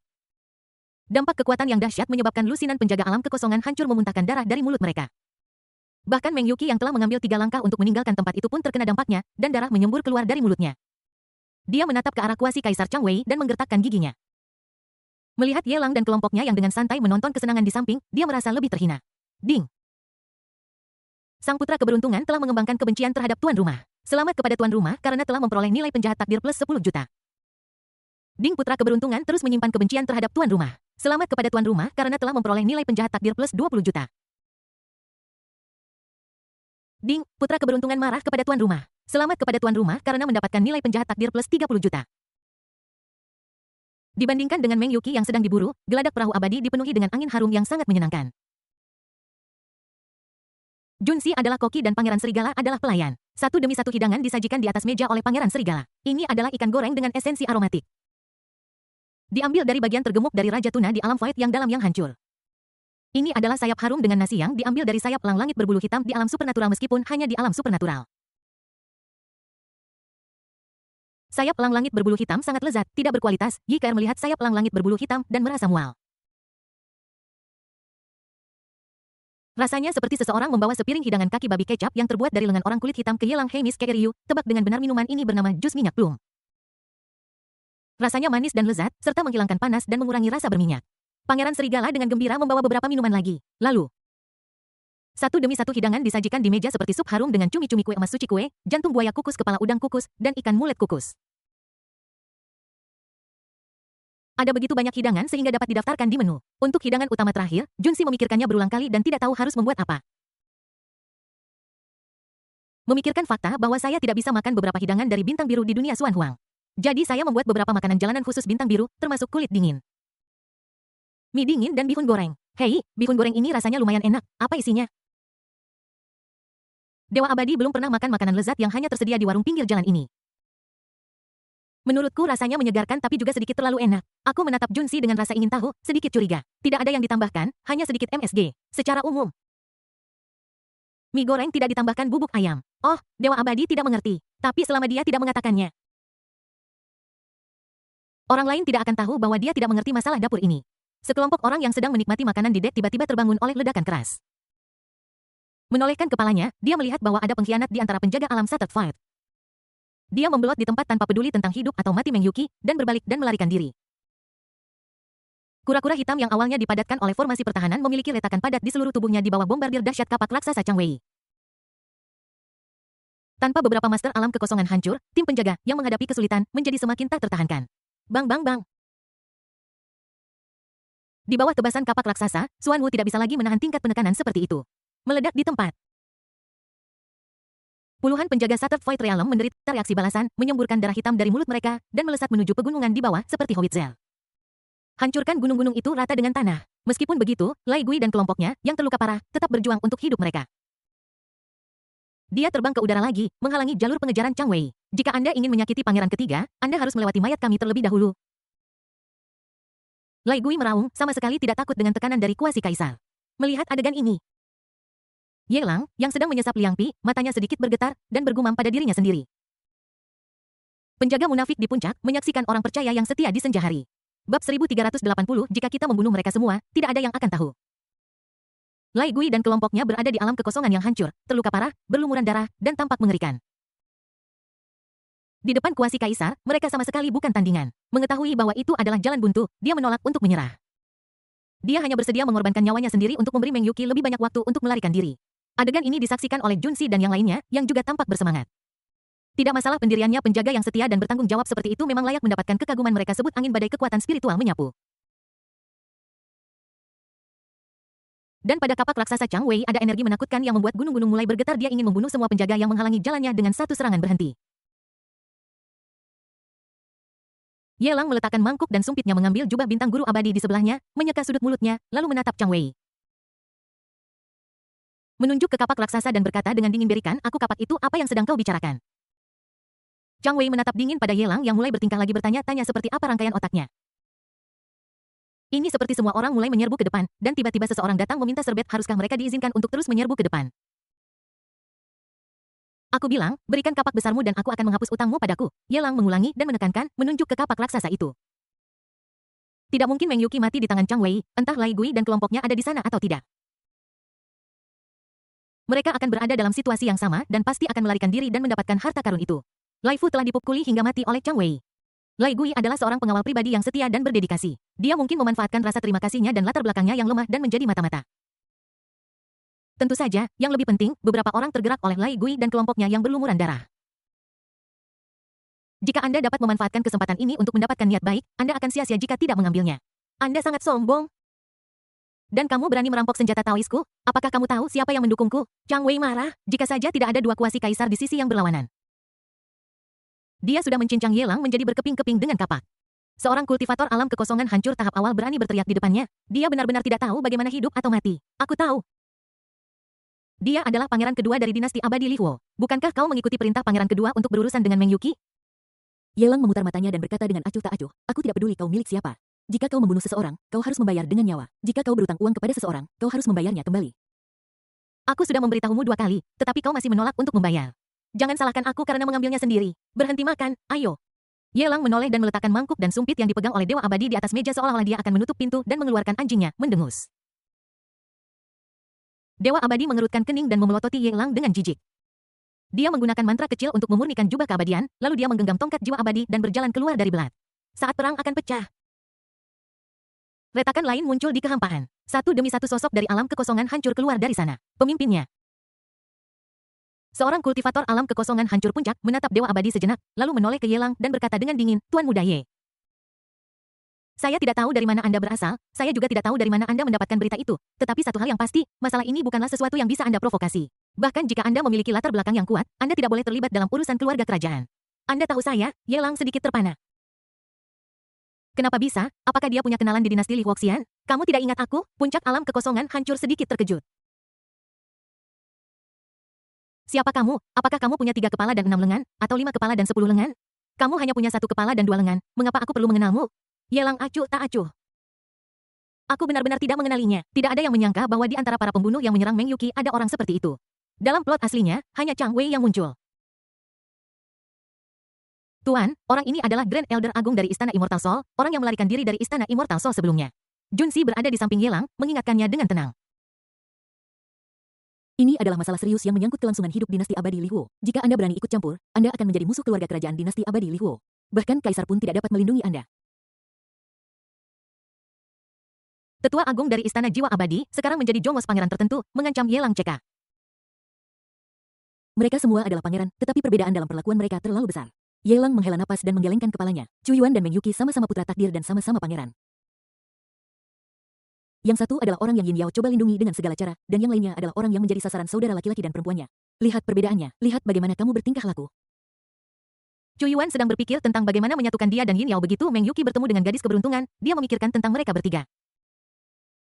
Dampak kekuatan yang dahsyat menyebabkan lusinan penjaga alam kekosongan hancur memuntahkan darah dari mulut mereka. Bahkan Meng Yuqi yang telah mengambil 3 langkah untuk meninggalkan tempat itu pun terkena dampaknya, dan darah menyembur keluar dari mulutnya. Dia menatap ke arah kuasi Kaisar Chang Wei dan menggertakkan giginya. Melihat Yelang dan kelompoknya yang dengan santai menonton kesenangan di samping, dia merasa lebih terhina. Ding! Sang putra keberuntungan telah mengembangkan kebencian terhadap tuan rumah. Selamat kepada tuan rumah karena telah memperoleh nilai penjahat takdir plus 10 juta. Ding, putra keberuntungan terus menyimpan kebencian terhadap tuan rumah. Selamat kepada tuan rumah karena telah memperoleh nilai penjahat takdir plus 20 juta. Ding, putra keberuntungan marah kepada tuan rumah. Selamat kepada tuan rumah karena mendapatkan nilai penjahat takdir plus 30 juta. Dibandingkan dengan Meng Yuqi yang sedang diburu, geladak perahu abadi dipenuhi dengan angin harum yang sangat menyenangkan. Junsi adalah koki dan Pangeran Serigala adalah pelayan. Satu demi satu hidangan disajikan di atas meja oleh Pangeran Serigala. Ini adalah ikan goreng dengan esensi aromatik. Diambil dari bagian tergemuk dari Raja Tuna di alam void yang dalam yang hancur. Ini adalah sayap harum dengan nasi yang diambil dari sayap elang langit berbulu hitam di alam supernatural meskipun hanya di alam supernatural. Sayap elang langit berbulu hitam sangat lezat, tidak berkualitas. Jika melihat sayap elang langit berbulu hitam dan merasa mual. Rasanya seperti seseorang membawa sepiring hidangan kaki babi kecap yang terbuat dari lengan orang kulit hitam ke Yelang. Hei Miss Keiryu, tebak dengan benar minuman ini bernama jus minyak plum. Rasanya manis dan lezat, serta menghilangkan panas dan mengurangi rasa berminyak. Pangeran Serigala dengan gembira membawa beberapa minuman lagi. Lalu, satu demi satu hidangan disajikan di meja seperti sup harum dengan cumi-cumi kue emas suci kue, jantung buaya kukus, kepala udang kukus, dan ikan mulet kukus. Ada begitu banyak hidangan sehingga dapat didaftarkan di menu. Untuk hidangan utama terakhir, Junsi memikirkannya berulang kali dan tidak tahu harus membuat apa. Memikirkan fakta bahwa saya tidak bisa makan beberapa hidangan dari bintang biru di dunia Xuan Huang. Jadi saya membuat beberapa makanan jalanan khusus bintang biru, termasuk kulit dingin, mie dingin dan bihun goreng. Hei, bihun goreng ini rasanya lumayan enak. Apa isinya? Dewa Abadi belum pernah makan makanan lezat yang hanya tersedia di warung pinggir jalan ini. Menurutku rasanya menyegarkan tapi juga sedikit terlalu enak. Aku menatap Junsi dengan rasa ingin tahu, sedikit curiga. Tidak ada yang ditambahkan, hanya sedikit MSG. Secara umum, mie goreng tidak ditambahkan bubuk ayam. Oh, Dewa Abadi tidak mengerti. Tapi selama dia tidak mengatakannya, orang lain tidak akan tahu bahwa dia tidak mengerti masalah dapur ini. Sekelompok orang yang sedang menikmati makanan di dek tiba-tiba terbangun oleh ledakan keras. Menolehkan kepalanya, dia melihat bahwa ada pengkhianat di antara penjaga alam Shattered Fight. Dia membelot di tempat tanpa peduli tentang hidup atau mati Meng Yuki, dan berbalik dan melarikan diri. Kura-kura hitam yang awalnya dipadatkan oleh formasi pertahanan memiliki retakan padat di seluruh tubuhnya di bawah bombardir dahsyat kapak raksasa Chang Wei. Tanpa beberapa master alam kekosongan hancur, tim penjaga yang menghadapi kesulitan menjadi semakin tak tertahankan. Bang bang bang. Di bawah tebasan kapak raksasa, Xuan Wu tidak bisa lagi menahan tingkat penekanan seperti itu. Meledak di tempat. Puluhan penjaga Shattered Void Realm menderita reaksi balasan, menyemburkan darah hitam dari mulut mereka, dan melesat menuju pegunungan di bawah seperti Howitzel. Hancurkan gunung-gunung itu rata dengan tanah. Meskipun begitu, Lai Gui dan kelompoknya, yang terluka parah, tetap berjuang untuk hidup mereka. Dia terbang ke udara lagi, menghalangi jalur pengejaran Chang Wei. Jika Anda ingin menyakiti pangeran ketiga, Anda harus melewati mayat kami terlebih dahulu. Lai Gui meraung, sama sekali tidak takut dengan tekanan dari kuasi kaisar. Melihat adegan ini, Ye Lang, yang sedang menyesap Liang Pi, matanya sedikit bergetar, dan bergumam pada dirinya sendiri. Penjaga munafik di puncak, menyaksikan orang percaya yang setia di senja hari. Bab 1380, jika kita membunuh mereka semua, tidak ada yang akan tahu. Lai Gui dan kelompoknya berada di alam kekosongan yang hancur, terluka parah, berlumuran darah, dan tampak mengerikan. Di depan kuasi kaisar, mereka sama sekali bukan tandingan. Mengetahui bahwa itu adalah jalan buntu, dia menolak untuk menyerah. Dia hanya bersedia mengorbankan nyawanya sendiri untuk memberi Meng Yuki lebih banyak waktu untuk melarikan diri. Adegan ini disaksikan oleh Junsi dan yang lainnya, yang juga tampak bersemangat. Tidak masalah pendiriannya penjaga yang setia dan bertanggung jawab seperti itu memang layak mendapatkan kekaguman mereka sebut angin badai kekuatan spiritual menyapu. Dan pada kapak raksasa Chang Wei ada energi menakutkan yang membuat gunung-gunung mulai bergetar. Dia ingin membunuh semua penjaga yang menghalangi jalannya dengan satu serangan berhenti. Ye Lang meletakkan mangkuk dan sumpitnya mengambil jubah bintang guru abadi di sebelahnya, menyeka sudut mulutnya, lalu menatap Chang Wei. Menunjuk ke kapak raksasa dan berkata dengan dingin, berikan aku kapak itu, apa yang sedang kau bicarakan? Chang Wei menatap dingin pada Ye Lang yang mulai bertingkah lagi bertanya-tanya seperti apa rangkaian otaknya. Ini seperti semua orang mulai menyerbu ke depan, dan tiba-tiba seseorang datang meminta serbet, haruskah mereka diizinkan untuk terus menyerbu ke depan? Aku bilang, berikan kapak besarmu dan aku akan menghapus utangmu padaku. Ye Lang mengulangi dan menekankan, menunjuk ke kapak raksasa itu. Tidak mungkin Meng Yuki mati di tangan Chang Wei, entah Lai Gui dan kelompoknya ada di sana atau tidak. Mereka akan berada dalam situasi yang sama dan pasti akan melarikan diri dan mendapatkan harta karun itu. Lai Fu telah dipukuli hingga mati oleh Chang Wei. Lai Gui adalah seorang pengawal pribadi yang setia dan berdedikasi. Dia mungkin memanfaatkan rasa terima kasihnya dan latar belakangnya yang lemah dan menjadi mata-mata. Tentu saja, yang lebih penting, beberapa orang tergerak oleh Lai Gui dan kelompoknya yang berlumuran darah. Jika Anda dapat memanfaatkan kesempatan ini untuk mendapatkan niat baik, Anda akan sia-sia jika tidak mengambilnya. Anda sangat sombong. Dan kamu berani merampok senjata Taoisku? Apakah kamu tahu siapa yang mendukungku? Chang Wei marah, jika saja tidak ada dua kuasi kaisar di sisi yang berlawanan. Dia sudah mencincang Ye Lang menjadi berkeping-keping dengan kapak. Seorang kultivator alam kekosongan hancur tahap awal berani berteriak di depannya. Dia benar-benar tidak tahu bagaimana hidup atau mati. Aku tahu. Dia adalah pangeran kedua dari dinasti abadi Li Huo. Bukankah kau mengikuti perintah pangeran kedua untuk berurusan dengan Meng Yuki? Ye Lang memutar matanya dan berkata dengan acuh tak acuh, aku tidak peduli kau milik siapa. Jika kau membunuh seseorang, kau harus membayar dengan nyawa. Jika kau berutang uang kepada seseorang, kau harus membayarnya kembali. Aku sudah memberitahumu 2 kali, tetapi kau masih menolak untuk membayar. Jangan salahkan aku karena mengambilnya sendiri. Berhenti makan, ayo. Ye Lang menoleh dan meletakkan mangkuk dan sumpit yang dipegang oleh Dewa Abadi di atas meja seolah-olah dia akan menutup pintu dan mengeluarkan anjingnya, mendengus. Dewa Abadi mengerutkan kening dan memelototi Ye Lang dengan jijik. Dia menggunakan mantra kecil untuk memurnikan jubah keabadian, lalu dia menggenggam tongkat jiwa abadi dan berjalan keluar dari belat. Saat perang akan pecah. Retakan lain muncul di kehampaan. Satu demi satu sosok dari alam kekosongan hancur keluar dari sana. Pemimpinnya. Seorang kultivator alam kekosongan hancur puncak menatap Dewa Abadi sejenak, lalu menoleh ke Ye Lang dan berkata dengan dingin, Tuan Muda Ye. Saya tidak tahu dari mana Anda berasal, saya juga tidak tahu dari mana Anda mendapatkan berita itu. Tetapi satu hal yang pasti, masalah ini bukanlah sesuatu yang bisa Anda provokasi. Bahkan jika Anda memiliki latar belakang yang kuat, Anda tidak boleh terlibat dalam urusan keluarga kerajaan. Anda tahu saya, Ye Lang sedikit terpana. Kenapa bisa? Apakah dia punya kenalan di dinasti Li Huoxian? Kamu tidak ingat aku? Puncak alam kekosongan hancur sedikit terkejut. Siapa kamu? Apakah kamu punya 3 kepala dan 6 lengan? Atau 5 kepala dan 10 lengan? Kamu hanya punya 1 kepala dan 2 lengan. Mengapa aku perlu mengenalmu? Yelang acuh tak acuh. Aku benar-benar tidak mengenalinya. Tidak ada yang menyangka bahwa di antara para pembunuh yang menyerang Meng Yuqi ada orang seperti itu. Dalam plot aslinya, hanya Chang Wei yang muncul. Tuan, orang ini adalah Grand Elder Agung dari Istana Immortal Soul, orang yang melarikan diri dari Istana Immortal Soul sebelumnya. Junsi berada di samping Yelang, mengingatkannya dengan tenang. Ini adalah masalah serius yang menyangkut kelangsungan hidup dinasti abadi Li Huo. Jika Anda berani ikut campur, Anda akan menjadi musuh keluarga kerajaan dinasti abadi Li Huo. Bahkan kaisar pun tidak dapat melindungi Anda. Tetua Agung dari Istana Jiwa Abadi, sekarang menjadi jongos pangeran tertentu, mengancam Yelang CK. Mereka semua adalah pangeran, tetapi perbedaan dalam perlakuan mereka terlalu besar. Yelang menghela napas dan menggelengkan kepalanya. Chu Yuan dan Meng Yuqi sama-sama putra takdir dan sama-sama pangeran. Yang satu adalah orang yang Yin Yao coba lindungi dengan segala cara, dan yang lainnya adalah orang yang menjadi sasaran saudara laki-laki dan perempuannya. Lihat perbedaannya, lihat bagaimana kamu bertingkah laku. Chu Yuan sedang berpikir tentang bagaimana menyatukan dia dan Yin Yao begitu Meng Yuqi bertemu dengan gadis keberuntungan, dia memikirkan tentang mereka bertiga.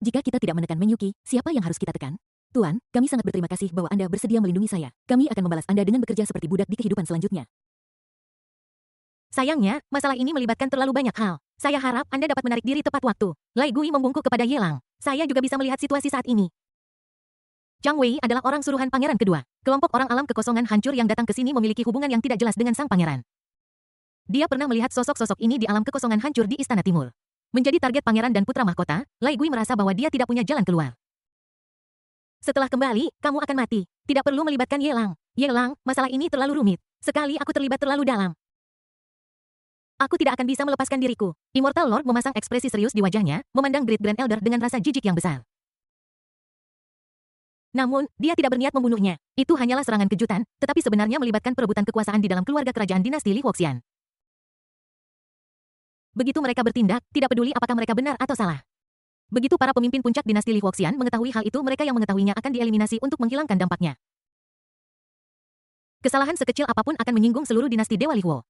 Jika kita tidak menekan Meng Yuqi, siapa yang harus kita tekan? Tuan, kami sangat berterima kasih bahwa Anda bersedia melindungi saya. Kami akan membalas Anda dengan bekerja seperti budak di kehidupan selanjutnya. Sayangnya, masalah ini melibatkan terlalu banyak hal. Saya harap Anda dapat menarik diri tepat waktu. Lai Gui membungkuk kepada Yelang. Saya juga bisa melihat situasi saat ini. Chang Wei adalah orang suruhan pangeran kedua. Kelompok orang alam kekosongan hancur yang datang ke sini memiliki hubungan yang tidak jelas dengan sang pangeran. Dia pernah melihat sosok-sosok ini di alam kekosongan hancur di Istana Timur. Menjadi target pangeran dan putra mahkota, Lai Gui merasa bahwa dia tidak punya jalan keluar. Setelah kembali, kamu akan mati. Tidak perlu melibatkan Yelang. Yelang, masalah ini terlalu rumit. Sekali aku terlibat terlalu dalam. Aku tidak akan bisa melepaskan diriku. Immortal Lord memasang ekspresi serius di wajahnya, memandang Great Grand Elder dengan rasa jijik yang besar. Namun, dia tidak berniat membunuhnya. Itu hanyalah serangan kejutan, tetapi sebenarnya melibatkan perebutan kekuasaan di dalam keluarga kerajaan dinasti Li Huoxian. Begitu mereka bertindak, tidak peduli apakah mereka benar atau salah. Begitu para pemimpin puncak dinasti Li Huoxian mengetahui hal itu, mereka yang mengetahuinya akan dieliminasi untuk menghilangkan dampaknya. Kesalahan sekecil apapun akan menyinggung seluruh dinasti Dewa Li Huo.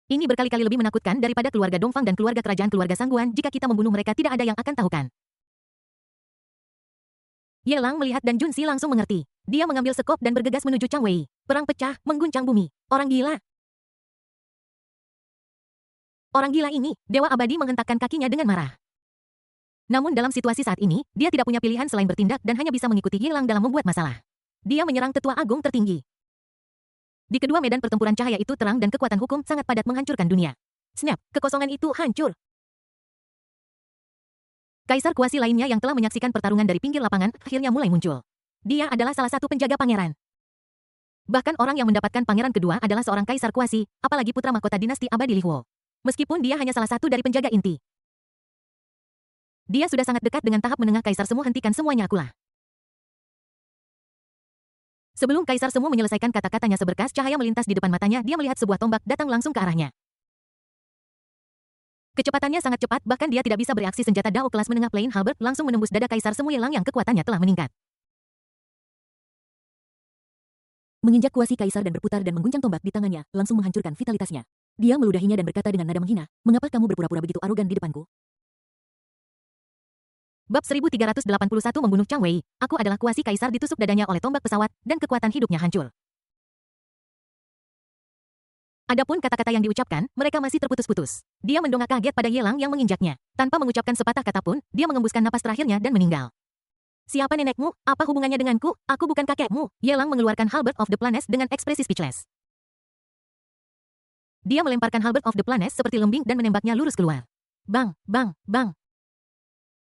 Ini berkali-kali lebih menakutkan daripada keluarga Dongfang dan keluarga kerajaan keluarga Sangguan. Jika kita membunuh mereka tidak ada yang akan tahukan. Yelang melihat dan Junsi langsung mengerti. Dia mengambil sekop dan bergegas menuju Chang Wei. Perang pecah, mengguncang bumi. Orang gila. Orang gila ini, Dewa Abadi menghentakkan kakinya dengan marah. Namun dalam situasi saat ini, dia tidak punya pilihan selain bertindak dan hanya bisa mengikuti Yelang dalam membuat masalah. Dia menyerang tetua agung tertinggi. Di kedua medan pertempuran cahaya itu terang dan kekuatan hukum sangat padat menghancurkan dunia. Snap, kekosongan itu hancur. Kaisar kuasi lainnya yang telah menyaksikan pertarungan dari pinggir lapangan akhirnya mulai muncul. Dia adalah salah satu penjaga pangeran. Bahkan orang yang mendapatkan pangeran kedua adalah seorang kaisar kuasi, apalagi putra mahkota dinasti abadi Li Huo. Meskipun dia hanya salah satu dari penjaga inti. Dia sudah sangat dekat dengan tahap menengah kaisar semu. Hentikan semuanya, akulah. Sebelum Kaisar Semu menyelesaikan kata-katanya, seberkas cahaya melintas di depan matanya. Dia melihat sebuah tombak datang langsung ke arahnya. Kecepatannya sangat cepat, bahkan dia tidak bisa bereaksi. Senjata Dao kelas menengah Plain Halberd langsung menembus dada Kaisar Semu Yelang yang kekuatannya telah meningkat. Menginjak kuasi kaisar dan berputar dan mengguncang tombak di tangannya, langsung menghancurkan vitalitasnya. Dia meludahinya dan berkata dengan nada menghina, "Mengapa kamu berpura-pura begitu arogan di depanku?" Bab 1381 membunuh Chang Wei. Aku adalah kuasi kaisar ditusuk dadanya oleh tombak pesawat, dan kekuatan hidupnya hancur. Adapun kata-kata yang diucapkan, mereka masih terputus-putus. Dia mendongak kaget pada Yelang yang menginjaknya. Tanpa mengucapkan sepatah kata pun, dia mengembuskan napas terakhirnya dan meninggal. Siapa nenekmu? Apa hubungannya denganku? Aku bukan kakekmu. Yelang mengeluarkan Halberd of the Planes dengan ekspresi speechless. Dia melemparkan Halberd of the Planes seperti lembing dan menembaknya lurus keluar. Bang, bang, bang.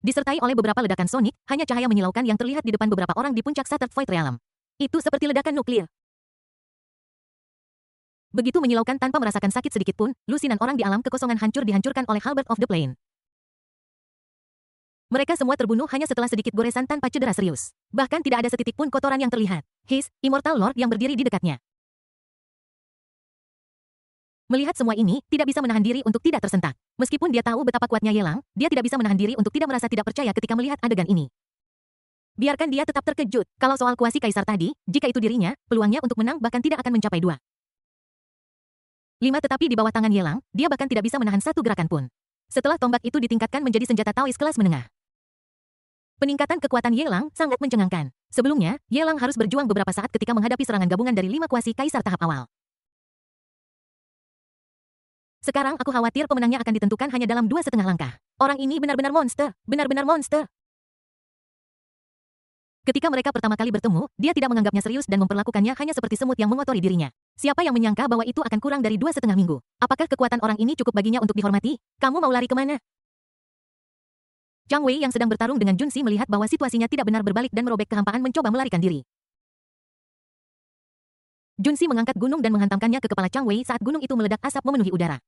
Disertai oleh beberapa ledakan sonik, hanya cahaya menyilaukan yang terlihat di depan beberapa orang di puncak Shattered Void Realm. Itu seperti ledakan nuklir. Begitu menyilaukan tanpa merasakan sakit sedikit pun, lusinan orang di alam kekosongan hancur dihancurkan oleh Halberd of the Plane. Mereka semua terbunuh hanya setelah sedikit goresan tanpa cedera serius. Bahkan tidak ada setitik pun kotoran yang terlihat. His, Immortal Lord yang berdiri di dekatnya. Melihat semua ini, tidak bisa menahan diri untuk tidak tersentak. Meskipun dia tahu betapa kuatnya Yelang, dia tidak bisa menahan diri untuk tidak merasa tidak percaya ketika melihat adegan ini. Biarkan dia tetap terkejut. Kalau soal kuasi kaisar tadi, jika itu dirinya, peluangnya untuk menang bahkan tidak akan mencapai 2. 5 tetapi di bawah tangan Yelang, dia bahkan tidak bisa menahan satu gerakan pun. Setelah tombak itu ditingkatkan menjadi senjata Taois kelas menengah. Peningkatan kekuatan Yelang sangat mencengangkan. Sebelumnya, Yelang harus berjuang beberapa saat ketika menghadapi serangan gabungan dari 5 kuasi kaisar tahap awal. Sekarang aku khawatir pemenangnya akan ditentukan hanya dalam 2,5 langkah. Orang ini benar-benar monster, benar-benar monster. Ketika mereka pertama kali bertemu, dia tidak menganggapnya serius dan memperlakukannya hanya seperti semut yang mengotori dirinya. Siapa yang menyangka bahwa itu akan kurang dari 2,5 minggu? Apakah kekuatan orang ini cukup baginya untuk dihormati? Kamu mau lari kemana? Chang Wei yang sedang bertarung dengan Junsi melihat bahwa situasinya tidak benar berbalik dan merobek kehampaan mencoba melarikan diri. Junsi mengangkat gunung dan menghantamkannya ke kepala Chang Wei saat gunung itu meledak asap memenuhi udara.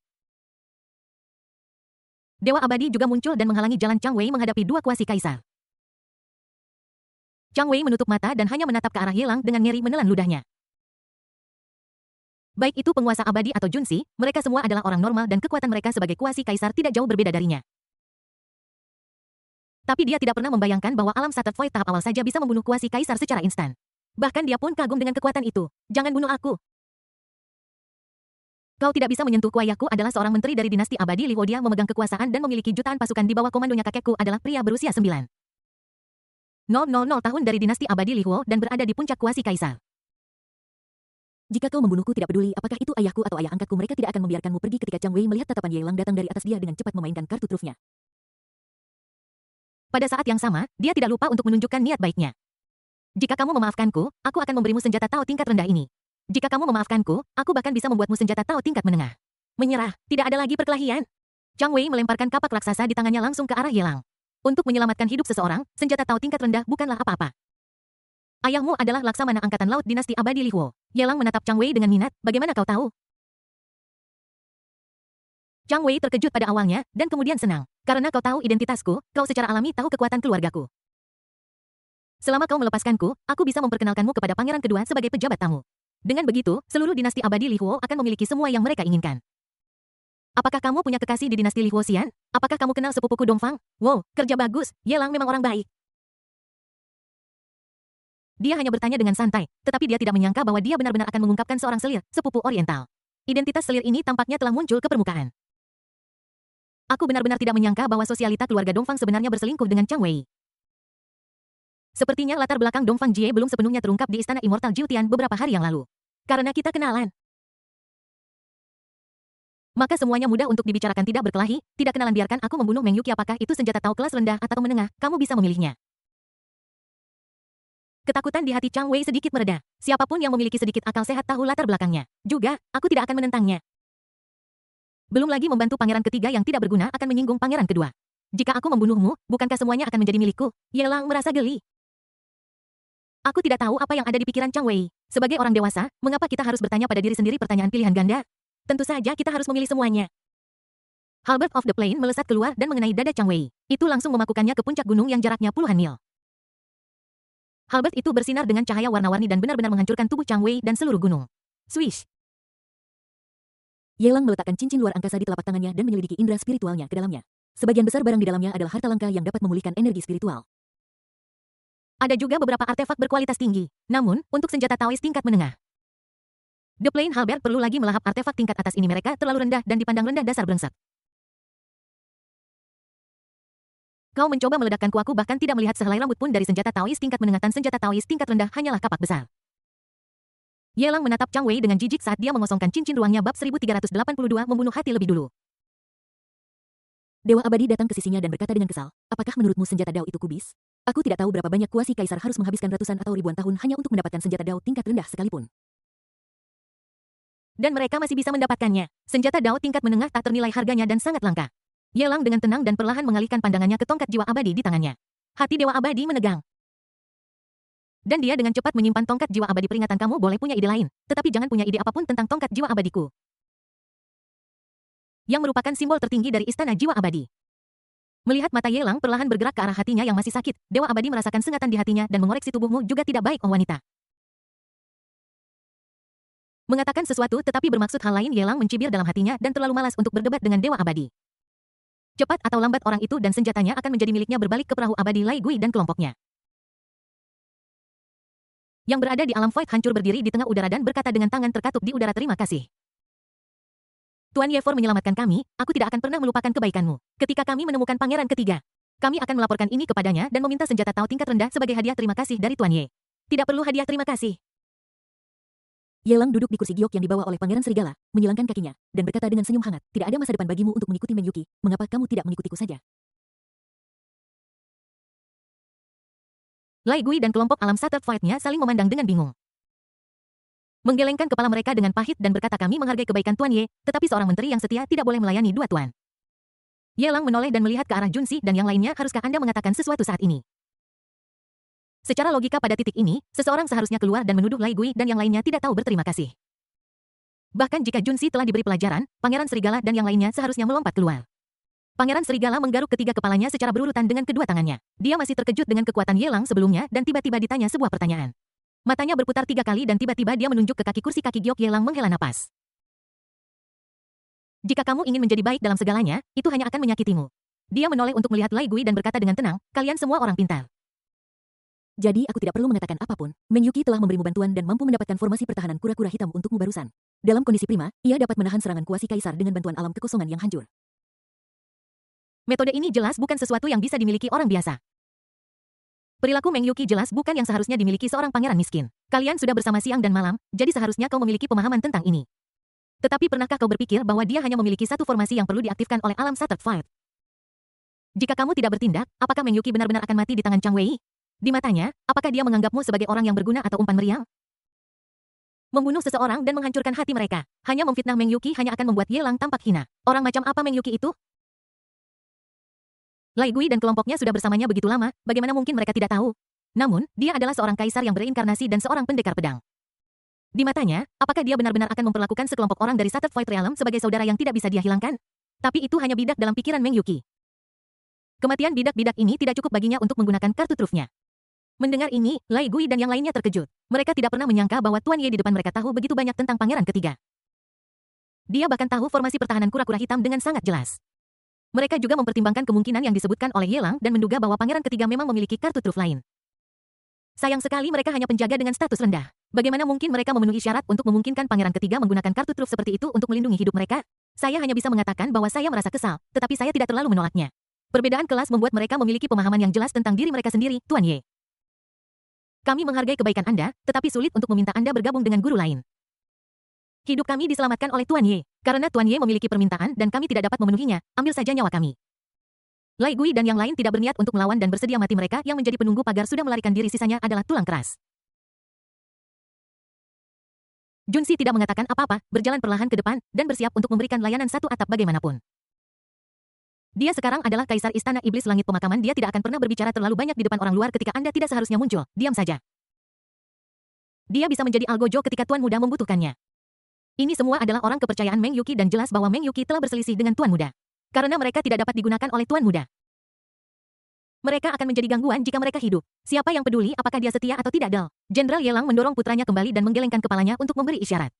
Dewa Abadi juga muncul dan menghalangi jalan Chang Wei menghadapi 2 kuasi kaisar. Chang Wei menutup mata dan hanya menatap ke arah Yelang dengan ngeri menelan ludahnya. Baik itu penguasa abadi atau Junsi, mereka semua adalah orang normal dan kekuatan mereka sebagai kuasi kaisar tidak jauh berbeda darinya. Tapi dia tidak pernah membayangkan bahwa alam Shattered Void tahap awal saja bisa membunuh kuasi kaisar secara instan. Bahkan dia pun kagum dengan kekuatan itu. Jangan bunuh aku. Kau tidak bisa menyentuhku. Ayahku adalah seorang menteri dari dinasti abadi Li Huo. Dia memegang kekuasaan dan memiliki jutaan pasukan di bawah komandonya. Kakekku adalah pria berusia 9,000 tahun dari dinasti abadi Li Huo dan berada di puncak kuasi kaisar. Jika kau membunuhku tidak peduli apakah itu ayahku atau ayah angkatku, mereka tidak akan membiarkanmu pergi. Ketika Chang Wei melihat tatapan Yelang datang dari atas, dia dengan cepat memainkan kartu trufnya. Pada saat yang sama, dia tidak lupa untuk menunjukkan niat baiknya. Jika kamu memaafkanku, aku akan memberimu senjata Tao tingkat rendah ini. Jika kamu memaafkanku, aku bahkan bisa membuatmu senjata Tao tingkat menengah. Menyerah, tidak ada lagi perkelahian. Chang Wei melemparkan kapak raksasa di tangannya langsung ke arah Yelang. Untuk menyelamatkan hidup seseorang, senjata Tao tingkat rendah bukanlah apa-apa. Ayahmu adalah laksamana angkatan laut dinasti abadi Li Huo. Yelang menatap Chang Wei dengan minat. Bagaimana kau tahu? Chang Wei terkejut pada awalnya, dan kemudian senang. Karena kau tahu identitasku, kau secara alami tahu kekuatan keluargaku. Selama kau melepaskanku, aku bisa memperkenalkanmu kepada pangeran kedua sebagai pejabat tamu. Dengan begitu, seluruh dinasti abadi Li Huo akan memiliki semua yang mereka inginkan. Apakah kamu punya kekasih di dinasti Li Huo Xian? Apakah kamu kenal sepupuku Dongfang? Wow, kerja bagus. Yelang memang orang baik. Dia hanya bertanya dengan santai, tetapi dia tidak menyangka bahwa dia benar-benar akan mengungkapkan seorang selir, sepupu oriental. Identitas selir ini tampaknya telah muncul ke permukaan. Aku benar-benar tidak menyangka bahwa sosialita keluarga Dongfang sebenarnya berselingkuh dengan Chang Wei. Sepertinya latar belakang Dongfang Jie belum sepenuhnya terungkap di Istana Immortal Jiutian beberapa hari yang lalu. Karena kita kenalan, maka semuanya mudah untuk dibicarakan. Tidak berkelahi, tidak kenalan. Biarkan aku membunuh Meng Yuqi. Apakah itu senjata Tao kelas rendah atau menengah? Kamu bisa memilihnya. Ketakutan di hati Chang Wei sedikit mereda. Siapapun yang memiliki sedikit akal sehat tahu latar belakangnya. Juga, aku tidak akan menentangnya. Belum lagi membantu pangeran ketiga yang tidak berguna akan menyinggung pangeran kedua. Jika aku membunuhmu, bukankah semuanya akan menjadi milikku? Yelang merasa geli. Aku tidak tahu apa yang ada di pikiran Chang Wei. Sebagai orang dewasa, mengapa kita harus bertanya pada diri sendiri pertanyaan pilihan ganda? Tentu saja kita harus memilih semuanya. Halberd of the Plain melesat keluar dan mengenai dada Chang Wei. Itu langsung memakukannya ke puncak gunung yang jaraknya puluhan mil. Halberd itu bersinar dengan cahaya warna-warni dan benar-benar menghancurkan tubuh Chang Wei dan seluruh gunung. Swish! Yelang meletakkan cincin luar angkasa di telapak tangannya dan menyelidiki indera spiritualnya ke dalamnya. Sebagian besar barang di dalamnya adalah harta langka yang dapat memulihkan energi spiritual. Ada juga beberapa artefak berkualitas tinggi. Namun, untuk senjata Taois tingkat menengah, The Plain Halberd perlu lagi melahap artefak tingkat atas ini. Mereka terlalu rendah dan dipandang rendah dasar brengsek. Kau mencoba meledakkanku. Aku bahkan tidak melihat sehelai rambut pun dari senjata Taois tingkat menengah. Dan senjata Taois tingkat rendah hanyalah kapak besar. Yelang menatap Chang Wei dengan jijik saat dia mengosongkan cincin ruangnya. Bab 1382 membunuh hati lebih dulu. Dewa Abadi datang ke sisinya dan berkata dengan kesal, apakah menurutmu senjata Dao itu kubis? Aku tidak tahu berapa banyak kuasi kaisar harus menghabiskan ratusan atau ribuan tahun hanya untuk mendapatkan senjata Dao tingkat rendah sekalipun. Dan mereka masih bisa mendapatkannya. Senjata Dao tingkat menengah tak ternilai harganya dan sangat langka. Yelang dengan tenang dan perlahan mengalihkan pandangannya ke tongkat jiwa abadi di tangannya. Hati Dewa Abadi menegang. Dan dia dengan cepat menyimpan tongkat jiwa abadi. Peringatan, kamu boleh punya ide lain, tetapi jangan punya ide apapun tentang tongkat jiwa abadiku. Yang merupakan simbol tertinggi dari istana jiwa abadi. Melihat mata Yelang perlahan bergerak ke arah hatinya yang masih sakit, Dewa Abadi merasakan sengatan di hatinya dan mengoreksi, tubuhmu juga tidak baik, oh wanita. Mengatakan sesuatu tetapi bermaksud hal lain. Yelang mencibir dalam hatinya dan terlalu malas untuk berdebat dengan Dewa Abadi. Cepat atau lambat orang itu dan senjatanya akan menjadi miliknya. Berbalik ke perahu abadi Lai Gui dan kelompoknya. Yang berada di alam void hancur berdiri di tengah udara dan berkata dengan tangan terkatup di udara, terima kasih. Tuan Yefor menyelamatkan kami, aku tidak akan pernah melupakan kebaikanmu. Ketika kami menemukan pangeran ketiga, Kami akan melaporkan ini kepadanya dan meminta senjata Tao tingkat rendah sebagai hadiah terima kasih dari Tuan Ye. Tidak perlu hadiah terima kasih. Yelang duduk di kursi giok yang dibawa oleh Pangeran Serigala, menyilangkan kakinya, dan berkata dengan senyum hangat, tidak ada masa depan bagimu untuk mengikuti Meng Yuqi, mengapa kamu tidak mengikutiku saja? Lai Gui dan kelompok alam Shattered Fight-nya saling memandang dengan bingung. Menggelengkan kepala mereka dengan pahit dan berkata kami menghargai kebaikan Tuan Ye, tetapi seorang menteri yang setia tidak boleh melayani dua tuan. Yelang menoleh dan melihat ke arah Junsi dan yang lainnya, haruskah Anda mengatakan sesuatu saat ini? Secara logika pada titik ini, seseorang seharusnya keluar dan menuduh Lai Gui dan yang lainnya tidak tahu berterima kasih. Bahkan jika Junsi telah diberi pelajaran, Pangeran Serigala dan yang lainnya seharusnya melompat keluar. Pangeran Serigala menggaruk ketiga kepalanya secara berurutan dengan kedua tangannya. Dia masih terkejut dengan kekuatan Yelang sebelumnya dan tiba-tiba ditanya sebuah pertanyaan. Matanya berputar 3 kali dan tiba-tiba dia menunjuk ke kaki kursi kaki giok. Yelang menghela napas. Jika kamu ingin menjadi baik dalam segalanya, itu hanya akan menyakitimu. Dia menoleh untuk melihat Lai Gui dan berkata dengan tenang, kalian semua orang pintar. Jadi aku tidak perlu mengatakan apapun. Meng Yuqi telah memberimu bantuan dan mampu mendapatkan formasi pertahanan kura-kura hitam untukmu barusan. Dalam kondisi prima, ia dapat menahan serangan kuasi kaisar dengan bantuan alam kekosongan yang hancur. Metode ini jelas bukan sesuatu yang bisa dimiliki orang biasa. Perilaku Meng Yuqi jelas bukan yang seharusnya dimiliki seorang pangeran miskin. Kalian sudah bersama siang dan malam, jadi seharusnya kau memiliki pemahaman tentang ini. Tetapi pernahkah kau berpikir bahwa dia hanya memiliki satu formasi yang perlu diaktifkan oleh alam Shattered Fight? Jika kamu tidak bertindak, apakah Meng Yuqi benar-benar akan mati di tangan Chang Wei? Di matanya, apakah dia menganggapmu sebagai orang yang berguna atau umpan meriam? Membunuh seseorang dan menghancurkan hati mereka. Hanya memfitnah Meng Yuqi hanya akan membuat Yelang tampak hina. Orang macam apa Meng Yuqi itu? Lai Gui dan kelompoknya sudah bersamanya begitu lama, bagaimana mungkin mereka tidak tahu? Namun, dia adalah seorang kaisar yang berinkarnasi dan seorang pendekar pedang. Di matanya, apakah dia benar-benar akan memperlakukan sekelompok orang dari Shattered Fight Realm sebagai saudara yang tidak bisa dia hilangkan? Tapi itu hanya bidak dalam pikiran Meng Yuqi. Kematian bidak-bidak ini tidak cukup baginya untuk menggunakan kartu trufnya. Mendengar ini, Lai Gui dan yang lainnya terkejut. Mereka tidak pernah menyangka bahwa Tuan Ye di depan mereka tahu begitu banyak tentang pangeran ketiga. Dia bahkan tahu formasi pertahanan kura-kura hitam dengan sangat jelas. Mereka juga mempertimbangkan kemungkinan yang disebutkan oleh Yelang dan menduga bahwa pangeran ketiga memang memiliki kartu truf lain. Sayang sekali mereka hanya penjaga dengan status rendah. Bagaimana mungkin mereka memenuhi syarat untuk memungkinkan pangeran ketiga menggunakan kartu truf seperti itu untuk melindungi hidup mereka? Saya hanya bisa mengatakan bahwa saya merasa kesal, tetapi saya tidak terlalu menolaknya. Perbedaan kelas membuat mereka memiliki pemahaman yang jelas tentang diri mereka sendiri, Tuan Ye. Kami menghargai kebaikan Anda, tetapi sulit untuk meminta Anda bergabung dengan guru lain. Hidup kami diselamatkan oleh Tuan Ye. Karena Tuan Ye memiliki permintaan dan kami tidak dapat memenuhinya, ambil saja nyawa kami. Lai Gui dan yang lain tidak berniat untuk melawan dan bersedia mati. Mereka yang menjadi penunggu pagar sudah melarikan diri, sisanya adalah tulang keras. Junsi tidak mengatakan apa-apa, berjalan perlahan ke depan, dan bersiap untuk memberikan layanan satu atap bagaimanapun. Dia sekarang adalah Kaisar Istana Iblis Langit Pemakaman. Dia tidak akan pernah berbicara terlalu banyak di depan orang luar ketika Anda tidak seharusnya muncul, diam saja. Dia bisa menjadi algojo ketika Tuan Muda membutuhkannya. Ini semua adalah orang kepercayaan Meng Yuqi dan jelas bahwa Meng Yuqi telah berselisih dengan Tuan Muda. Karena mereka tidak dapat digunakan oleh Tuan Muda. Mereka akan menjadi gangguan jika mereka hidup. Siapa yang peduli apakah dia setia atau tidak, Del? Jenderal Yelang mendorong putranya kembali dan menggelengkan kepalanya untuk memberi isyarat.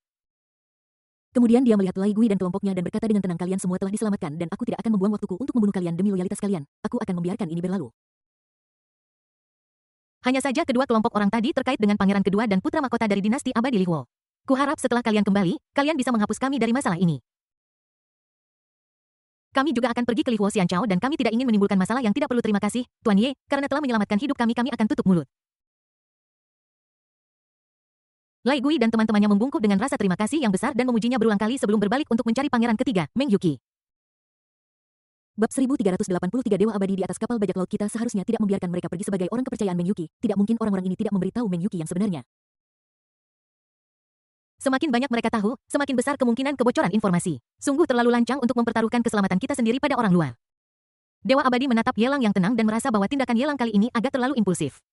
Kemudian dia melihat Lai Gui dan kelompoknya dan berkata dengan tenang, kalian semua telah diselamatkan dan aku tidak akan membuang waktuku untuk membunuh kalian demi loyalitas kalian. Aku akan membiarkan ini berlalu. Hanya saja kedua kelompok orang tadi terkait dengan pangeran kedua dan putra mahkota dari dinasti abadi Li Huo. Kuharap setelah kalian kembali, kalian bisa menghapus kami dari masalah ini. Kami juga akan pergi ke Li Huo Xianchao dan kami tidak ingin menimbulkan masalah yang tidak perlu. Terima kasih, Tuan Ye, karena telah menyelamatkan hidup kami akan tutup mulut. Lai Gui dan teman-temannya membungkuk dengan rasa terima kasih yang besar dan memujinya berulang kali sebelum berbalik untuk mencari pangeran ketiga, Meng Yuqi. Bab 1383 Dewa Abadi. Di atas kapal bajak laut kita seharusnya tidak membiarkan mereka pergi sebagai orang kepercayaan Meng Yuqi. Tidak mungkin orang-orang ini tidak memberitahu Meng Yuqi yang sebenarnya. Semakin banyak mereka tahu, semakin besar kemungkinan kebocoran informasi. Sungguh terlalu lancang untuk mempertaruhkan keselamatan kita sendiri pada orang luar. Dewa Abadi menatap Yelang yang tenang dan merasa bahwa tindakan Yelang kali ini agak terlalu impulsif.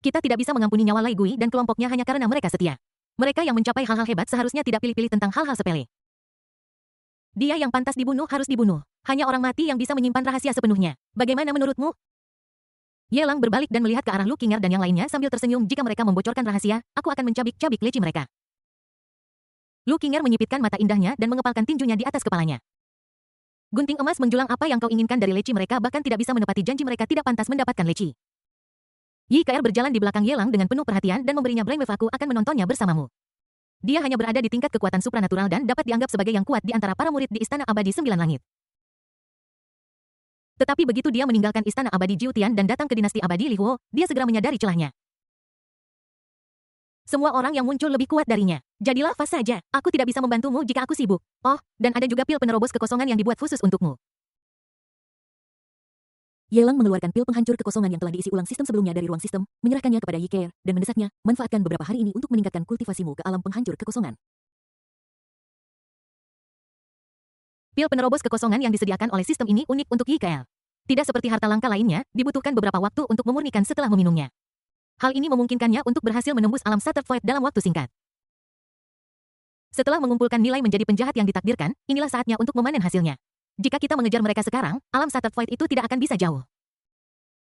Kita tidak bisa mengampuni nyawa Lai Gui dan kelompoknya hanya karena mereka setia. Mereka yang mencapai hal-hal hebat seharusnya tidak pilih-pilih tentang hal-hal sepele. Dia yang pantas dibunuh harus dibunuh. Hanya orang mati yang bisa menyimpan rahasia sepenuhnya. Bagaimana menurutmu? Yelang berbalik dan melihat ke arah Lu Qinger dan yang lainnya sambil tersenyum. Jika mereka membocorkan rahasia, aku akan mencabik-cabik leci mereka. Lu Qinger menyipitkan mata indahnya dan mengepalkan tinjunya di atas kepalanya. Gunting emas menjulang. Apa yang kau inginkan dari leci mereka bahkan tidak bisa menepati janji mereka tidak pantas mendapatkan leci. Yi Kaer berjalan di belakang Yelang dengan penuh perhatian dan memberinya brainwave. Aku akan menontonnya bersamamu. Dia hanya berada di tingkat kekuatan supranatural dan dapat dianggap sebagai yang kuat di antara para murid di Istana Abadi Sembilan Langit. Tetapi begitu dia meninggalkan istana abadi Jiutian dan datang ke dinasti abadi Lihuo, dia segera menyadari celahnya. Semua orang yang muncul lebih kuat darinya. Jadilah fas saja. Aku tidak bisa membantumu jika aku sibuk. Oh, dan ada juga pil penerobos kekosongan yang dibuat khusus untukmu. Yelang mengeluarkan pil penghancur kekosongan yang telah diisi ulang sistem sebelumnya dari ruang sistem, menyerahkannya kepada Ye Keer, dan mendesaknya, manfaatkan beberapa hari ini untuk meningkatkan kultivasimu ke alam penghancur kekosongan. Pil penerobos kekosongan yang disediakan oleh sistem ini unik untuk Ye Keer. Tidak seperti harta langka lainnya, dibutuhkan beberapa waktu untuk memurnikan setelah meminumnya. Hal ini memungkinkannya untuk berhasil menembus alam Shattered Void dalam waktu singkat. Setelah mengumpulkan nilai menjadi penjahat yang ditakdirkan, inilah saatnya untuk memanen hasilnya. Jika kita mengejar mereka sekarang, alam Shattered Void itu tidak akan bisa jauh.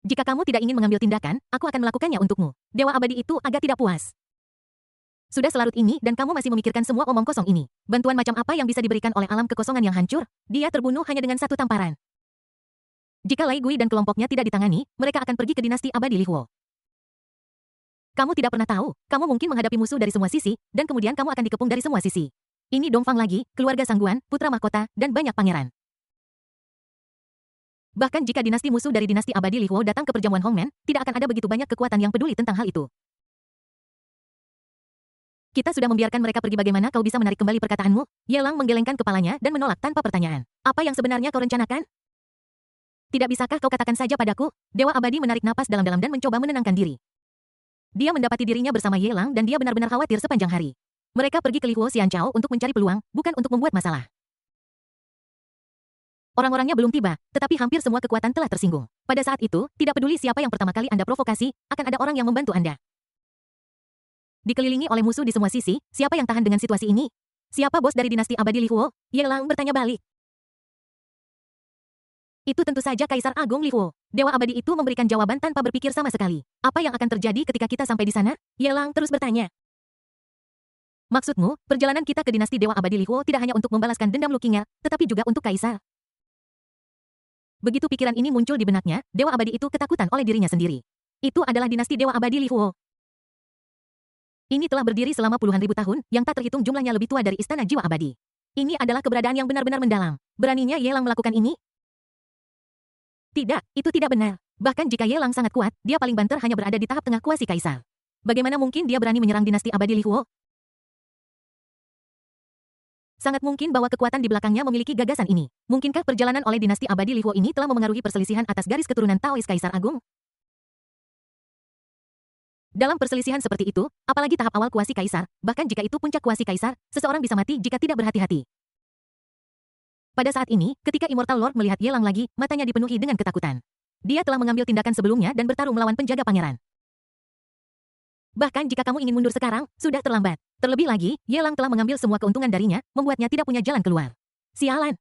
Jika kamu tidak ingin mengambil tindakan, aku akan melakukannya untukmu. Dewa abadi itu agak tidak puas. Sudah selarut ini dan kamu masih memikirkan semua omong kosong ini. Bantuan macam apa yang bisa diberikan oleh alam kekosongan yang hancur? Dia terbunuh hanya dengan satu tamparan. Jika Lai Gui dan kelompoknya tidak ditangani, mereka akan pergi ke dinasti abadi Lihuo. Kamu tidak pernah tahu, kamu mungkin menghadapi musuh dari semua sisi, dan kemudian kamu akan dikepung dari semua sisi. Ini Dongfang lagi, keluarga Sangguan, putra mahkota, dan banyak pangeran. Bahkan jika dinasti musuh dari dinasti abadi Lihuo datang ke perjamuan Hongmen, tidak akan ada begitu banyak kekuatan yang peduli tentang hal itu. Kita sudah membiarkan mereka pergi, bagaimana kau bisa menarik kembali perkataanmu? Yelang menggelengkan kepalanya dan menolak tanpa pertanyaan. Apa yang sebenarnya kau rencanakan? Tidak bisakah kau katakan saja padaku? Dewa abadi menarik napas dalam-dalam dan mencoba menenangkan diri. Dia mendapati dirinya bersama Yelang dan dia benar-benar khawatir sepanjang hari. Mereka pergi ke Lihuo Xianchao untuk mencari peluang, bukan untuk membuat masalah. Orang-orangnya belum tiba, tetapi hampir semua kekuatan telah tersinggung. Pada saat itu, tidak peduli siapa yang pertama kali Anda provokasi, akan ada orang yang membantu Anda. Dikelilingi oleh musuh di semua sisi, siapa yang tahan dengan situasi ini? Siapa bos dari dinasti abadi Lihuo? Yelang bertanya balik. Itu tentu saja Kaisar Agung Lihuo. Dewa abadi itu memberikan jawaban tanpa berpikir sama sekali. Apa yang akan terjadi ketika kita sampai di sana? Yelang terus bertanya. Maksudmu, perjalanan kita ke dinasti Dewa abadi Lihuo tidak hanya untuk membalaskan dendam Lukinger, tetapi juga untuk Kaisar. Begitu pikiran ini muncul di benaknya, Dewa abadi itu ketakutan oleh dirinya sendiri. Itu adalah dinasti Dewa abadi Lihuo. Ini telah berdiri selama puluhan ribu tahun, yang tak terhitung jumlahnya lebih tua dari istana jiwa abadi. Ini adalah keberadaan yang benar-benar mendalam. Beraninya Yelang melakukan ini? Tidak, itu tidak benar. Bahkan jika Yelang sangat kuat, dia paling banter hanya berada di tahap tengah kuasi Kaisar. Bagaimana mungkin dia berani menyerang dinasti abadi Lihuo? Sangat mungkin bahwa kekuatan di belakangnya memiliki gagasan ini. Mungkinkah perjalanan oleh dinasti abadi Lihuo ini telah memengaruhi perselisihan atas garis keturunan Taois Kaisar Agung? Dalam perselisihan seperti itu, apalagi tahap awal kuasi Kaisar, bahkan jika itu puncak kuasi Kaisar, seseorang bisa mati jika tidak berhati-hati. Pada saat ini, ketika Immortal Lord melihat Yelang lagi, matanya dipenuhi dengan ketakutan. Dia telah mengambil tindakan sebelumnya dan bertarung melawan penjaga pangeran. Bahkan jika kamu ingin mundur sekarang, sudah terlambat. Terlebih lagi, Yelang telah mengambil semua keuntungan darinya, membuatnya tidak punya jalan keluar. Sialan.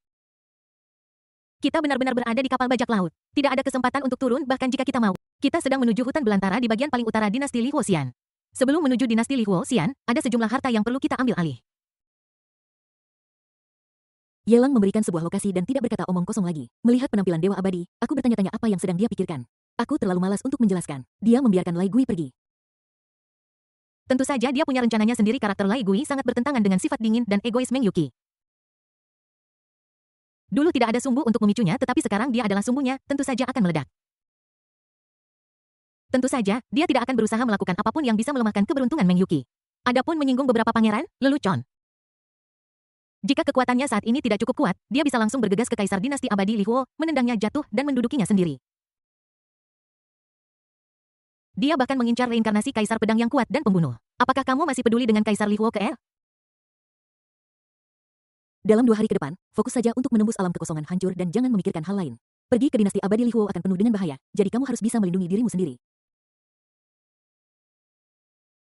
Kita benar-benar berada di kapal bajak laut. Tidak ada kesempatan untuk turun bahkan jika kita mau. Kita sedang menuju hutan belantara di bagian paling utara dinasti Lihuo Xian. Sebelum menuju dinasti Lihuo Xian, ada sejumlah harta yang perlu kita ambil alih. Yelang memberikan sebuah lokasi dan tidak berkata omong kosong lagi. Melihat penampilan Dewa Abadi, aku bertanya-tanya apa yang sedang dia pikirkan. Aku terlalu malas untuk menjelaskan. Dia membiarkan Lai Gui pergi. Tentu saja dia punya rencananya sendiri. Karakter Lai Gui sangat bertentangan dengan sifat dingin dan egois Meng Yuqi. Dulu tidak ada sumbu untuk memicunya, tetapi sekarang dia adalah sumbunya, tentu saja akan meledak. Tentu saja, dia tidak akan berusaha melakukan apapun yang bisa melemahkan keberuntungan Meng Yuqi. Adapun menyinggung beberapa pangeran, lelucon. Jika kekuatannya saat ini tidak cukup kuat, dia bisa langsung bergegas ke Kaisar Dinasti Abadi Lihuo, menendangnya jatuh dan mendudukinya sendiri. Dia bahkan mengincar reinkarnasi Kaisar Pedang yang kuat dan pembunuh. Apakah kamu masih peduli dengan Kaisar Lihuo ke? Dalam 2 hari ke depan, fokus saja untuk menembus alam kekosongan hancur dan jangan memikirkan hal lain. Pergi ke dinasti abadi Lihuo akan penuh dengan bahaya, jadi kamu harus bisa melindungi dirimu sendiri.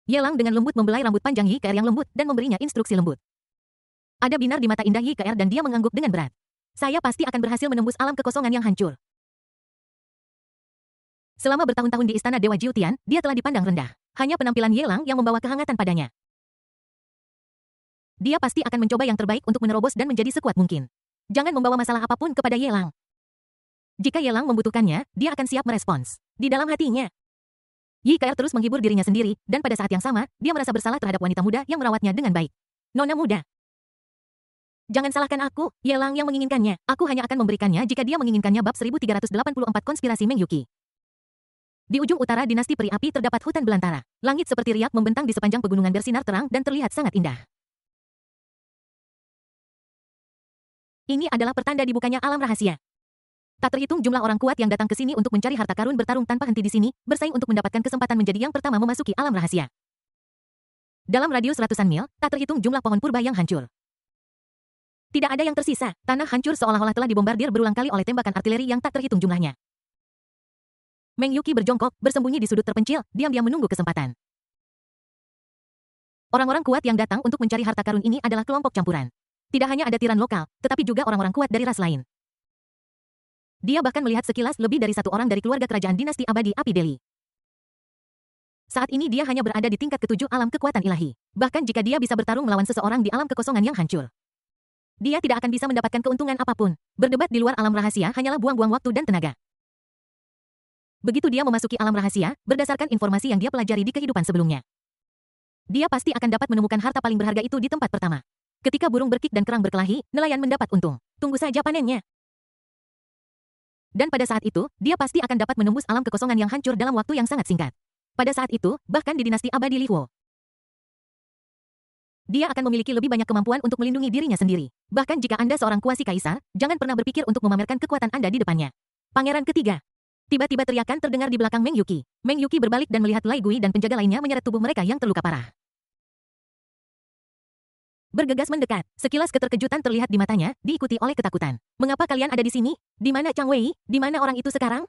Yelang dengan lembut membelai rambut panjang Ye Keer yang lembut dan memberinya instruksi lembut. Ada binar di mata indah Ye Keer dan dia mengangguk dengan berat. Saya pasti akan berhasil menembus alam kekosongan yang hancur. Selama bertahun-tahun di istana Dewa Jiutian, dia telah dipandang rendah. Hanya penampilan Yelang yang membawa kehangatan padanya. Dia pasti akan mencoba yang terbaik untuk menerobos dan menjadi sekuat mungkin. Jangan membawa masalah apapun kepada Yelang. Jika Yelang membutuhkannya, dia akan siap merespons. Di dalam hatinya, Ye Keer terus menghibur dirinya sendiri, dan pada saat yang sama, dia merasa bersalah terhadap wanita muda yang merawatnya dengan baik. Nona muda. Jangan salahkan aku, Ye Lang yang menginginkannya. Aku hanya akan memberikannya jika dia menginginkannya. Bab 1384 Konspirasi Meng Yuqi. Di ujung utara dinasti peri api terdapat hutan belantara. Langit seperti riak membentang di sepanjang pegunungan bersinar terang dan terlihat sangat indah. Ini adalah pertanda dibukanya alam rahasia. Tak terhitung jumlah orang kuat yang datang ke sini untuk mencari harta karun bertarung tanpa henti di sini, bersaing untuk mendapatkan kesempatan menjadi yang pertama memasuki alam rahasia. Dalam radius ratusan mil, tak terhitung jumlah pohon purba yang hancur. Tidak ada yang tersisa, tanah hancur seolah-olah telah dibombardir berulang kali oleh tembakan artileri yang tak terhitung jumlahnya. Meng Yuqi berjongkok, bersembunyi di sudut terpencil, diam-diam menunggu kesempatan. Orang-orang kuat yang datang untuk mencari harta karun ini adalah kelompok campuran. Tidak hanya ada tiran lokal, tetapi juga orang-orang kuat dari ras lain. Dia bahkan melihat sekilas lebih dari satu orang dari keluarga kerajaan dinasti abadi Api Delhi. Saat ini dia hanya berada di tingkat ketujuh alam kekuatan ilahi. Bahkan jika dia bisa bertarung melawan seseorang di alam kekosongan yang hancur, dia tidak akan bisa mendapatkan keuntungan apapun. Berdebat di luar alam rahasia hanyalah buang-buang waktu dan tenaga. Begitu dia memasuki alam rahasia, berdasarkan informasi yang dia pelajari di kehidupan sebelumnya, dia pasti akan dapat menemukan harta paling berharga itu di tempat pertama. Ketika burung berkik dan kerang berkelahi, nelayan mendapat untung. Tunggu saja panennya. Dan pada saat itu, dia pasti akan dapat menembus alam kekosongan yang hancur dalam waktu yang sangat singkat. Pada saat itu, bahkan di dinasti abadi Lihuo, dia akan memiliki lebih banyak kemampuan untuk melindungi dirinya sendiri. Bahkan jika Anda seorang kuasi kaisar, jangan pernah berpikir untuk memamerkan kekuatan Anda di depannya. Pangeran ketiga. Tiba-tiba teriakan terdengar di belakang Meng Yuqi. Meng Yuqi berbalik dan melihat Lai Gui dan penjaga lainnya menyeret tubuh mereka yang terluka parah. Bergegas mendekat, sekilas keterkejutan terlihat di matanya, diikuti oleh ketakutan. Mengapa kalian ada di sini? Di mana Chang Wei? Di mana orang itu sekarang?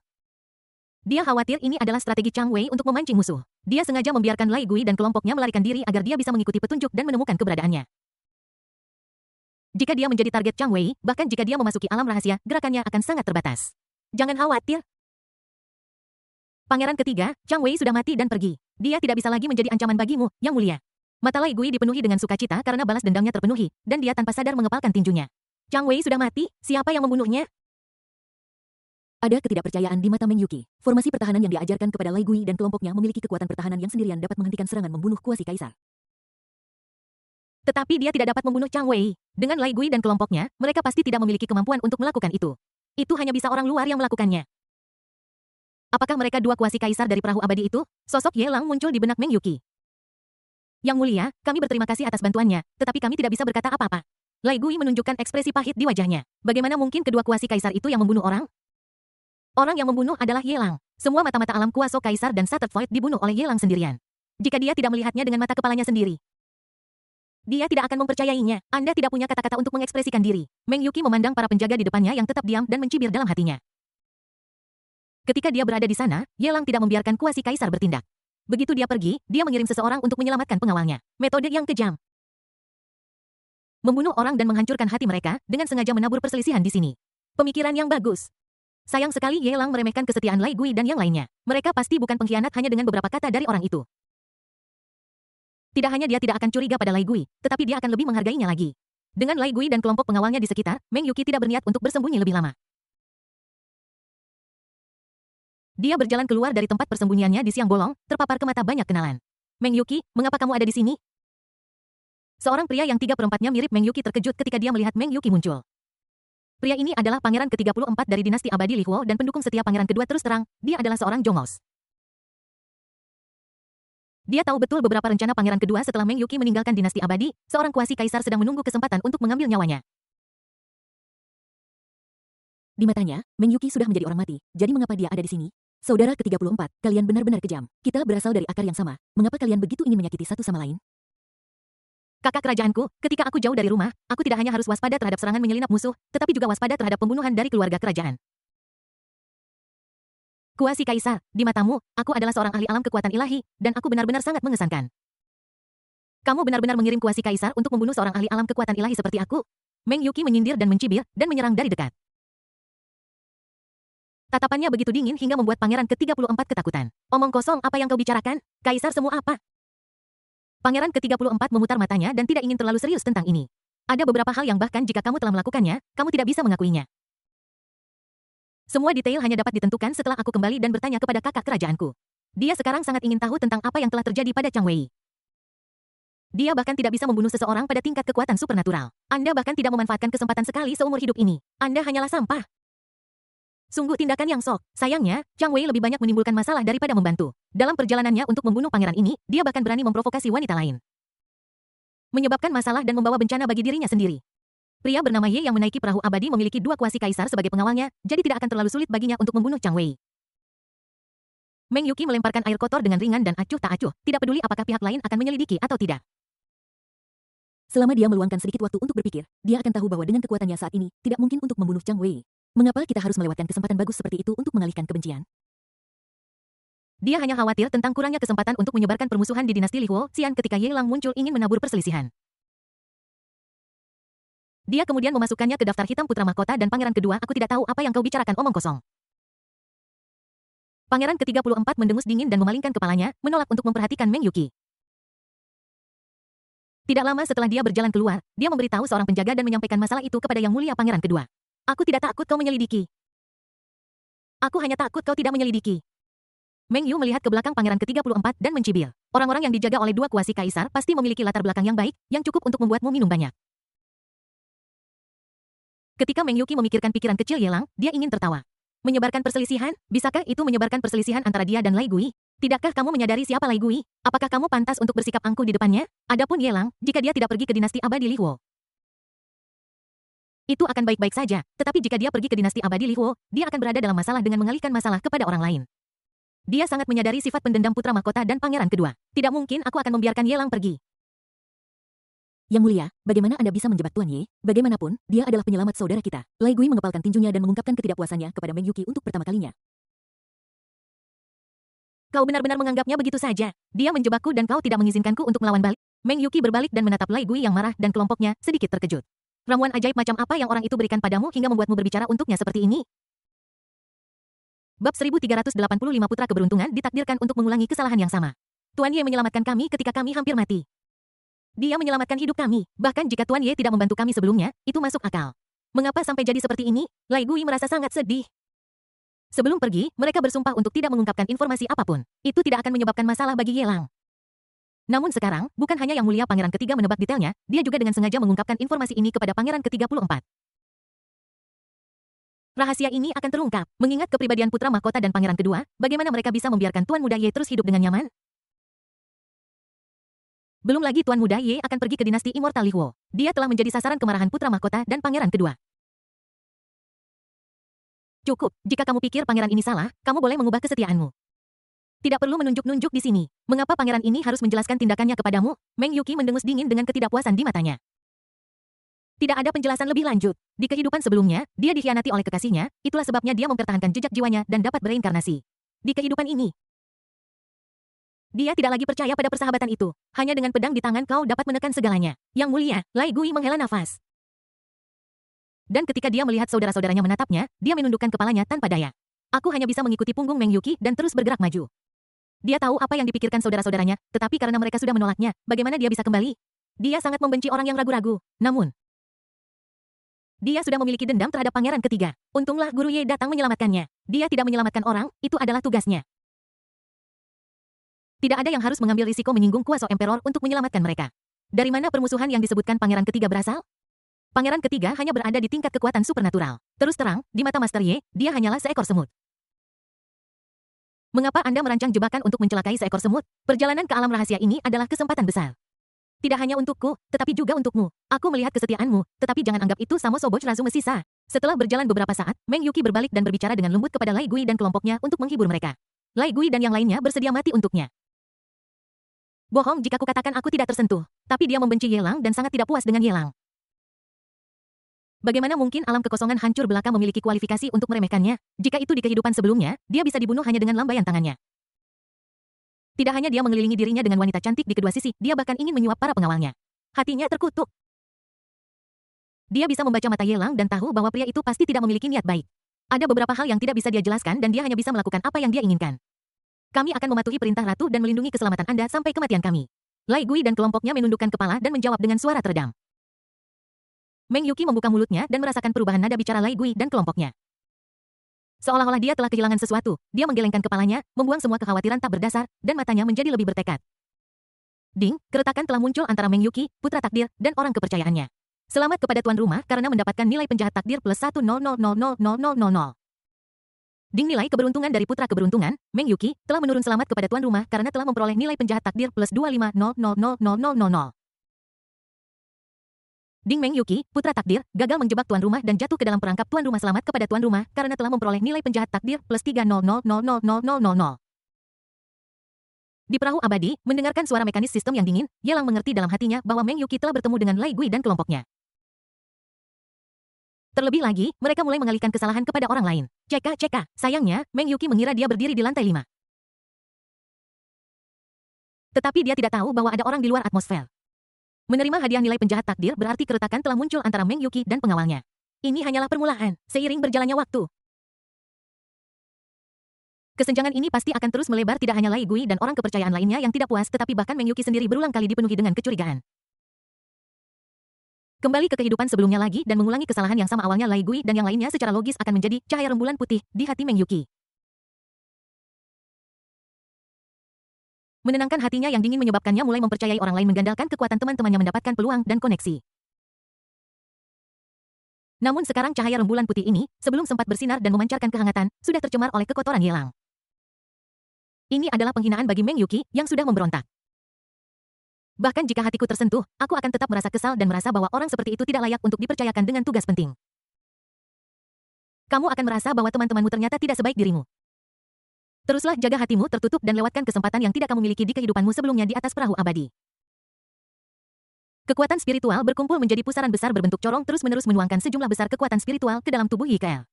Dia khawatir ini adalah strategi Chang Wei untuk memancing musuh. Dia sengaja membiarkan Lai Gui dan kelompoknya melarikan diri agar dia bisa mengikuti petunjuk dan menemukan keberadaannya. Jika dia menjadi target Chang Wei, bahkan jika dia memasuki alam rahasia, gerakannya akan sangat terbatas. Jangan khawatir. Pangeran ketiga, Chang Wei sudah mati dan pergi. Dia tidak bisa lagi menjadi ancaman bagimu, Yang Mulia. Mata Lai Gui dipenuhi dengan sukacita karena balas dendamnya terpenuhi, dan dia tanpa sadar mengepalkan tinjunya. Chang Wei sudah mati, siapa yang membunuhnya? Ada ketidakpercayaan di mata Meng Yuqi. Formasi pertahanan yang diajarkan kepada Lai Gui dan kelompoknya memiliki kekuatan pertahanan yang sendirian dapat menghentikan serangan membunuh kuasi kaisar. Tetapi dia tidak dapat membunuh Chang Wei. Dengan Lai Gui dan kelompoknya, mereka pasti tidak memiliki kemampuan untuk melakukan itu. Itu hanya bisa orang luar yang melakukannya. Apakah mereka dua kuasi kaisar dari perahu abadi itu? Sosok Ye Lang muncul di benak Meng Yuqi. Yang Mulia, kami berterima kasih atas bantuannya, tetapi kami tidak bisa berkata apa-apa. Lai Gui menunjukkan ekspresi pahit di wajahnya. Bagaimana mungkin kedua kuasi kaisar itu yang membunuh orang? Orang yang membunuh adalah Ye Lang. Semua mata-mata alam kuasa kaisar dan Shattered Void dibunuh oleh Ye Lang sendirian. Jika dia tidak melihatnya dengan mata kepalanya sendiri, dia tidak akan mempercayainya. Anda tidak punya kata-kata untuk mengekspresikan diri. Meng Yuqi memandang para penjaga di depannya yang tetap diam dan mencibir dalam hatinya. Ketika dia berada di sana, Ye Lang tidak membiarkan kuasi kaisar bertindak. Begitu dia pergi, dia mengirim seseorang untuk menyelamatkan pengawalnya. Metode yang kejam. Membunuh orang dan menghancurkan hati mereka, dengan sengaja menabur perselisihan di sini. Pemikiran yang bagus. Sayang sekali Ye Lang meremehkan kesetiaan Lai Gui dan yang lainnya. Mereka pasti bukan pengkhianat hanya dengan beberapa kata dari orang itu. Tidak hanya dia tidak akan curiga pada Lai Gui, tetapi dia akan lebih menghargainya lagi. Dengan Lai Gui dan kelompok pengawalnya di sekitar, Meng Yuqi tidak berniat untuk bersembunyi lebih lama. Dia berjalan keluar dari tempat persembunyiannya di siang bolong, terpapar ke mata banyak kenalan. Meng Yuqi, mengapa kamu ada di sini? Seorang pria yang 3/4-nya mirip Meng Yuqi terkejut ketika dia melihat Meng Yuqi muncul. Pria ini adalah pangeran ke-34 dari dinasti abadi Lihuo dan pendukung setia pangeran kedua. Terus terang, dia adalah seorang jongos. Dia tahu betul beberapa rencana pangeran kedua setelah Meng Yuqi meninggalkan dinasti abadi, seorang kuasi kaisar sedang menunggu kesempatan untuk mengambil nyawanya. Di matanya, Meng Yuqi sudah menjadi orang mati, jadi mengapa dia ada di sini? Saudara ke-34, kalian benar-benar kejam. Kita berasal dari akar yang sama. Mengapa kalian begitu ingin menyakiti satu sama lain? Kakak kerajaanku, ketika aku jauh dari rumah, aku tidak hanya harus waspada terhadap serangan menyelinap musuh, tetapi juga waspada terhadap pembunuhan dari keluarga kerajaan. Kuasi kaisar, di matamu, aku adalah seorang ahli alam kekuatan ilahi, dan aku benar-benar sangat mengesankan. Kamu benar-benar mengirim kuasi kaisar untuk membunuh seorang ahli alam kekuatan ilahi seperti aku? Meng Yuqi menyindir dan mencibir, dan menyerang dari dekat. Tatapannya begitu dingin hingga membuat pangeran ke-34 ketakutan. Omong kosong, apa yang kau bicarakan? Kaisar semua apa? Pangeran ke-34 memutar matanya dan tidak ingin terlalu serius tentang ini. Ada beberapa hal yang bahkan jika kamu telah melakukannya, kamu tidak bisa mengakuinya. Semua detail hanya dapat ditentukan setelah aku kembali dan bertanya kepada kakak kerajaanku. Dia sekarang sangat ingin tahu tentang apa yang telah terjadi pada Chang Wei. Dia bahkan tidak bisa membunuh seseorang pada tingkat kekuatan supernatural. Anda bahkan tidak memanfaatkan kesempatan sekali seumur hidup ini. Anda hanyalah sampah. Sungguh tindakan yang sok. Sayangnya, Chang Wei lebih banyak menimbulkan masalah daripada membantu. Dalam perjalanannya untuk membunuh pangeran ini, dia bahkan berani memprovokasi wanita lain. Menyebabkan masalah dan membawa bencana bagi dirinya sendiri. Pria bernama Ye yang menaiki perahu abadi memiliki dua kuasi kaisar sebagai pengawalnya, jadi tidak akan terlalu sulit baginya untuk membunuh Chang Wei. Meng Yuqi melemparkan air kotor dengan ringan dan acuh tak acuh, tidak peduli apakah pihak lain akan menyelidiki atau tidak. Selama dia meluangkan sedikit waktu untuk berpikir, dia akan tahu bahwa dengan kekuatannya saat ini, tidak mungkin untuk membunuh Chang Wei. Mengapa kita harus melewatkan kesempatan bagus seperti itu untuk mengalihkan kebencian? Dia hanya khawatir tentang kurangnya kesempatan untuk menyebarkan permusuhan di dinasti Lihuo Xian ketika Ye Lang muncul ingin menabur perselisihan. Dia kemudian memasukkannya ke daftar hitam putra mahkota dan pangeran kedua. Aku tidak tahu apa yang kau bicarakan, omong kosong. Pangeran ke-34 mendengus dingin dan memalingkan kepalanya, menolak untuk memperhatikan Meng Yuqi. Tidak lama setelah dia berjalan keluar, dia memberitahu seorang penjaga dan menyampaikan masalah itu kepada Yang Mulia Pangeran kedua. Aku tidak takut kau menyelidiki. Aku hanya takut kau tidak menyelidiki. Meng Yu melihat ke belakang Pangeran ke-34 dan mencibir. Orang-orang yang dijaga oleh dua kuasi kaisar pasti memiliki latar belakang yang baik, yang cukup untuk membuatmu minum banyak. Ketika Meng Yuqi memikirkan pikiran kecil Yelang, dia ingin tertawa. Menyebarkan perselisihan? Bisakah itu menyebarkan perselisihan antara dia dan Lai Gui? Tidakkah kamu menyadari siapa Lai Gui? Apakah kamu pantas untuk bersikap angkuh di depannya? Adapun Yelang, jika dia tidak pergi ke dinasti abadi Lihuo, itu akan baik-baik saja. Tetapi jika dia pergi ke dinasti abadi Lihuo, dia akan berada dalam masalah dengan mengalihkan masalah kepada orang lain. Dia sangat menyadari sifat pendendam putra mahkota dan pangeran kedua. Tidak mungkin aku akan membiarkan Yelang pergi. Yang Mulia, bagaimana Anda bisa menjebak Tuan Ye? Bagaimanapun, dia adalah penyelamat saudara kita. Lai Gui mengepalkan tinjunya dan mengungkapkan ketidakpuasannya kepada Meng Yuqi untuk pertama kalinya. Kau benar-benar menganggapnya begitu saja. Dia menjebakku dan kau tidak mengizinkanku untuk melawan balik. Meng Yuqi berbalik dan menatap Lai Gui yang marah dan kelompoknya sedikit terkejut. Ramuan ajaib macam apa yang orang itu berikan padamu hingga membuatmu berbicara untuknya seperti ini? Bab 1385 Putra Keberuntungan ditakdirkan untuk mengulangi kesalahan yang sama. Tuan Ye menyelamatkan kami ketika kami hampir mati. Dia menyelamatkan hidup kami. Bahkan jika Tuan Ye tidak membantu kami sebelumnya, itu masuk akal. Mengapa sampai jadi seperti ini? Lai Gui merasa sangat sedih. Sebelum pergi, mereka bersumpah untuk tidak mengungkapkan informasi apapun. Itu tidak akan menyebabkan masalah bagi Yelang. Namun sekarang, bukan hanya Yang Mulia Pangeran ketiga menebak detailnya, dia juga dengan sengaja mengungkapkan informasi ini kepada Pangeran ke-34. Rahasia ini akan terungkap. Mengingat kepribadian putra mahkota dan pangeran kedua, bagaimana mereka bisa membiarkan Tuan Muda Ye terus hidup dengan nyaman? Belum lagi Tuan Muda Ye akan pergi ke dinasti Immortal Lihuo. Dia telah menjadi sasaran kemarahan putra mahkota dan pangeran kedua. Cukup, jika kamu pikir pangeran ini salah, kamu boleh mengubah kesetiaanmu. Tidak perlu menunjuk-nunjuk di sini. Mengapa pangeran ini harus menjelaskan tindakannya kepadamu? Meng Yuqi mendengus dingin dengan ketidakpuasan di matanya. Tidak ada penjelasan lebih lanjut. Di kehidupan sebelumnya, dia dikhianati oleh kekasihnya, itulah sebabnya dia mempertahankan jejak jiwanya dan dapat bereinkarnasi. Di kehidupan ini, dia tidak lagi percaya pada persahabatan itu. Hanya dengan pedang di tangan kau dapat menekan segalanya. Yang Mulia, Lai Gui menghela nafas. Dan ketika dia melihat saudara-saudaranya menatapnya, dia menundukkan kepalanya tanpa daya. Aku hanya bisa mengikuti punggung Meng Yuqi dan terus bergerak maju. Dia tahu apa yang dipikirkan saudara-saudaranya, tetapi karena mereka sudah menolaknya, bagaimana dia bisa kembali? Dia sangat membenci orang yang ragu-ragu. Namun, dia sudah memiliki dendam terhadap pangeran ketiga. Untunglah Guru Ye datang menyelamatkannya. Dia tidak menyelamatkan orang, itu adalah tugasnya. Tidak ada yang harus mengambil risiko menyinggung kuasa emperor untuk menyelamatkan mereka. Dari mana permusuhan yang disebutkan pangeran ketiga berasal? Pangeran ketiga hanya berada di tingkat kekuatan supernatural. Terus terang, di mata Master Ye, dia hanyalah seekor semut. Mengapa Anda merancang jebakan untuk mencelakai seekor semut? Perjalanan ke alam rahasia ini adalah kesempatan besar. Tidak hanya untukku, tetapi juga untukmu. Aku melihat kesetiaanmu, tetapi jangan anggap itu sama Soboch Razu Mesisa. Setelah berjalan beberapa saat, Meng Yuqi berbalik dan berbicara dengan lembut kepada Lai Gui dan kelompoknya untuk menghibur mereka. Lai Gui dan yang lainnya bersedia mati untuknya. Bohong jika kukatakan aku tidak tersentuh. Tapi dia membenci Yelang dan sangat tidak puas dengan Yelang. Bagaimana mungkin alam kekosongan hancur belaka memiliki kualifikasi untuk meremehkannya? Jika itu di kehidupan sebelumnya, dia bisa dibunuh hanya dengan lambaian tangannya. Tidak hanya dia mengelilingi dirinya dengan wanita cantik di kedua sisi, dia bahkan ingin menyuap para pengawalnya. Hatinya terkutuk. Dia bisa membaca mata Yelang dan tahu bahwa pria itu pasti tidak memiliki niat baik. Ada beberapa hal yang tidak bisa dia jelaskan dan dia hanya bisa melakukan apa yang dia inginkan. Kami akan mematuhi perintah ratu dan melindungi keselamatan Anda sampai kematian kami. Lai Gui dan kelompoknya menundukkan kepala dan menjawab dengan suara teredam. Meng Yuqi membuka mulutnya dan merasakan perubahan nada bicara Lai Gui dan kelompoknya. Seolah-olah dia telah kehilangan sesuatu, dia menggelengkan kepalanya, membuang semua kekhawatiran tak berdasar, dan matanya menjadi lebih bertekad. Ding, keretakan telah muncul antara Meng Yuqi, putra takdir, dan orang kepercayaannya. Selamat kepada tuan rumah karena mendapatkan nilai penjahat takdir plus 100000000. Ding, nilai keberuntungan dari putra keberuntungan, Meng Yuqi, telah menurun. Selamat kepada tuan rumah karena telah memperoleh nilai penjahat takdir plus 250000000. Ding, Meng Yuqi, putra takdir, gagal menjebak tuan rumah dan jatuh ke dalam perangkap tuan rumah. Selamat kepada tuan rumah karena telah memperoleh nilai penjahat takdir plus 300000000. Di perahu abadi, mendengarkan suara mekanis sistem yang dingin, Yelang mengerti dalam hatinya bahwa Meng Yuqi telah bertemu dengan Lai Gui dan kelompoknya. Terlebih lagi, mereka mulai mengalihkan kesalahan kepada orang lain. Ceka, sayangnya, Meng Yuqi mengira dia berdiri di lantai 5. Tetapi dia tidak tahu bahwa ada orang di luar atmosfer. Menerima hadiah nilai penjahat takdir berarti keretakan telah muncul antara Meng Yuqi dan pengawalnya. Ini hanyalah permulaan, seiring berjalannya waktu. Kesenjangan ini pasti akan terus melebar. Tidak hanya Lai Gui dan orang kepercayaan lainnya yang tidak puas, tetapi bahkan Meng Yuqi sendiri berulang kali dipenuhi dengan kecurigaan. Kembali ke kehidupan sebelumnya lagi dan mengulangi kesalahan yang sama. Awalnya Lai Gui dan yang lainnya secara logis akan menjadi cahaya rembulan putih di hati Meng Yuqi. Menenangkan hatinya yang dingin menyebabkannya mulai mempercayai orang lain, mengandalkan kekuatan teman-temannya mendapatkan peluang dan koneksi. Namun sekarang cahaya rembulan putih ini, sebelum sempat bersinar dan memancarkan kehangatan, sudah tercemar oleh kekotoran Yelang. Ini adalah penghinaan bagi Meng Yuqi yang sudah memberontak. Bahkan jika hatiku tersentuh, aku akan tetap merasa kesal dan merasa bahwa orang seperti itu tidak layak untuk dipercayakan dengan tugas penting. Kamu akan merasa bahwa teman-temanmu ternyata tidak sebaik dirimu. Teruslah jaga hatimu tertutup dan lewatkan kesempatan yang tidak kamu miliki di kehidupanmu sebelumnya di atas perahu abadi. Kekuatan spiritual berkumpul menjadi pusaran besar berbentuk corong terus-menerus menuangkan sejumlah besar kekuatan spiritual ke dalam tubuh Yikael.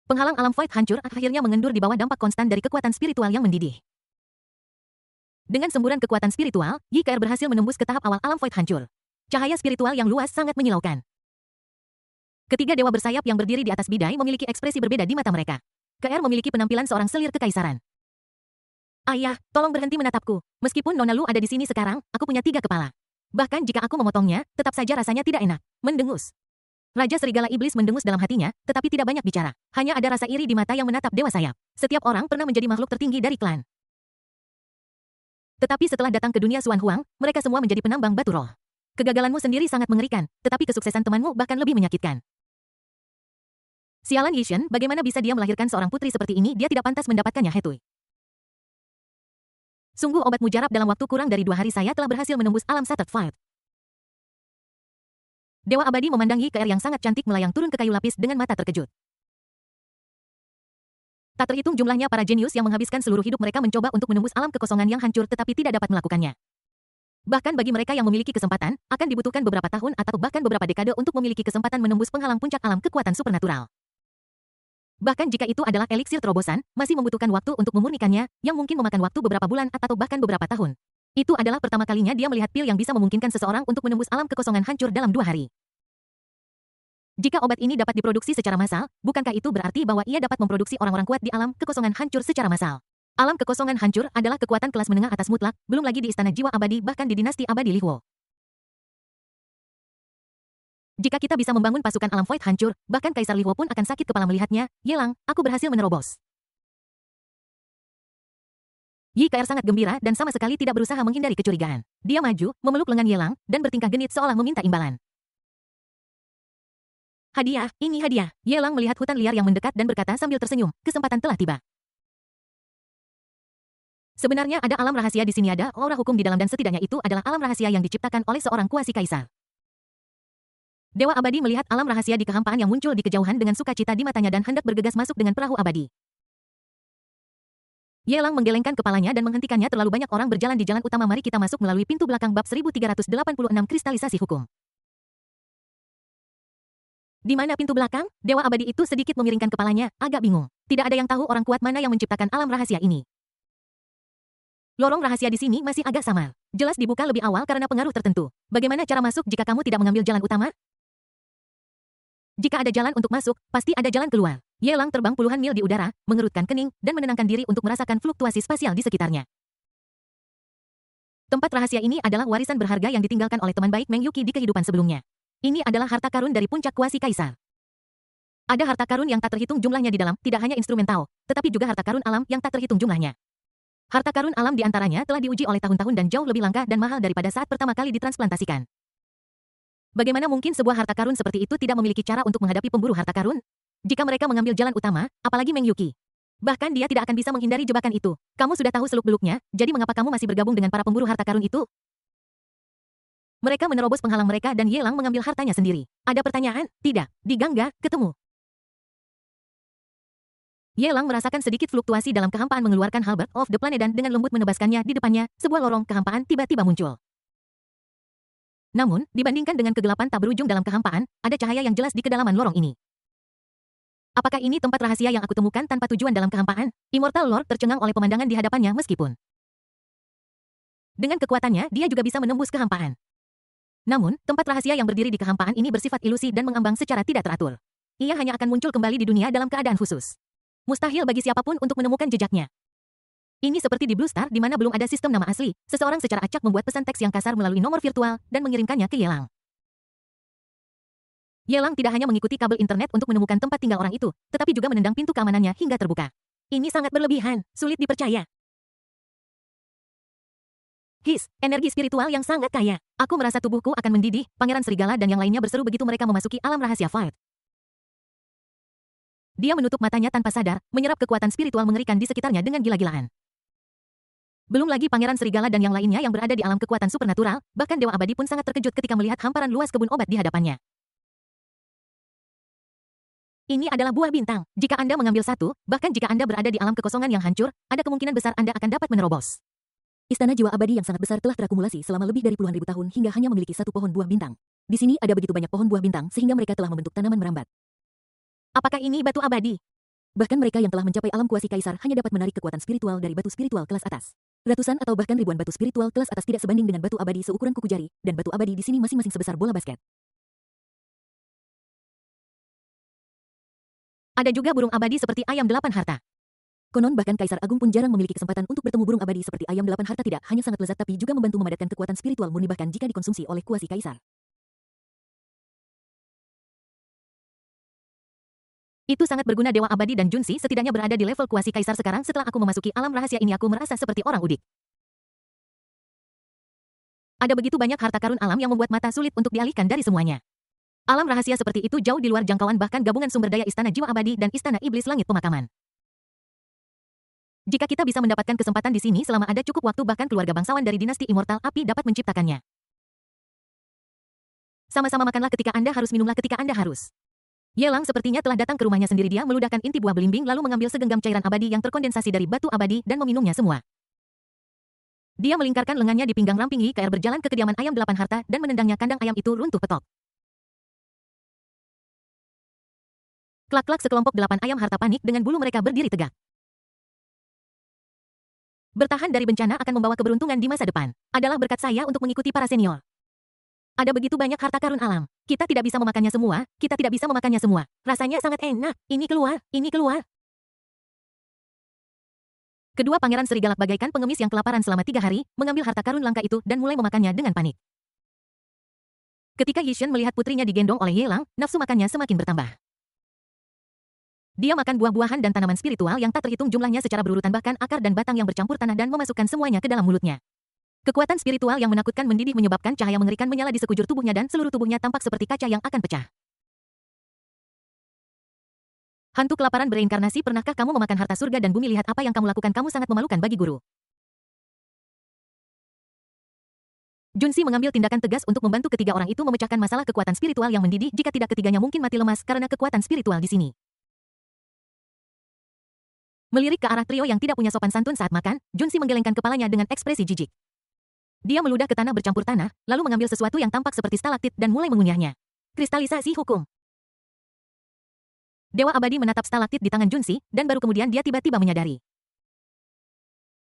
Penghalang alam void hancur akhirnya mengendur di bawah dampak konstan dari kekuatan spiritual yang mendidih. Dengan semburan kekuatan spiritual, Yikael berhasil menembus ke tahap awal alam void hancur. Cahaya spiritual yang luas sangat menyilaukan. Ketiga dewa bersayap yang berdiri di atas bidai memiliki ekspresi berbeda di mata mereka. KR memiliki penampilan seorang selir kekaisaran. Ayah, tolong berhenti menatapku. Meskipun Nona Lu ada di sini sekarang, aku punya 3 kepala. Bahkan jika aku memotongnya, tetap saja rasanya tidak enak. Mendengus. Raja Serigala Iblis mendengus dalam hatinya, tetapi tidak banyak bicara. Hanya ada rasa iri di mata yang menatap dewa sayap. Setiap orang pernah menjadi makhluk tertinggi dari klan. Tetapi setelah datang ke dunia Xuan Huang, mereka semua menjadi penambang batu roh. Kegagalanmu sendiri sangat mengerikan, tetapi kesuksesan temanmu bahkan lebih menyakitkan. Sialan Yishen, bagaimana bisa dia melahirkan seorang putri seperti ini? Dia tidak pantas mendapatkannya, Hetui. Sungguh obat mujarab, dalam waktu kurang dari 2 hari saya telah berhasil menembus alam Shattered Fight. Dewa abadi memandang Yikael yang sangat cantik melayang turun ke kayu lapis dengan mata terkejut. Tak terhitung jumlahnya para jenius yang menghabiskan seluruh hidup mereka mencoba untuk menembus alam kekosongan yang hancur tetapi tidak dapat melakukannya. Bahkan bagi mereka yang memiliki kesempatan, akan dibutuhkan beberapa tahun atau bahkan beberapa dekade untuk memiliki kesempatan menembus penghalang puncak alam kekuatan supernatural. Bahkan jika itu adalah eliksir terobosan, masih membutuhkan waktu untuk memurnikannya, yang mungkin memakan waktu beberapa bulan atau bahkan beberapa tahun. Itu adalah pertama kalinya dia melihat pil yang bisa memungkinkan seseorang untuk menembus alam kekosongan hancur dalam 2 hari. Jika obat ini dapat diproduksi secara massal, bukankah itu berarti bahwa ia dapat memproduksi orang-orang kuat di alam kekosongan hancur secara massal? Alam kekosongan hancur adalah kekuatan kelas menengah atas mutlak, belum lagi di istana jiwa abadi bahkan di dinasti abadi Lihuo. Jika kita bisa membangun pasukan alam void hancur, bahkan Kaisar Lihuo pun akan sakit kepala melihatnya. Yelang, aku berhasil menerobos. Yikaer sangat gembira dan sama sekali tidak berusaha menghindari kecurigaan. Dia maju, memeluk lengan Yelang, dan bertingkah genit seolah meminta imbalan. Hadiah, ini hadiah. Yelang melihat hutan liar yang mendekat dan berkata sambil tersenyum, kesempatan telah tiba. Sebenarnya ada alam rahasia di sini, ada aura hukum di dalam dan setidaknya itu adalah alam rahasia yang diciptakan oleh seorang kuasi kaisar. Dewa abadi melihat alam rahasia di kehampaan yang muncul di kejauhan dengan sukacita di matanya dan hendak bergegas masuk dengan perahu abadi. Yelang menggelengkan kepalanya dan menghentikannya. Terlalu banyak orang berjalan di jalan utama. Mari kita masuk melalui pintu belakang. Bab 1386 Kristalisasi Hukum. Di mana pintu belakang? Dewa abadi itu sedikit memiringkan kepalanya, agak bingung. Tidak ada yang tahu orang kuat mana yang menciptakan alam rahasia ini. Lorong rahasia di sini masih agak samar. Jelas dibuka lebih awal karena pengaruh tertentu. Bagaimana cara masuk jika kamu tidak mengambil jalan utama? Jika ada jalan untuk masuk, pasti ada jalan keluar. Yelang terbang puluhan mil di udara, mengerutkan kening, dan menenangkan diri untuk merasakan fluktuasi spasial di sekitarnya. Tempat rahasia ini adalah warisan berharga yang ditinggalkan oleh teman baik Meng Yuqi di kehidupan sebelumnya. Ini adalah harta karun dari puncak kuasi kaisar. Ada harta karun yang tak terhitung jumlahnya di dalam, tidak hanya instrumen Tao, tetapi juga harta karun alam yang tak terhitung jumlahnya. Harta karun alam di antaranya telah diuji oleh tahun-tahun dan jauh lebih langka dan mahal daripada saat pertama kali ditransplantasikan. Bagaimana mungkin sebuah harta karun seperti itu tidak memiliki cara untuk menghadapi pemburu harta karun? Jika mereka mengambil jalan utama, apalagi Meng Yuqi. Bahkan dia tidak akan bisa menghindari jebakan itu. Kamu sudah tahu seluk-beluknya, jadi mengapa kamu masih bergabung dengan para pemburu harta karun itu? Mereka menerobos penghalang mereka dan Ye Lang mengambil hartanya sendiri. Ada pertanyaan? Tidak. Di Gangga, ketemu. Ye Lang merasakan sedikit fluktuasi dalam kehampaan mengeluarkan Halberd of the Planet dan dengan lembut menebaskannya di depannya, sebuah lorong kehampaan tiba-tiba muncul. Namun, dibandingkan dengan kegelapan tak berujung dalam kehampaan, ada cahaya yang jelas di kedalaman lorong ini. Apakah ini tempat rahasia yang aku temukan tanpa tujuan dalam kehampaan? Immortal Lord tercengang oleh pemandangan di hadapannya meskipun dengan kekuatannya, dia juga bisa menembus kehampaan. Namun, tempat rahasia yang berdiri di kehampaan ini bersifat ilusi dan mengambang secara tidak teratur. Ia hanya akan muncul kembali di dunia dalam keadaan khusus. Mustahil bagi siapapun untuk menemukan jejaknya. Ini seperti di Blue Star di mana belum ada sistem nama asli, seseorang secara acak membuat pesan teks yang kasar melalui nomor virtual dan mengirimkannya ke Ye Lang. Ye Lang tidak hanya mengikuti kabel internet untuk menemukan tempat tinggal orang itu, tetapi juga menendang pintu keamanannya hingga terbuka. Ini sangat berlebihan, sulit dipercaya. Energi spiritual yang sangat kaya. Aku merasa tubuhku akan mendidih, Pangeran Serigala dan yang lainnya berseru begitu mereka memasuki alam rahasia Fight. Dia menutup matanya tanpa sadar, menyerap kekuatan spiritual mengerikan di sekitarnya dengan gila-gilaan. Belum lagi Pangeran Serigala dan yang lainnya yang berada di alam kekuatan supernatural, bahkan Dewa Abadi pun sangat terkejut ketika melihat hamparan luas kebun obat di hadapannya. Ini adalah buah bintang. Jika Anda mengambil satu, bahkan jika Anda berada di alam kekosongan yang hancur, ada kemungkinan besar Anda akan dapat menerobos. Istana jiwa abadi yang sangat besar telah terakumulasi selama lebih dari puluhan ribu tahun hingga hanya memiliki satu pohon buah bintang. Di sini ada begitu banyak pohon buah bintang sehingga mereka telah membentuk tanaman merambat. Apakah ini batu abadi? Bahkan mereka yang telah mencapai alam kuasi kaisar hanya dapat menarik kekuatan spiritual dari batu spiritual kelas atas. Ratusan atau bahkan ribuan batu spiritual kelas atas tidak sebanding dengan batu abadi seukuran kuku jari, dan batu abadi di sini masing-masing sebesar bola basket. Ada juga burung abadi seperti ayam 8 harta. Konon bahkan Kaisar Agung pun jarang memiliki kesempatan untuk bertemu burung abadi seperti ayam 8 harta tidak hanya sangat lezat tapi juga membantu memadatkan kekuatan spiritual murni bahkan jika dikonsumsi oleh kuasi kaisar. Itu sangat berguna Dewa Abadi dan Junsi setidaknya berada di level kuasi kaisar sekarang setelah aku memasuki alam rahasia ini aku merasa seperti orang udik. Ada begitu banyak harta karun alam yang membuat mata sulit untuk dialihkan dari semuanya. Alam rahasia seperti itu jauh di luar jangkauan bahkan gabungan sumber daya Istana Jiwa Abadi dan Istana Iblis Langit Pemakaman. Jika kita bisa mendapatkan kesempatan di sini selama ada cukup waktu bahkan keluarga bangsawan dari dinasti Immortal Api dapat menciptakannya. Sama-sama makanlah ketika Anda harus minumlah ketika Anda harus. Ye Lang sepertinya telah datang ke rumahnya sendiri dia meludahkan inti buah belimbing lalu mengambil segenggam cairan abadi yang terkondensasi dari batu abadi dan meminumnya semua. Dia melingkarkan lengannya di pinggang ramping Yi Kaer berjalan ke kediaman ayam 8 harta dan menendangnya kandang ayam itu runtuh petok. Klak-klak sekelompok 8 ayam harta panik dengan bulu mereka berdiri tegak. Bertahan dari bencana akan membawa keberuntungan di masa depan. Adalah berkat saya untuk mengikuti para senior. Ada begitu banyak harta karun alam. Kita tidak bisa memakannya semua, kita tidak bisa memakannya semua. Rasanya sangat enak. Ini keluar, ini keluar. Kedua pangeran serigala bagaikan pengemis yang kelaparan selama 3 hari, mengambil harta karun langka itu dan mulai memakannya dengan panik. Ketika Yishen melihat putrinya digendong oleh Ye Lang, nafsu makannya semakin bertambah. Dia makan buah-buahan dan tanaman spiritual yang tak terhitung jumlahnya secara berurutan bahkan akar dan batang yang bercampur tanah dan memasukkan semuanya ke dalam mulutnya. Kekuatan spiritual yang menakutkan mendidih menyebabkan cahaya mengerikan menyala di sekujur tubuhnya dan seluruh tubuhnya tampak seperti kaca yang akan pecah. Hantu kelaparan bereinkarnasi, pernahkah kamu memakan harta surga dan bumi? Lihat apa yang kamu lakukan, kamu sangat memalukan bagi guru. Junsi mengambil tindakan tegas untuk membantu ketiga orang itu memecahkan masalah kekuatan spiritual yang mendidih, jika tidak ketiganya mungkin mati lemas karena kekuatan spiritual di sini. Melirik ke arah trio yang tidak punya sopan santun saat makan, Junsi menggelengkan kepalanya dengan ekspresi jijik. Dia meludah ke tanah bercampur tanah, lalu mengambil sesuatu yang tampak seperti stalaktit dan mulai mengunyahnya. Kristalisasi hukum. Dewa Abadi menatap stalaktit di tangan Junsi, dan baru kemudian dia tiba-tiba menyadari.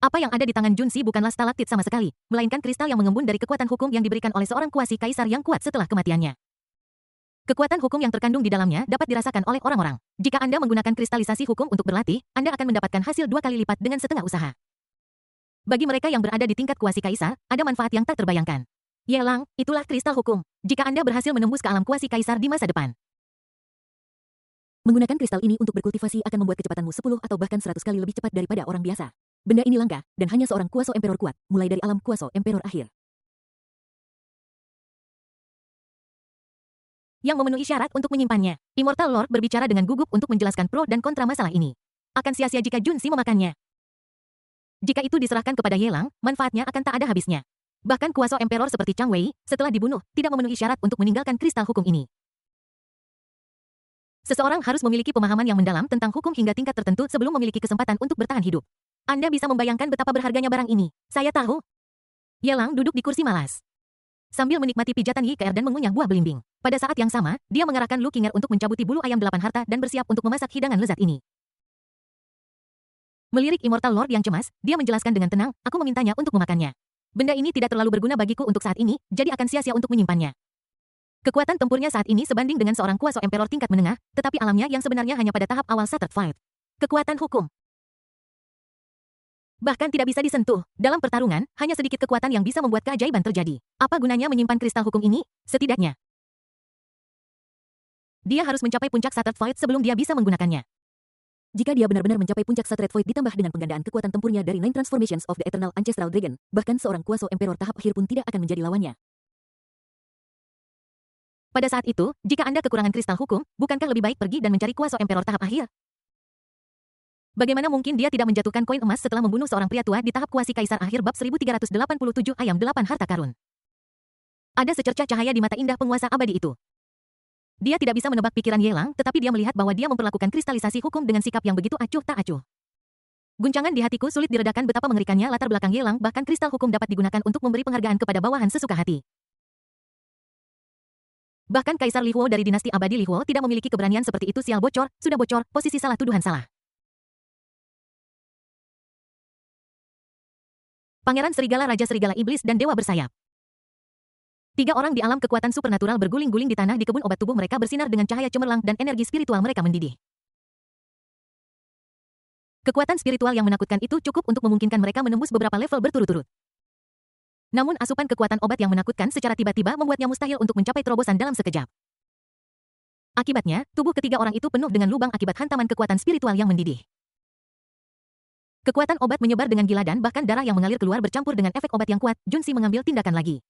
Apa yang ada di tangan Junsi bukanlah stalaktit sama sekali, melainkan kristal yang mengembun dari kekuatan hukum yang diberikan oleh seorang kuasi kaisar yang kuat setelah kematiannya. Kekuatan hukum yang terkandung di dalamnya dapat dirasakan oleh orang-orang. Jika Anda menggunakan kristalisasi hukum untuk berlatih, Anda akan mendapatkan hasil 2 kali lipat dengan setengah usaha. Bagi mereka yang berada di tingkat kuasi kaisar, ada manfaat yang tak terbayangkan. Ye Lang, itulah kristal hukum. Jika Anda berhasil menembus ke alam kuasi kaisar di masa depan. Menggunakan kristal ini untuk berkultivasi akan membuat kecepatanmu 10 atau bahkan 100 kali lebih cepat daripada orang biasa. Benda ini langka, dan hanya seorang kuasa emperor kuat, mulai dari alam kuasa emperor akhir. Yang memenuhi syarat untuk menyimpannya. Immortal Lord berbicara dengan gugup untuk menjelaskan pro dan kontra masalah ini. Akan sia-sia jika Junsi memakannya. Jika itu diserahkan kepada Yelang, manfaatnya akan tak ada habisnya. Bahkan kuasa emperor seperti Chang Wei, setelah dibunuh, tidak memenuhi syarat untuk meninggalkan kristal hukum ini. Seseorang harus memiliki pemahaman yang mendalam tentang hukum hingga tingkat tertentu sebelum memiliki kesempatan untuk bertahan hidup. Anda bisa membayangkan betapa berharganya barang ini. Saya tahu. Yelang duduk di kursi malas, sambil menikmati pijatan Yi Keer dan mengunyah buah belimbing. Pada saat yang sama, dia mengarahkan Lu Qinger untuk mencabuti bulu ayam 8 harta dan bersiap untuk memasak hidangan lezat ini. Melirik Immortal Lord yang cemas, dia menjelaskan dengan tenang, aku memintanya untuk memakannya. Benda ini tidak terlalu berguna bagiku untuk saat ini, jadi akan sia-sia untuk menyimpannya. Kekuatan tempurnya saat ini sebanding dengan seorang kuasa emperor tingkat menengah, tetapi alamnya yang sebenarnya hanya pada tahap awal Shattered Fight. Kekuatan hukum bahkan tidak bisa disentuh. Dalam pertarungan, hanya sedikit kekuatan yang bisa membuat keajaiban terjadi. Apa gunanya menyimpan kristal hukum ini? Setidaknya, dia harus mencapai puncak Shattered Fight sebelum dia bisa menggunakannya. Jika dia benar-benar mencapai puncak Shattered Void ditambah dengan penggandaan kekuatan tempurnya dari Nine Transformations of the Eternal Ancestral Dragon, bahkan seorang kuasa emperor tahap akhir pun tidak akan menjadi lawannya. Pada saat itu, jika Anda kekurangan kristal hukum, bukankah lebih baik pergi dan mencari kuasa emperor tahap akhir? Bagaimana mungkin dia tidak menjatuhkan koin emas setelah membunuh seorang pria tua di tahap kuasi kaisar akhir bab 1387 ayam 8 harta karun? Ada secercah cahaya di mata indah penguasa abadi itu. Dia tidak bisa menebak pikiran Yelang, tetapi dia melihat bahwa dia memperlakukan kristalisasi hukum dengan sikap yang begitu acuh tak acuh. Guncangan di hatiku sulit diredakan betapa mengerikannya latar belakang Yelang, bahkan kristal hukum dapat digunakan untuk memberi penghargaan kepada bawahan sesuka hati. Bahkan Kaisar Li Huo dari dinasti abadi Li Huo tidak memiliki keberanian seperti itu. Sial, bocor, sudah bocor, posisi salah, tuduhan salah. Pangeran Serigala, Raja Serigala Iblis, dan Dewa Bersayap. 3 orang di alam kekuatan supernatural berguling-guling di tanah di kebun obat. Tubuh mereka bersinar dengan cahaya cemerlang dan energi spiritual mereka mendidih. Kekuatan spiritual yang menakutkan itu cukup untuk memungkinkan mereka menembus beberapa level berturut-turut. Namun asupan kekuatan obat yang menakutkan secara tiba-tiba membuatnya mustahil untuk mencapai terobosan dalam sekejap. Akibatnya, tubuh ketiga orang itu penuh dengan lubang akibat hantaman kekuatan spiritual yang mendidih. Kekuatan obat menyebar dengan gila dan bahkan darah yang mengalir keluar bercampur dengan efek obat yang kuat. Junsi mengambil tindakan lagi.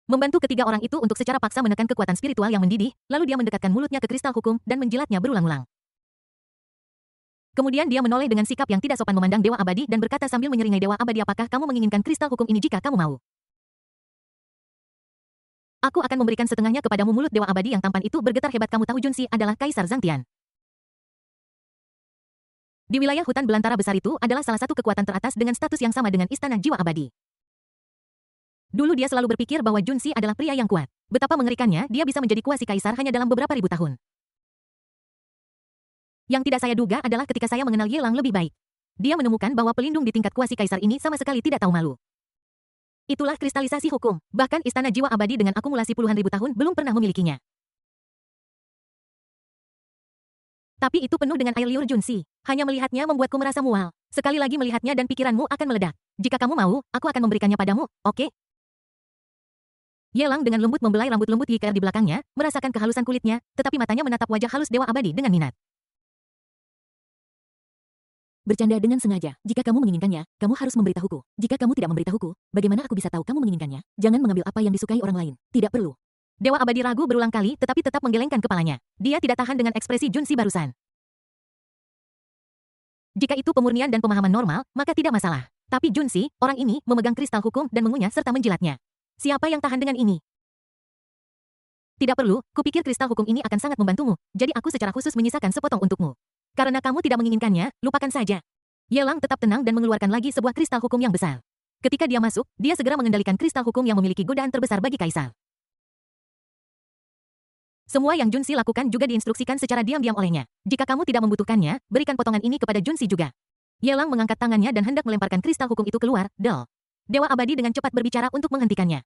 Membantu ketiga orang itu untuk secara paksa menekan kekuatan spiritual yang mendidih, lalu dia mendekatkan mulutnya ke kristal hukum dan menjilatnya berulang-ulang. Kemudian dia menoleh dengan sikap yang tidak sopan memandang Dewa Abadi dan berkata sambil menyeringai, Dewa Abadi, apakah kamu menginginkan kristal hukum ini? Jika kamu mau, aku akan memberikan setengahnya kepadamu. Mulut Dewa Abadi yang tampan itu bergetar hebat. Kamu tahu Junsi adalah Kaisar Zhangtian. Di wilayah hutan belantara besar itu adalah salah satu kekuatan teratas dengan status yang sama dengan Istana Jiwa Abadi. Dulu dia selalu berpikir bahwa Junsi adalah pria yang kuat. Betapa mengerikannya dia bisa menjadi kuasi kaisar hanya dalam beberapa ribu tahun. Yang tidak saya duga adalah ketika saya mengenal Yelang lebih baik. Dia menemukan bahwa pelindung di tingkat kuasi kaisar ini sama sekali tidak tahu malu. Itulah kristalisasi hukum. Bahkan Istana Jiwa Abadi dengan akumulasi puluhan ribu tahun belum pernah memilikinya. Tapi itu penuh dengan air liur Junsi. Hanya melihatnya membuatku merasa mual. Sekali lagi melihatnya dan pikiranmu akan meledak. Jika kamu mau, aku akan memberikannya padamu, oke? Yelang dengan lembut membelai rambut lembut Yi Keer di belakangnya, merasakan kehalusan kulitnya, tetapi matanya menatap wajah halus Dewa Abadi dengan minat. Bercanda dengan sengaja. Jika kamu menginginkannya, kamu harus memberitahuku. Jika kamu tidak memberitahuku, bagaimana aku bisa tahu kamu menginginkannya? Jangan mengambil apa yang disukai orang lain. Tidak perlu. Dewa Abadi ragu berulang kali tetapi tetap menggelengkan kepalanya. Dia tidak tahan dengan ekspresi Junsi barusan. Jika itu pemurnian dan pemahaman normal, maka tidak masalah. Tapi Junsi, orang ini, memegang kristal hukum dan mengunyah serta menjilatnya. Siapa yang tahan dengan ini? Tidak perlu, kupikir kristal hukum ini akan sangat membantumu, jadi aku secara khusus menyisakan sepotong untukmu. Karena kamu tidak menginginkannya, lupakan saja. Yelang tetap tenang dan mengeluarkan lagi sebuah kristal hukum yang besar. Ketika dia masuk, dia segera mengendalikan kristal hukum yang memiliki godaan terbesar bagi kaisar. Semua yang Junsi lakukan juga diinstruksikan secara diam-diam olehnya. Jika kamu tidak membutuhkannya, berikan potongan ini kepada Junsi juga. Yelang mengangkat tangannya dan hendak melemparkan kristal hukum itu keluar. Del. Dewa Abadi dengan cepat berbicara untuk menghentikannya.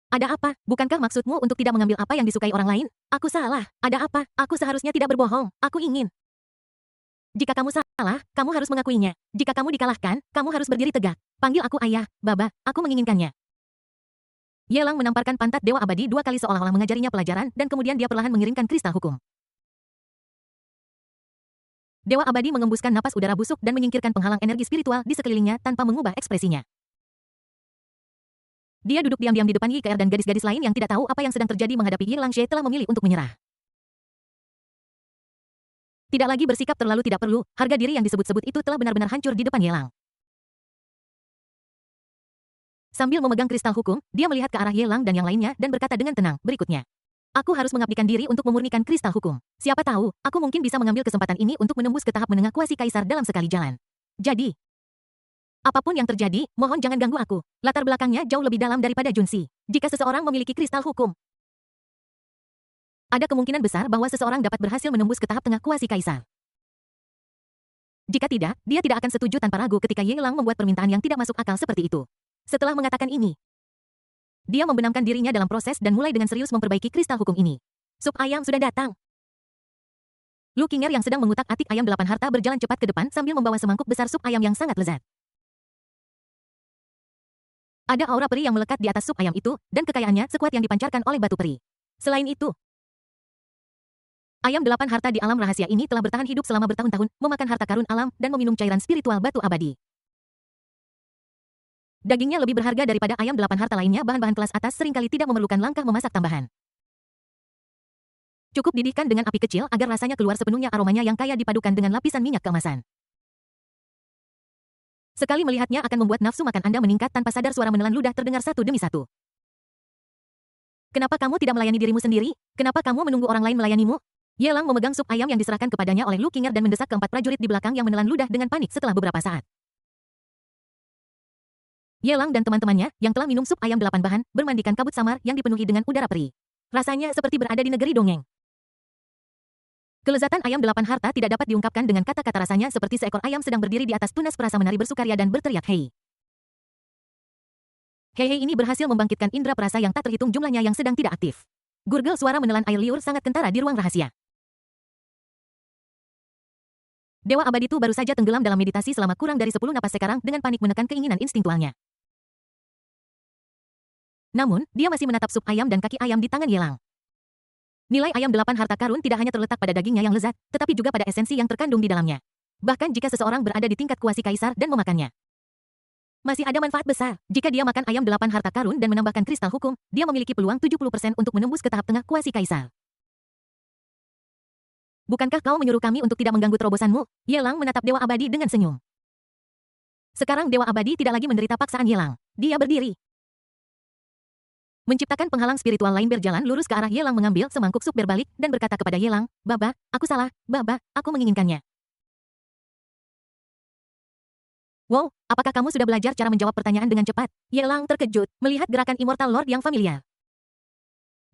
Ada apa? Bukankah maksudmu untuk tidak mengambil apa yang disukai orang lain? Aku salah. Ada apa? Aku seharusnya tidak berbohong. Aku ingin. Jika kamu salah, kamu harus mengakuinya. Jika kamu dikalahkan, kamu harus berdiri tegak. Panggil aku ayah, Baba. Aku menginginkannya. Yelang menamparkan pantat Dewa Abadi 2 kali seolah-olah mengajarinya pelajaran dan kemudian dia perlahan mengirimkan kristal hukum. Dewa Abadi mengembuskan napas udara busuk dan menyingkirkan penghalang energi spiritual di sekelilingnya tanpa mengubah ekspresinya. Dia duduk diam-diam di depan Yi Keer dan gadis-gadis lain yang tidak tahu apa yang sedang terjadi menghadapi Ye Langshe telah memilih untuk menyerah. Tidak lagi bersikap terlalu tidak perlu, harga diri yang disebut-sebut itu telah benar-benar hancur di depan Ye Lang. Sambil memegang kristal hukum, dia melihat ke arah Ye Lang dan yang lainnya dan berkata dengan tenang, berikutnya. Aku harus mengabdikan diri untuk memurnikan kristal hukum. Siapa tahu, aku mungkin bisa mengambil kesempatan ini untuk menembus ke tahap menengah kuasi kaisar dalam sekali jalan. Jadi, apapun yang terjadi, mohon jangan ganggu aku. Latar belakangnya jauh lebih dalam daripada Junsi. Jika seseorang memiliki kristal hukum, ada kemungkinan besar bahwa seseorang dapat berhasil menembus ke tahap tengah kuasi kaisar. Jika tidak, dia tidak akan setuju tanpa ragu ketika Ye Lang membuat permintaan yang tidak masuk akal seperti itu. Setelah mengatakan ini, dia membenamkan dirinya dalam proses dan mulai dengan serius memperbaiki kristal hukum ini. Sup ayam sudah datang. Lu Qinger yang sedang mengutak-atik ayam 8 harta berjalan cepat ke depan sambil membawa semangkuk besar sup ayam yang sangat lezat. Ada aura peri yang melekat di atas sup ayam itu, dan kekayaannya sekuat yang dipancarkan oleh batu peri. Selain itu, ayam 8 harta di alam rahasia ini telah bertahan hidup selama bertahun-tahun, memakan harta karun alam, dan meminum cairan spiritual batu abadi. Dagingnya lebih berharga daripada ayam 8 harta lainnya, bahan-bahan kelas atas seringkali tidak memerlukan langkah memasak tambahan. Cukup didihkan dengan api kecil agar rasanya keluar sepenuhnya aromanya yang kaya dipadukan dengan lapisan minyak keemasan. Sekali melihatnya akan membuat nafsu makan Anda meningkat tanpa sadar suara menelan ludah terdengar satu demi satu. Kenapa kamu tidak melayani dirimu sendiri? Kenapa kamu menunggu orang lain melayanimu? Ye Lang memegang sup ayam yang diserahkan kepadanya oleh Lu Qinger dan mendesak keempat prajurit di belakang yang menelan ludah dengan panik setelah beberapa saat. Ye Lang dan teman-temannya, yang telah minum sup ayam 8 bahan, bermandikan kabut samar yang dipenuhi dengan udara peri. Rasanya seperti berada di negeri dongeng. Kelezatan ayam 8 harta tidak dapat diungkapkan dengan kata-kata, rasanya seperti seekor ayam sedang berdiri di atas tunas perasa menari bersukaria dan berteriak hei. Hei ini berhasil membangkitkan indera perasa yang tak terhitung jumlahnya yang sedang tidak aktif. Gurgel suara menelan air liur sangat kentara di ruang rahasia. Dewa Abadi itu baru saja tenggelam dalam meditasi selama kurang dari 10 napas sekarang dengan panik menekan keinginan instingtualnya. Namun, dia masih menatap sup ayam dan kaki ayam di tangan Ye Lang. Nilai ayam 8 harta karun tidak hanya terletak pada dagingnya yang lezat, tetapi juga pada esensi yang terkandung di dalamnya. Bahkan jika seseorang berada di tingkat kuasi kaisar dan memakannya, masih ada manfaat besar. Jika dia makan ayam 8 harta karun dan menambahkan kristal hukum, dia memiliki peluang 70% untuk menembus ke tahap tengah kuasi kaisar. Bukankah kau menyuruh kami untuk tidak mengganggu terobosanmu? Ye Lang menatap Dewa Abadi dengan senyum. Sekarang Dewa Abadi tidak lagi menderita paksaan Ye Lang. Dia berdiri, menciptakan penghalang spiritual lain berjalan lurus ke arah Ye Lang, mengambil semangkuk sup berbalik dan berkata kepada Ye Lang, Baba, aku salah, Baba, aku menginginkannya. Wow, apakah kamu sudah belajar cara menjawab pertanyaan dengan cepat? Ye Lang terkejut melihat gerakan Immortal Lord yang familiar.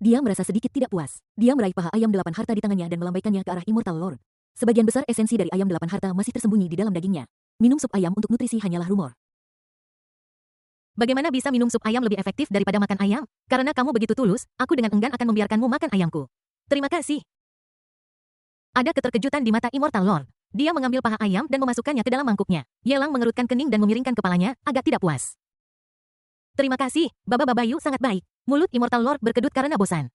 Dia merasa sedikit tidak puas. Dia meraih paha ayam 8 harta di tangannya dan melambaikannya ke arah Immortal Lord. Sebagian besar esensi dari ayam 8 harta masih tersembunyi di dalam dagingnya. Minum sup ayam untuk nutrisi hanyalah rumor. Bagaimana bisa minum sup ayam lebih efektif daripada makan ayam? Karena kamu begitu tulus, aku dengan enggan akan membiarkanmu makan ayamku. Terima kasih. Ada keterkejutan di mata Immortal Lord. Dia mengambil paha ayam dan memasukkannya ke dalam mangkuknya. Ye Lang mengerutkan kening dan memiringkan kepalanya, agak tidak puas. Terima kasih, Baba Babayu sangat baik. Mulut Immortal Lord berkedut karena bosan.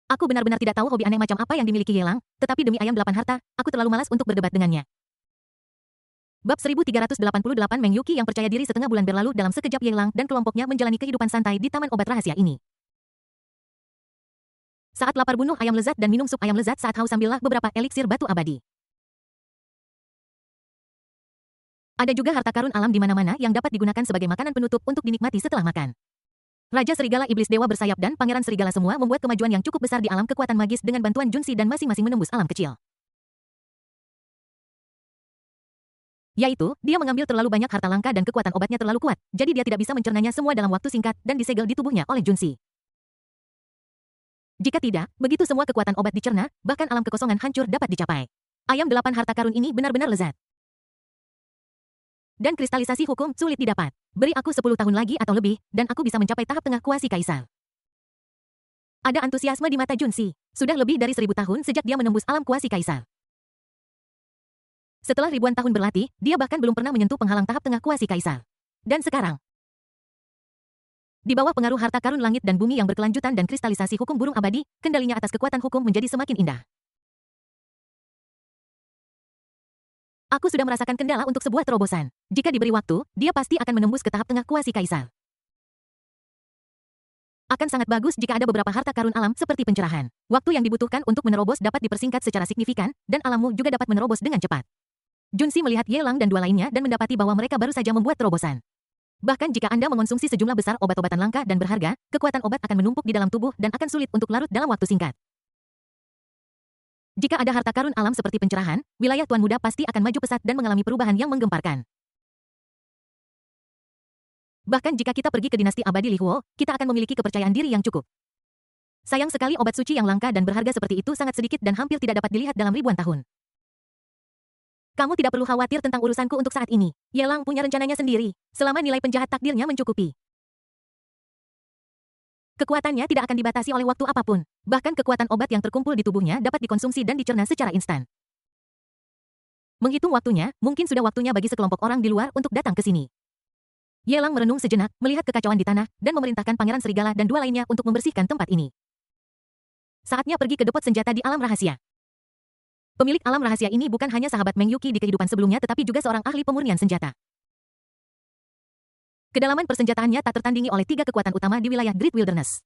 Aku benar-benar tidak tahu hobi aneh macam apa yang dimiliki Ye Lang, tetapi demi ayam 8 harta, aku terlalu malas untuk berdebat dengannya. Bab 1388 Meng Yuqi yang percaya diri. Setengah bulan berlalu dalam sekejap Ye Lang dan kelompoknya menjalani kehidupan santai di taman obat rahasia ini. Saat lapar bunuh ayam lezat dan minum sup ayam lezat, saat haus sambillah beberapa eliksir batu abadi. Ada juga harta karun alam di mana-mana yang dapat digunakan sebagai makanan penutup untuk dinikmati setelah makan. Raja Serigala, Iblis Dewa Bersayap dan Pangeran Serigala semua membuat kemajuan yang cukup besar di alam kekuatan magis dengan bantuan Junsi dan masing-masing menembus alam kecil. Yaitu, dia mengambil terlalu banyak harta langka dan kekuatan obatnya terlalu kuat, jadi dia tidak bisa mencernanya semua dalam waktu singkat dan disegel di tubuhnya oleh Junsi. Jika tidak, begitu semua kekuatan obat dicerna, bahkan alam kekosongan hancur dapat dicapai. Ayam 8 harta karun ini benar-benar lezat. Dan kristalisasi hukum sulit didapat. Beri aku 10 tahun lagi atau lebih, dan aku bisa mencapai tahap tengah kuasi kaisar. Ada antusiasme di mata Junsi. Sudah lebih dari 1000 tahun sejak dia menembus alam kuasi kaisar. Setelah ribuan tahun berlatih, dia bahkan belum pernah menyentuh penghalang tahap tengah kuasi kaisar. Dan sekarang, di bawah pengaruh harta karun langit dan bumi yang berkelanjutan dan kristalisasi hukum burung abadi, kendalinya atas kekuatan hukum menjadi semakin indah. Aku sudah merasakan kendala untuk sebuah terobosan. Jika diberi waktu, dia pasti akan menembus ke tahap tengah kuasi kaisar. Akan sangat bagus jika ada beberapa harta karun alam seperti pencerahan. Waktu yang dibutuhkan untuk menerobos dapat dipersingkat secara signifikan, dan alammu juga dapat menerobos dengan cepat. Junsi melihat Ye Lang dan dua lainnya dan mendapati bahwa mereka baru saja membuat terobosan. Bahkan jika Anda mengonsumsi sejumlah besar obat-obatan langka dan berharga, kekuatan obat akan menumpuk di dalam tubuh dan akan sulit untuk larut dalam waktu singkat. Jika ada harta karun alam seperti pencerahan, wilayah Tuan Muda pasti akan maju pesat dan mengalami perubahan yang menggemparkan. Bahkan jika kita pergi ke dinasti abadi Li Huo, kita akan memiliki kepercayaan diri yang cukup. Sayang sekali obat suci yang langka dan berharga seperti itu sangat sedikit dan hampir tidak dapat dilihat dalam ribuan tahun. Kamu tidak perlu khawatir tentang urusanku untuk saat ini. Ye Lang punya rencananya sendiri, selama nilai penjahat takdirnya mencukupi. Kekuatannya tidak akan dibatasi oleh waktu apapun. Bahkan kekuatan obat yang terkumpul di tubuhnya dapat dikonsumsi dan dicerna secara instan. Menghitung waktunya, mungkin sudah waktunya bagi sekelompok orang di luar untuk datang ke sini. Ye Lang merenung sejenak, melihat kekacauan di tanah, dan memerintahkan Pangeran Serigala dan dua lainnya untuk membersihkan tempat ini. Saatnya pergi ke depot senjata di alam rahasia. Pemilik alam rahasia ini bukan hanya sahabat Meng Yuqi di kehidupan sebelumnya tetapi juga seorang ahli pemurnian senjata. Kedalaman persenjataannya tak tertandingi oleh 3 kekuatan utama di wilayah Great Wilderness.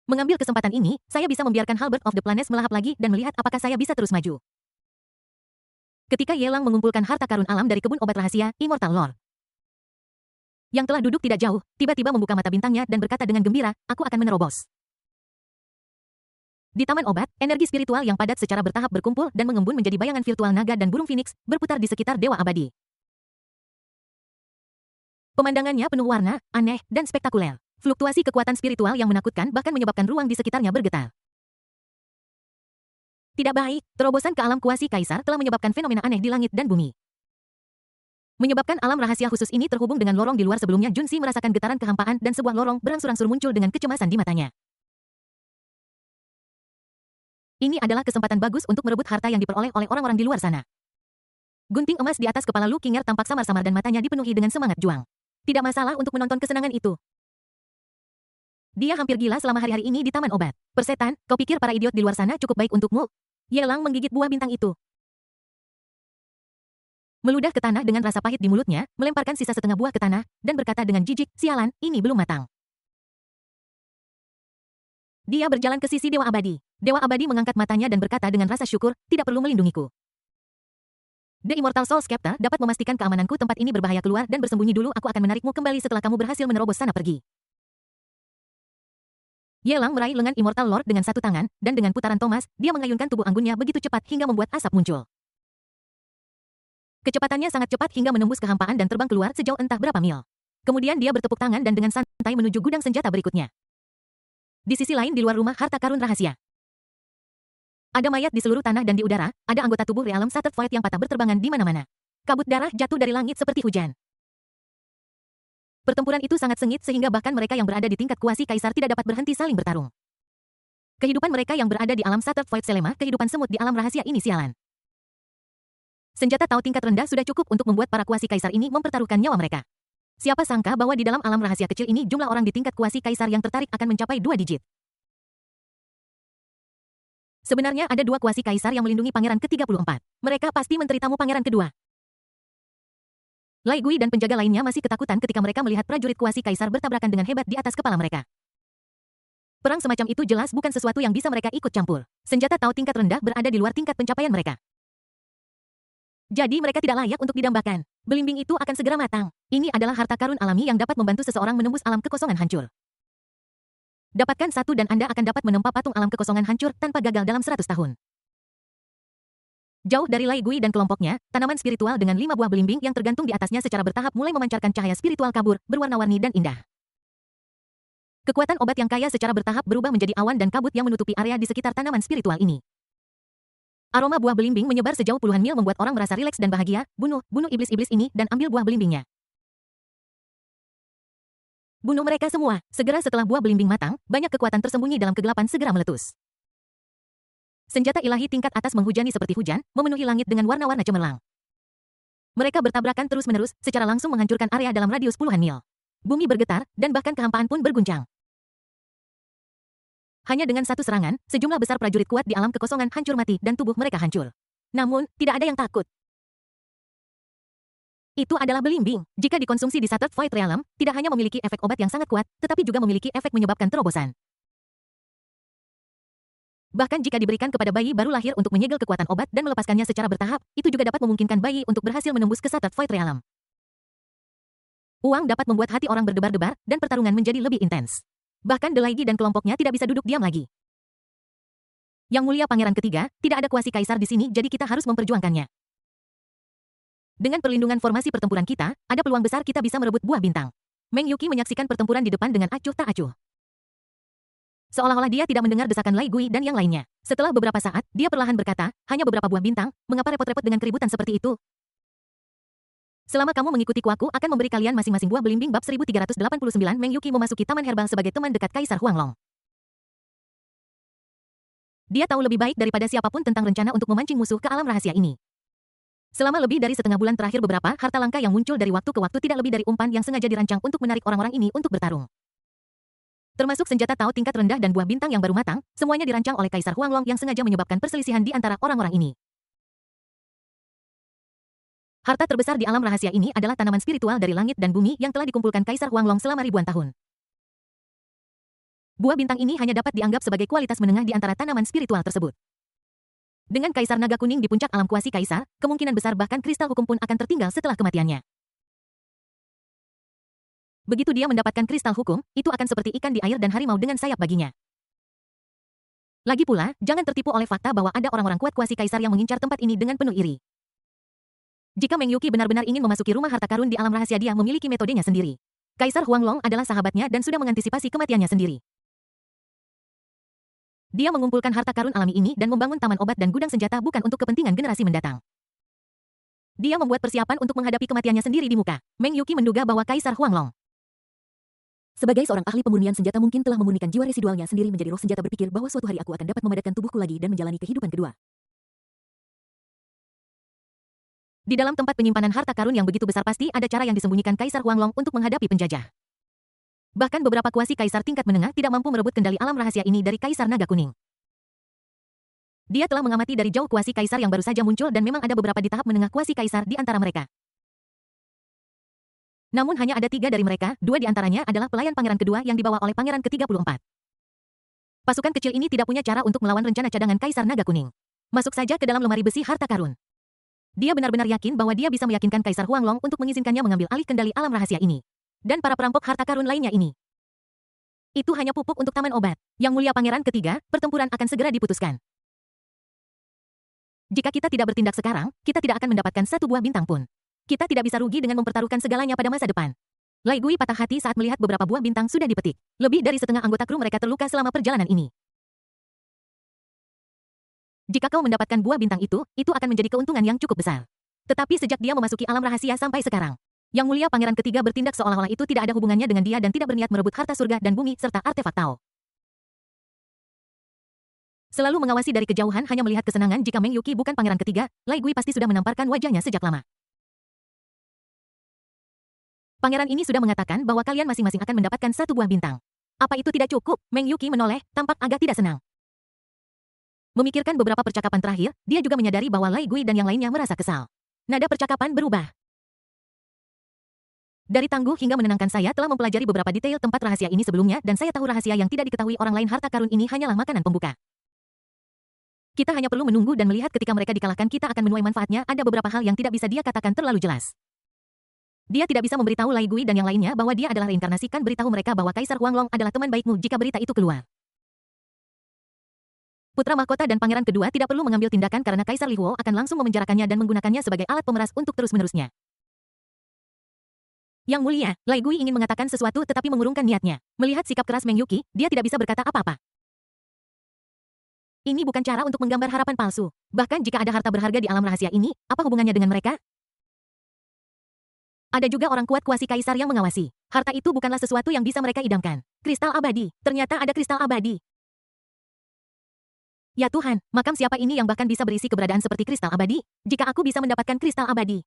Mengambil kesempatan ini, saya bisa membiarkan Halberd of the Planes melahap lagi dan melihat apakah saya bisa terus maju. Ketika Ye Lang mengumpulkan harta karun alam dari kebun obat rahasia, Immortal Lord yang telah duduk tidak jauh, tiba-tiba membuka mata bintangnya dan berkata dengan gembira, aku akan menerobos. Di taman obat, energi spiritual yang padat secara bertahap berkumpul dan mengembun menjadi bayangan virtual naga dan burung phoenix, berputar di sekitar dewa abadi. Pemandangannya penuh warna, aneh, dan spektakuler. Fluktuasi kekuatan spiritual yang menakutkan bahkan menyebabkan ruang di sekitarnya bergetar. Tidak baik, terobosan ke alam kuasi kaisar telah menyebabkan fenomena aneh di langit dan bumi. Menyebabkan alam rahasia khusus ini terhubung dengan lorong di luar sebelumnya Junsi merasakan getaran kehampaan dan sebuah lorong berangsur-angsur muncul dengan kecemasan di matanya. Ini adalah kesempatan bagus untuk merebut harta yang diperoleh oleh orang-orang di luar sana. Gunting emas di atas kepala Lu Qinger tampak samar-samar dan matanya dipenuhi dengan semangat juang. Tidak masalah untuk menonton kesenangan itu. Dia hampir gila selama hari-hari ini di taman obat. Persetan, kau pikir para idiot di luar sana cukup baik untukmu? Ye Lang menggigit buah bintang itu. Meludah ke tanah dengan rasa pahit di mulutnya, melemparkan sisa setengah buah ke tanah, dan berkata dengan jijik, sialan, ini belum matang. Dia berjalan ke sisi Dewa Abadi. Dewa Abadi mengangkat matanya dan berkata dengan rasa syukur, tidak perlu melindungiku. The Immortal Soul Scepter dapat memastikan keamananku tempat ini berbahaya keluar dan bersembunyi dulu aku akan menarikmu kembali setelah kamu berhasil menerobos sana pergi. Ye Lang meraih lengan Immortal Lord dengan satu tangan, dan dengan putaran Thomas, dia mengayunkan tubuh anggunnya begitu cepat hingga membuat asap muncul. Kecepatannya sangat cepat hingga menembus kehampaan dan terbang keluar sejauh entah berapa mil. Kemudian dia bertepuk tangan dan dengan santai menuju gudang senjata berikutnya. Di sisi lain di luar rumah harta karun rahasia. Ada mayat di seluruh tanah dan di udara, ada anggota tubuh realem Shattered Void yang patah berterbangan di mana-mana. Kabut darah jatuh dari langit seperti hujan. Pertempuran itu sangat sengit sehingga bahkan mereka yang berada di tingkat kuasi kaisar tidak dapat berhenti saling bertarung. Kehidupan mereka yang berada di alam Shattered Void selema kehidupan semut di alam rahasia ini sialan. Senjata Tao tingkat rendah sudah cukup untuk membuat para kuasi kaisar ini mempertaruhkan nyawa mereka. Siapa sangka bahwa di dalam alam rahasia kecil ini jumlah orang di tingkat kuasi kaisar yang tertarik akan mencapai 2 digit. Sebenarnya ada 2 kuasi kaisar yang melindungi pangeran ke-34. Mereka pasti menteri tamu pangeran kedua. Lai Gui dan penjaga lainnya masih ketakutan ketika mereka melihat prajurit kuasi kaisar bertabrakan dengan hebat di atas kepala mereka. Perang semacam itu jelas bukan sesuatu yang bisa mereka ikut campur. Senjata Tao tingkat rendah berada di luar tingkat pencapaian mereka. Jadi mereka tidak layak untuk didambakan. Belimbing itu akan segera matang. Ini adalah harta karun alami yang dapat membantu seseorang menembus alam kekosongan hancur. Dapatkan satu dan Anda akan dapat menempa patung alam kekosongan hancur tanpa gagal dalam 100 tahun. Jauh dari Lai Gui dan kelompoknya, tanaman spiritual dengan 5 buah belimbing yang tergantung di atasnya secara bertahap mulai memancarkan cahaya spiritual kabur, berwarna-warni dan indah. Kekuatan obat yang kaya secara bertahap berubah menjadi awan dan kabut yang menutupi area di sekitar tanaman spiritual ini. Aroma buah belimbing menyebar sejauh puluhan mil membuat orang merasa rileks dan bahagia. Bunuh iblis-iblis ini dan ambil buah belimbingnya. Bunuh mereka semua. Segera setelah buah belimbing matang, banyak kekuatan tersembunyi dalam kegelapan segera meletus. Senjata ilahi tingkat atas menghujani seperti hujan, memenuhi langit dengan warna-warna cemerlang. Mereka bertabrakan terus-menerus, secara langsung menghancurkan area dalam radius puluhan mil. Bumi bergetar, dan bahkan kehampaan pun berguncang. Hanya dengan satu serangan, sejumlah besar prajurit kuat di alam kekosongan hancur mati dan tubuh mereka hancur. Namun, tidak ada yang takut. Itu adalah belimbing. Jika dikonsumsi di Shattered Void Realm, tidak hanya memiliki efek obat yang sangat kuat, tetapi juga memiliki efek menyebabkan terobosan. Bahkan jika diberikan kepada bayi baru lahir untuk menyegel kekuatan obat dan melepaskannya secara bertahap, itu juga dapat memungkinkan bayi untuk berhasil menembus ke Shattered Void Realm. Uang dapat membuat hati orang berdebar-debar, dan pertarungan menjadi lebih intens. Bahkan Delaigi dan kelompoknya tidak bisa duduk diam lagi. Yang Mulia Pangeran Ketiga, tidak ada kuasi kaisar di sini jadi kita harus memperjuangkannya. Dengan perlindungan formasi pertempuran kita, ada peluang besar kita bisa merebut buah bintang. Meng Yuqi menyaksikan pertempuran di depan dengan acuh tak acuh. Seolah-olah dia tidak mendengar desakan Lai Gui dan yang lainnya. Setelah beberapa saat, dia perlahan berkata, hanya beberapa buah bintang, mengapa repot-repot dengan keributan seperti itu? Selama kamu mengikuti aku akan memberi kalian masing-masing buah belimbing bab 1389. Meng Yuqi memasuki taman herbal sebagai teman dekat Kaisar Huanglong. Dia tahu lebih baik daripada siapapun tentang rencana untuk memancing musuh ke alam rahasia ini. Selama lebih dari setengah bulan terakhir beberapa harta langka yang muncul dari waktu ke waktu tidak lebih dari umpan yang sengaja dirancang untuk menarik orang-orang ini untuk bertarung. Termasuk senjata Tao tingkat rendah dan buah bintang yang baru matang, semuanya dirancang oleh Kaisar Huanglong yang sengaja menyebabkan perselisihan di antara orang-orang ini. Harta terbesar di alam rahasia ini adalah tanaman spiritual dari langit dan bumi yang telah dikumpulkan Kaisar Huanglong selama ribuan tahun. Buah bintang ini hanya dapat dianggap sebagai kualitas menengah di antara tanaman spiritual tersebut. Dengan Kaisar Naga Kuning di puncak alam kuasi Kaisar, kemungkinan besar bahkan kristal hukum pun akan tertinggal setelah kematiannya. Begitu dia mendapatkan kristal hukum, itu akan seperti ikan di air dan harimau dengan sayap baginya. Lagi pula, jangan tertipu oleh fakta bahwa ada orang-orang kuat kuasi Kaisar yang mengincar tempat ini dengan penuh iri. Jika Meng Yuqi benar-benar ingin memasuki rumah harta karun di alam rahasia, dia memiliki metodenya sendiri. Kaisar Huanglong adalah sahabatnya dan sudah mengantisipasi kematiannya sendiri. Dia mengumpulkan harta karun alami ini dan membangun taman obat dan gudang senjata bukan untuk kepentingan generasi mendatang. Dia membuat persiapan untuk menghadapi kematiannya sendiri di muka. Meng Yuqi menduga bahwa Kaisar Huanglong Sebagai seorang ahli pemurnian senjata mungkin telah memurnikan jiwa residualnya sendiri menjadi roh senjata, berpikir bahwa suatu hari aku akan dapat memadatkan tubuhku lagi dan menjalani kehidupan kedua. Di dalam tempat penyimpanan harta karun yang begitu besar pasti ada cara yang disembunyikan Kaisar Huanglong untuk menghadapi penjajah. Bahkan beberapa kuasi kaisar tingkat menengah tidak mampu merebut kendali alam rahasia ini dari Kaisar Naga Kuning. Dia telah mengamati dari jauh kuasi kaisar yang baru saja muncul dan memang ada beberapa di tahap menengah kuasi kaisar di antara mereka. Namun hanya ada 3 dari mereka, 2 di antaranya adalah pelayan pangeran kedua yang dibawa oleh pangeran ke-34. Pasukan kecil ini tidak punya cara untuk melawan rencana cadangan Kaisar Naga Kuning. Masuk saja ke dalam lemari besi harta karun. Dia benar-benar yakin bahwa dia bisa meyakinkan Kaisar Huanglong untuk mengizinkannya mengambil alih kendali alam rahasia ini. Dan para perampok harta karun lainnya ini. Itu hanya pupuk untuk taman obat. Yang Mulia Pangeran Ketiga, pertempuran akan segera diputuskan. Jika kita tidak bertindak sekarang, kita tidak akan mendapatkan satu buah bintang pun. Kita tidak bisa rugi dengan mempertaruhkan segalanya pada masa depan. Lai Gui patah hati saat melihat beberapa buah bintang sudah dipetik. Lebih dari setengah anggota kru mereka terluka selama perjalanan ini. Jika kau mendapatkan buah bintang itu akan menjadi keuntungan yang cukup besar. Tetapi sejak dia memasuki alam rahasia sampai sekarang, Yang Mulia Pangeran Ketiga bertindak seolah-olah itu tidak ada hubungannya dengan dia dan tidak berniat merebut harta surga dan bumi serta artefak Tao. Selalu mengawasi dari kejauhan hanya melihat kesenangan jika Meng Yuqi bukan pangeran ketiga, Lai Gui pasti sudah menamparkan wajahnya sejak lama. Pangeran ini sudah mengatakan bahwa kalian masing-masing akan mendapatkan satu buah bintang. Apa itu tidak cukup? Meng Yuqi menoleh, tampak agak tidak senang. Memikirkan beberapa percakapan terakhir, dia juga menyadari bahwa Lai Gui dan yang lainnya merasa kesal. Nada percakapan berubah. Dari tangguh hingga menenangkan, saya telah mempelajari beberapa detail tempat rahasia ini sebelumnya dan saya tahu rahasia yang tidak diketahui orang lain. Harta karun ini hanyalah makanan pembuka. Kita hanya perlu menunggu dan melihat ketika mereka dikalahkan kita akan menuai manfaatnya. Ada beberapa hal yang tidak bisa dia katakan terlalu jelas. Dia tidak bisa memberitahu Lai Gui dan yang lainnya bahwa dia adalah reinkarnasi. Kan beritahu mereka bahwa Kaisar Huanglong adalah teman baikmu jika berita itu keluar. Putra mahkota dan pangeran kedua tidak perlu mengambil tindakan karena Kaisar Li Huo akan langsung memenjarakannya dan menggunakannya sebagai alat pemeras untuk terus-menerusnya. Yang mulia, Lai Gui ingin mengatakan sesuatu tetapi mengurungkan niatnya. Melihat sikap keras Meng Yuqi, dia tidak bisa berkata apa-apa. Ini bukan cara untuk menggambar harapan palsu. Bahkan jika ada harta berharga di alam rahasia ini, apa hubungannya dengan mereka? Ada juga orang kuat kuasi kaisar yang mengawasi. Harta itu bukanlah sesuatu yang bisa mereka idamkan. Kristal abadi. Ternyata ada kristal abadi. Ya Tuhan, makam siapa ini yang bahkan bisa berisi keberadaan seperti kristal abadi? Jika aku bisa mendapatkan kristal abadi.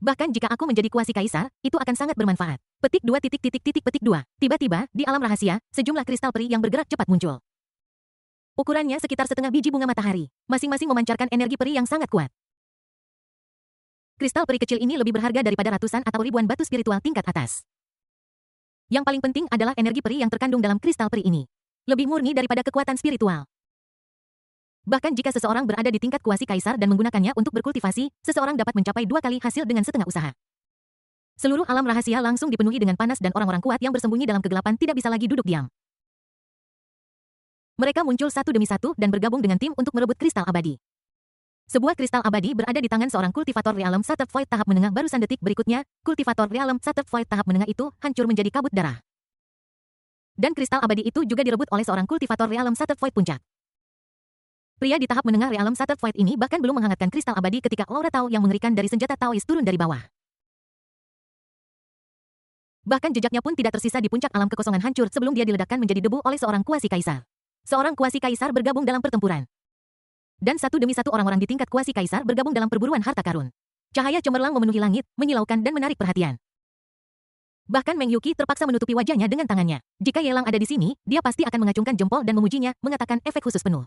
Bahkan jika aku menjadi kuasi kaisar, itu akan sangat bermanfaat. Petik 2 petik 2. Tiba-tiba, di alam rahasia, sejumlah kristal peri yang bergerak cepat muncul. Ukurannya sekitar setengah biji bunga matahari, masing-masing memancarkan energi peri yang sangat kuat. Kristal peri kecil ini lebih berharga daripada ratusan atau ribuan batu spiritual tingkat atas. Yang paling penting adalah energi peri yang terkandung dalam kristal peri ini. Lebih murni daripada kekuatan spiritual. Bahkan jika seseorang berada di tingkat kuasi kaisar dan menggunakannya untuk berkultivasi, seseorang dapat mencapai 2 kali hasil dengan setengah usaha. Seluruh alam rahasia langsung dipenuhi dengan panas dan orang-orang kuat yang bersembunyi dalam kegelapan tidak bisa lagi duduk diam. Mereka muncul satu demi satu dan bergabung dengan tim untuk merebut kristal abadi. Sebuah kristal abadi berada di tangan seorang kultivator realem Shattered Void tahap menengah. Barusan detik berikutnya, kultivator realem Shattered Void tahap menengah itu hancur menjadi kabut darah. Dan kristal abadi itu juga direbut oleh seorang kultivator realem Shattered Void puncak. Pria di tahap menengah realem Shattered Void ini bahkan belum menghangatkan kristal abadi ketika aura Tao yang mengerikan dari senjata Taois turun dari bawah. Bahkan jejaknya pun tidak tersisa di puncak alam kekosongan hancur sebelum dia diledakkan menjadi debu oleh seorang kuasi kaisar. Seorang kuasi kaisar bergabung dalam pertempuran. Dan satu demi satu orang-orang di tingkat kuasi kaisar bergabung dalam perburuan harta karun. Cahaya cemerlang memenuhi langit, menyilaukan dan menarik perhatian. Bahkan Meng Yuqi terpaksa menutupi wajahnya dengan tangannya. Jika Yelang ada di sini, dia pasti akan mengacungkan jempol dan memujinya, mengatakan efek khusus penuh.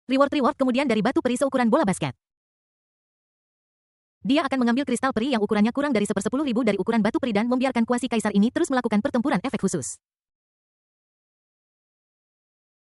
Reward kemudian dari batu peri seukuran bola basket. Dia akan mengambil kristal peri yang ukurannya kurang dari 1/10.000 dari ukuran batu peri dan membiarkan kuasi kaisar ini terus melakukan pertempuran efek khusus.